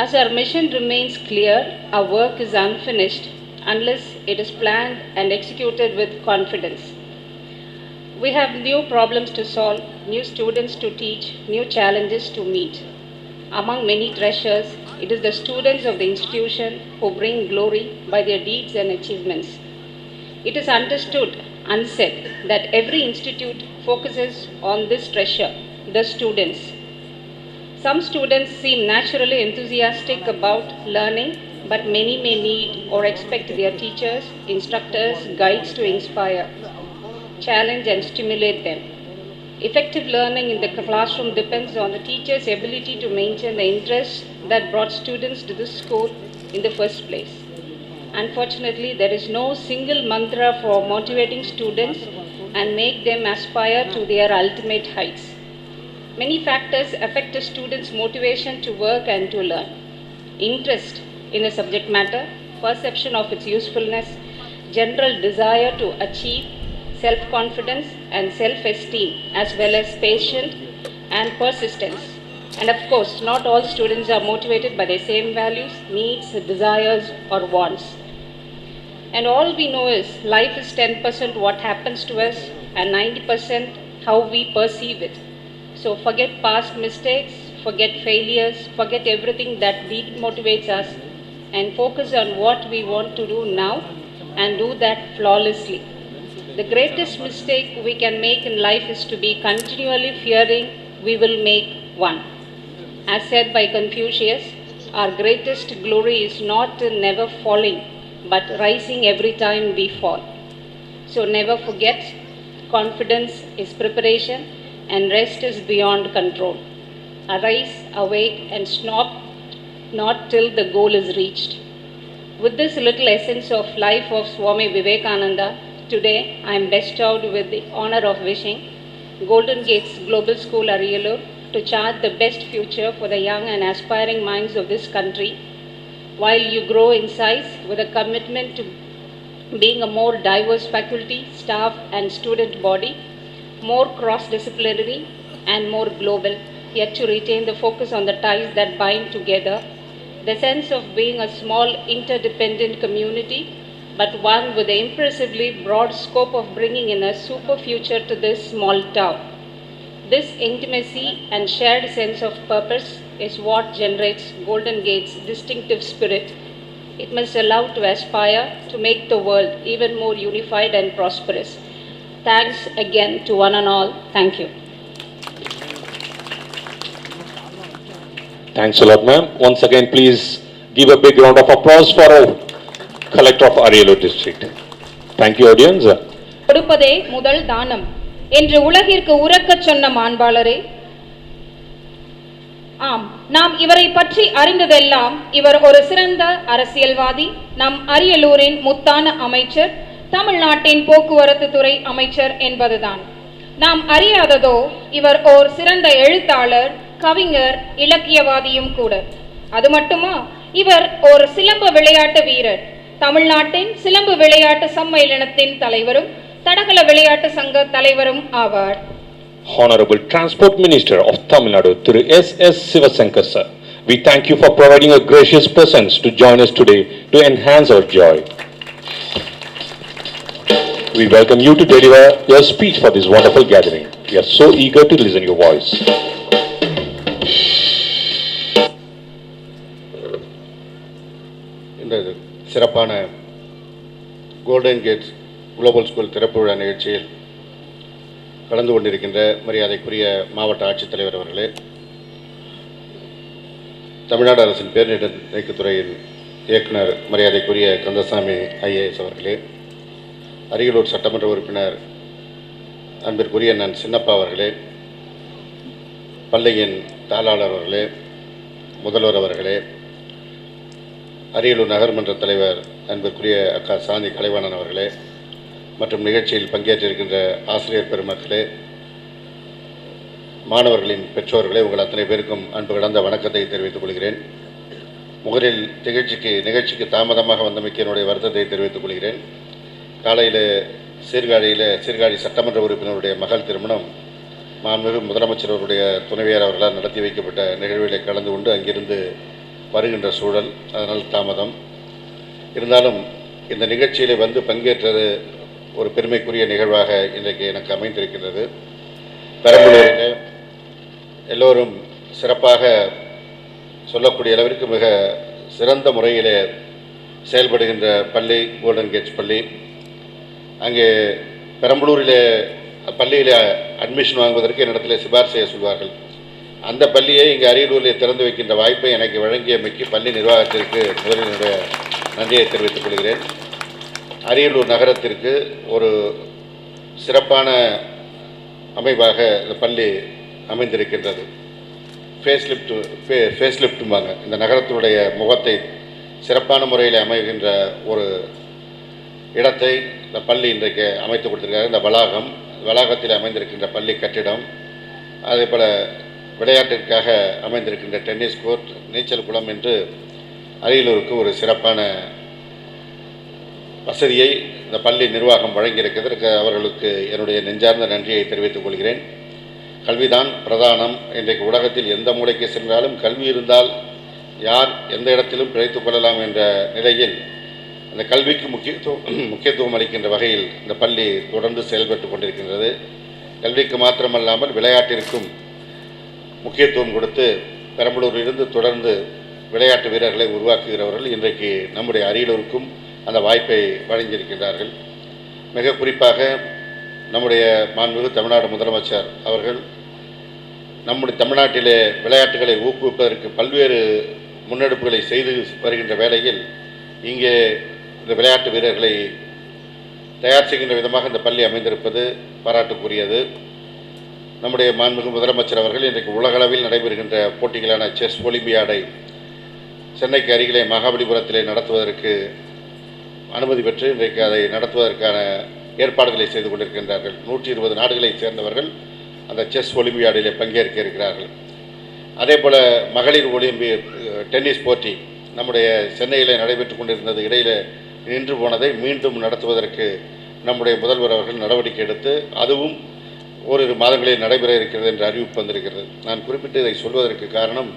as our mission remains clear, our work is unfinished unless it is planned and executed with confidence. We have new problems to solve, new students to teach, new challenges to meet. Among many treasures, it is the students of the institution who bring glory by their deeds and achievements. It is understood, unsaid, that every institute focuses on this treasure, the students. Some students seem naturally enthusiastic about learning, but many may need or expect their teachers, instructors, guides to inspire, challenge and stimulate them. Effective learning in the classroom depends on the teacher's ability to maintain the interest that brought students to this school in the first place. Unfortunately, there is no single mantra for motivating students and make them aspire to their ultimate heights. Many factors affect a student's motivation to work and to learn. Interest in the subject matter, perception of its usefulness, general desire to achieve, self-confidence and self-esteem, as well as patience and persistence. And of course, not all students are motivated by the same values, needs, desires or wants. And all we know is life is 10% what happens to us and 90% how we perceive it. So forget past mistakes, forget failures, forget everything that demotivates us and focus on what we want to do now and do that flawlessly. The greatest mistake we can make in life is to be continually fearing we will make one. As said by Confucius, our greatest glory is not in never falling, but rising every time we fall. So never forget, confidence is preparation and rest is beyond control. Arise, awake and stop not till the goal is reached. With this little essence of life of Swami Vivekananda, today I am bestowed with the honor of wishing Golden Gates Global School Ariyalur to chart the best future for the young and aspiring minds of this country, while you grow in size with a commitment to being a more diverse faculty, staff and student body, more cross-disciplinary and more global, yet to retain the focus on the ties that bind together, the sense of being a small interdependent community, but one with the impressively broad scope of bringing in a super future to this small town. This intimacy and shared sense of purpose is what generates Golden Gate's distinctive spirit. It must allow to aspire to make the world even more unified and prosperous. Thanks again to one and all. Thank you. Thanks a lot, ma'am. Once again, please give a big round of applause for our collector of Ariyalur district. Thank you, audience. கொடுப்பதே முதல் தானம் என்று உலகிற்கு உரக்கச் சொன்ன மாண்பாளரே, ஆம், நாம் இவரை பற்றி அறிந்ததெல்லாம் இவர் ஒரு சிறந்த அரசியல்வாதி, நம் அரியலூரின் முத்தான அமைச்சர், தமிழ்நாட்டின் போக்குவரத்து துறை அமைச்சர் என்பதுதான். நாம் அறியாததோ இவர் ஓர் சிறந்த எழுத்தாளர், கவிஞர், இலக்கியவாதியும் கூட. அது மட்டுமா, இவர் ஒரு சிலம்ப விளையாட்டு வீரர், தமிழ்நாட்டின் சிலம்பு விளையாட்டு சம்மேளனத்தின் தலைவரும் தடகள விளையாட்டு சங்க தலைவரும் ஆவார். Honorable Transport Minister of Tamil Nadu, Thiru S.S. Sivasankar sir, we thank you for providing a gracious presence to join us today to enhance our joy. We welcome you to deliver your speech for this wonderful gathering. We are so eager to listen to your voice. இந்த சிறப்பான golden gates global school திறப்பு விழா நிகழ்ச்சியில் கலந்து கொண்டிருக்கின்ற மரியாதைக்குரிய மாவட்ட ஆட்சித்தலைவர் அவர்களே, தமிழ்நாடு அரசின் பேரிடர் இயக்குனர் மரியாதைக்குரிய கந்தசாமி ஐஏஎஸ் அவர்களே, அரியலூர் சட்டமன்ற உறுப்பினர் அன்பிற்குரிய நான் சின்னப்பா அவர்களே, பள்ளியின் தாளாளர் அவர்களே, முதல்வர் அவர்களே, அரியலூர் நகர்மன்ற தலைவர் அன்பிற்குரிய அக்கா சாந்தி கலைவாணன் அவர்களே மற்றும் நிகழ்ச்சியில் பங்கேற்றிருக்கின்ற ஆசிரியர் பெருமக்களே, மாணவர்களின் பெற்றோர்களே, உங்கள் அத்தனை பேருக்கும் அன்பு கலந்த வணக்கத்தை தெரிவித்துக் கொள்கிறேன். முதலில் நிகழ்ச்சிக்கு தாமதமாக வந்தமைக்கு என்னுடைய வருத்தத்தை தெரிவித்துக் கொள்கிறேன். காலையில் சீர்காழி சட்டமன்ற உறுப்பினருடைய மகள் திருமணம் மாண்புமிகு முதலமைச்சர் அவருடைய துணைவியார் அவர்களால் நடத்தி வைக்கப்பட்ட நிகழ்வுகளை கலந்து கொண்டு அங்கிருந்து வருகின்ற சூழல், அதனால் தாமதம். இருந்தாலும் இந்த நிகழ்ச்சியில் வந்து பங்கேற்றது ஒரு பெருமைக்குரிய நிகழ்வாக இன்றைக்கு எனக்கு அமைந்திருக்கின்றது. பெரம்பலூரில் எல்லோரும் சிறப்பாக சொல்லக்கூடிய அளவிற்கு மிக சிறந்த முறையில் செயல்படுகின்ற பள்ளி கோல்டன் கேட்ஸ் பள்ளி. அங்கே பெரம்பலூரில் பள்ளியில் அட்மிஷன் வாங்குவதற்கு என்னிடத்தில் சிபாரிசு செய்ய சொல்வார்கள். அந்த பள்ளியை இங்கே அரியலூரில் திறந்து வைக்கின்ற வாய்ப்பை எனக்கு வழங்கியமைக்கு பள்ளி நிர்வாகத்திற்கு முதலில் என்னுடைய நன்றியை தெரிவித்துக் கொள்கிறேன். அரியலூர் நகரத்திற்கு ஒரு சிறப்பான அமைப்பாக இந்த பள்ளி அமைந்திருக்கின்றது. ஃபேஸ்லிஃப்ட்டும்பாங்க. இந்த நகரத்தினுடைய முகத்தை சிறப்பான முறையில் அமைகின்ற ஒரு இடத்தை இந்த பள்ளி இன்றைக்கு அமைத்து கொடுத்திருக்கிறார். இந்த வளாகத்தில் அமைந்திருக்கின்ற பள்ளி கட்டிடம், அதே போல் விளையாட்டிற்காக அமைந்திருக்கின்ற டென்னிஸ் கோர்ட், நீச்சல் குளம் என்று அரியலூருக்கு ஒரு சிறப்பான வசதியை இந்த பள்ளி நிர்வாகம் வழங்கியிருக்கிறதற்கு அவர்களுக்கு என்னுடைய நெஞ்சார்ந்த நன்றியை தெரிவித்துக் கொள்கிறேன். கல்விதான் பிரதானம். இன்றைக்கு உலகத்தில் எந்த மூலைக்கு சென்றாலும் கல்வி இருந்தால் யார் எந்த இடத்திலும் பிழைத்துக் கொள்ளலாம் என்ற நிலையில் அந்த கல்விக்கு முக்கியத்துவம் அளிக்கின்ற வகையில் இந்த பள்ளி தொடர்ந்து செயல்பட்டு கொண்டிருக்கின்றது. கல்விக்கு மாத்திரமல்லாமல் விளையாட்டிற்கும் முக்கியத்துவம் கொடுத்து பெரம்பலூரிலிருந்து தொடர்ந்து விளையாட்டு வீரர்களை உருவாக்குகிறவர்கள் இன்றைக்கு நம்முடைய அரியலூருக்கும் அந்த வாய்ப்பை வழங்கியிருக்கின்றார்கள். மிக குறிப்பாக நம்முடைய மாண்புமிகு தமிழ்நாடு முதலமைச்சர் அவர்கள் நம்முடைய தமிழ்நாட்டிலே விளையாட்டுகளை ஊக்குவிப்பதற்கு பல்வேறு முன்னெடுப்புகளை செய்து வருகின்ற வேளையில் இங்கே இந்த விளையாட்டு வீரர்களை தயார் செய்கின்ற விதமாக இந்த பள்ளி அமைந்திருப்பது பாராட்டுக்குரியது. நம்முடைய மாண்புமிகு முதலமைச்சர் அவர்கள் இன்றைக்கு உலகளவில் நடைபெறுகின்ற போட்டிகளான செஸ் ஒலிம்பியாடை சென்னைக்கு அருகிலே மகாபலிபுரத்திலே நடத்துவதற்கு அனுமதி பெற்று இன்றைக்கு அதை நடத்துவதற்கான ஏற்பாடுகளை செய்து கொண்டிருக்கின்றார்கள். 120 நாடுகளைச் சேர்ந்தவர்கள் அந்த செஸ் ஒலிம்பியாடிலே பங்கேற்க இருக்கிறார்கள். அதே போல் மகளிர் டென்னிஸ் போட்டி நம்முடைய சென்னையில் நடைபெற்று கொண்டிருந்தது, இடையில் நின்று போனதை மீண்டும் நடத்துவதற்கு நம்முடைய முதல்வர் அவர்கள் நடவடிக்கை எடுத்து அதுவும் ஓரிரு மாதங்களில் நடைபெற இருக்கிறது என்ற அறிவிப்பு வந்திருக்கிறது. நான் குறிப்பிட்டு இதை சொல்வதற்கு காரணம்,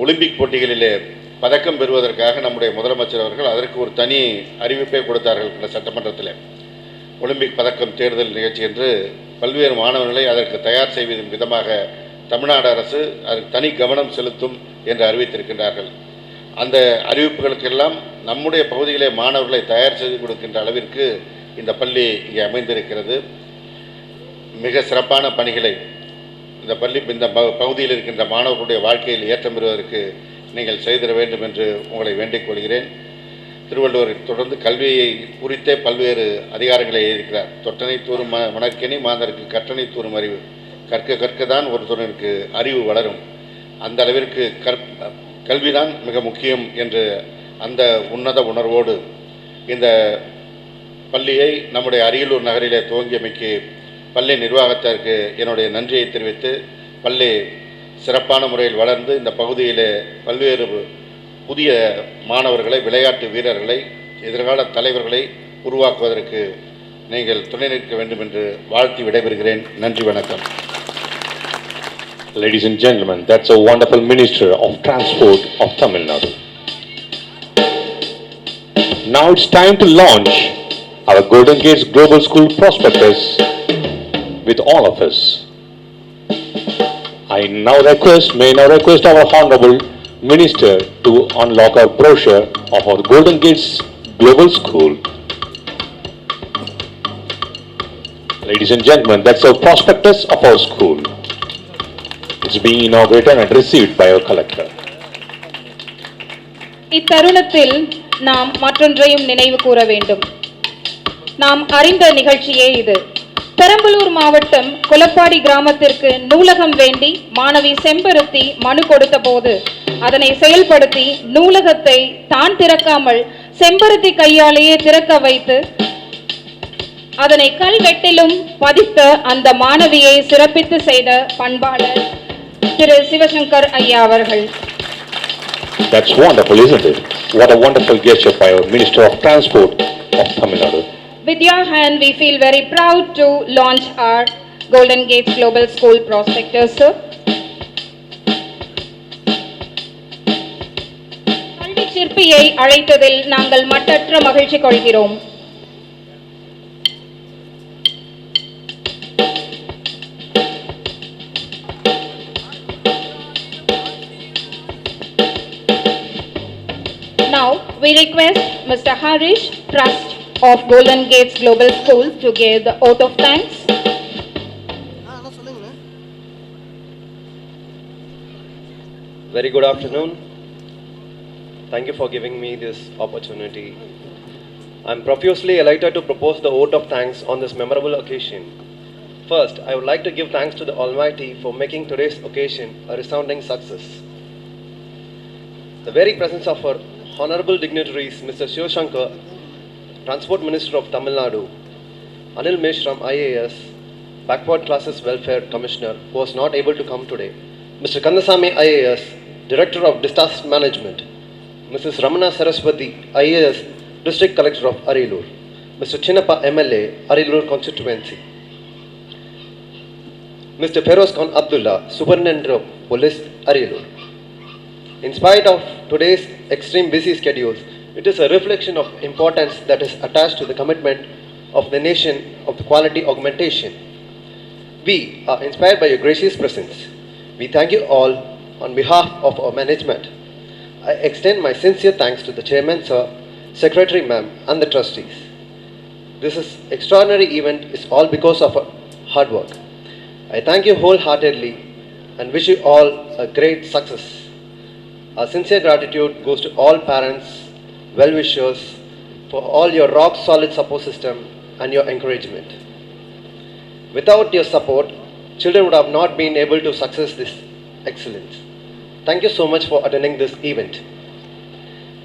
ஒலிம்பிக் போட்டிகளிலே பதக்கம் பெறுவதற்காக நம்முடைய முதலமைச்சர் அவர்கள் அதற்கு ஒரு தனி அறிவிப்பை கொடுத்தார்கள். இந்த சட்டமன்றத்தில் ஒலிம்பிக் பதக்கம் தேடுதல் நிகழ்ச்சி என்று பல்வேறு மாணவர்களை அதற்கு தயார் செய்வதன் விதமாக தமிழ்நாடு அரசு அதற்கு தனி கவனம் செலுத்தும் என்று அறிவித்திருக்கின்றார்கள். அந்த அறிவிப்புகளுக்கெல்லாம் நம்முடைய பகுதியிலே மாணவர்களை தயார் செய்து கொடுக்கின்ற அளவிற்கு இந்த பள்ளி இங்கே அமைந்திருக்கிறது. மிக சிறப்பான பணிகளை இந்த பள்ளி இந்த பகுதியில் இருக்கின்ற மாணவர்களுடைய வாழ்க்கையில் ஏற்றம் பெறுவதற்கு நீங்கள் செய்திட வேண்டும் என்று உங்களை வேண்டிக் கொள்கிறேன். திருவள்ளுவர் தொடர்ந்து கல்வியை குறித்தே பல்வேறு அதிகாரங்களை எழுதியிருக்கிறார். தொட்டனை தூரும் மணற்கனி மாந்தருக்கு கற்றனை தூரும் அறிவு, கற்க கற்கதான் ஒருத்தருக்கு அறிவு வளரும். அந்த அளவிற்கு கல்விதான் மிக முக்கியம் என்று அந்த உன்னத உணர்வோடு இந்த பள்ளியை நம்முடைய அரியலூர் நகரிலே துவங்கியமைக்கு பள்ளி நிர்வாகத்திற்கு என்னுடைய நன்றியை தெரிவித்து, பள்ளி சிறப்பான முறையில் வளர்ந்து இந்த பகுதியிலே பல்வேறு புதிய மாணவர்களை, விளையாட்டு வீரர்களை, எதிர்கால தலைவர்களை உருவாக்குவதற்கு நீங்கள் துணை நிற்க வேண்டும் என்று வாழ்த்தி விடைபெறுகிறேன். நன்றி, வணக்கம். Ladies and gentlemen, that's a wonderful Minister of Transport of Tamil Nadu. Now it's time to launch our Golden Gates Global School prospectus with all of us. I now request our Honorable Minister to unlock our brochure of our Golden Gates Global School. Ladies and gentlemen, that's our prospectus of our school. It's being inaugurated and received by our collector. இத்தருணத்தில் நாம் மற்றொன்றையும் நினைவு கூற வேண்டும். நாம் அறிந்த நிகழ்ச்சியே இது. பெரம்பலூர் மாவட்டம் கொலப்பாடி கிராமத்திற்கு நூலகம் வேண்டி மாணவி செம்பருத்தி மனு கொடுத்த போது அதனை செயல்படுத்தி நூலகத்தை தான் திறக்காமல் செம்பருத்தி கையாலேயே திறக்க வைத்து அதனை கல்வெட்டிலும் பதித்த அந்த மாணவியை சிறப்பித்து செய்த பண்பாளர் திரு சிவசங்கர் ஐயா அவர்கள். That's wonderful, isn't it? What a wonderful gesture by our Minister of Transport of Tamil Nadu. With your hand, we feel very proud to launch our Golden Gates Global School prospectus, sir. கல்வி சிற்பியை அழைத்ததில் நாங்கள் மட்டற்ற மகிழ்ச்சி கொள்கிறோம். Now, we request Mr. Harish Trust of Golden Gates Global School to give the oath of thanks. Very good afternoon. Thank you for giving me this opportunity. I am profusely elated to propose the vote of thanks on this memorable occasion. First, I would like to give thanks to the Almighty for making today's occasion a resounding success. the very presence of our honorable dignitaries, Mr. Shivashankar, Transport Minister of Tamil Nadu, Anil Meshram, IAS, Backward Classes Welfare Commissioner, who was not able to come today, Mr. Kandasamy, IAS, Director of Disaster Management, Mrs. Ramana Saraswati, IAS, District Collector of Ariyalur, Mr. Chinnappa, MLA, Ariyalur Constituency, Mr. Feroz Khan Abdullah, Superintendent of Police, Ariyalur. In spite of today's extreme busy schedules, it is a reflection of importance that is attached to the commitment of the nation of the quality augmentation. We are inspired by your gracious presence. We thank you all on behalf of our management. I extend my sincere thanks to the Chairman, Sir, Secretary, Ma'am, and the trustees. This extraordinary event is all because of our hard work. I thank you wholeheartedly and wish you all a great success. Our sincere gratitude goes to all parents, well-wishers, for all your rock-solid support system and your encouragement. Without your support, children would have not been able to success this excellence. Thank you so much for attending this event.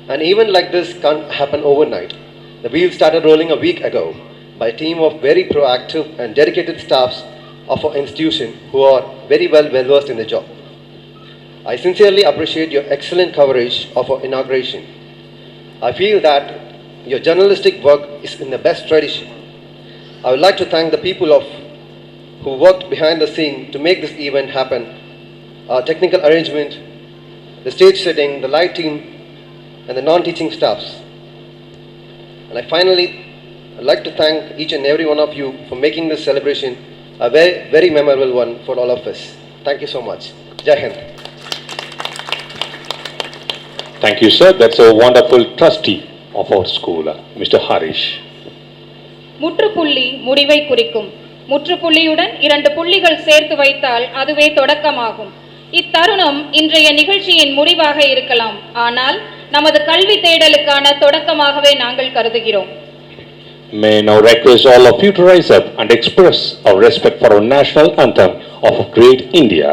An event like this can't happen overnight. The wheels started rolling a week ago by a team of very proactive and dedicated staffs of our institution who are very well versed in the job. I sincerely appreciate your excellent coverage of our inauguration. I feel that your journalistic work is in the best tradition. I would like to thank the people who worked behind the scene to make this event happen. Our technical arrangement, the stage setting, the light team, and the non-teaching staffs. And I'd like to thank each and every one of you for making this celebration a very, very memorable one for all of us. Thank you so much. Jai Hind. Thank you, sir. That's a wonderful trustee of our school, Mr. Harish. முற்றுப்புள்ளி முடிவை குறிக்கும். முற்றுப்புள்ளியுடன் 2 புள்ளிகள் சேர்த்து வைத்தால் அதுவே தொடக்கமாகும். இத்தருணம் இன்றைய நிகழ்ச்சியின் முடிவாக இருக்கலாம். ஆனால் நமது கல்வி தேடலுக்கான தொடக்கமாகவே நாங்கள் கருதுகிறோம். May now request all of you to rise up and express our respect for our national anthem of great India.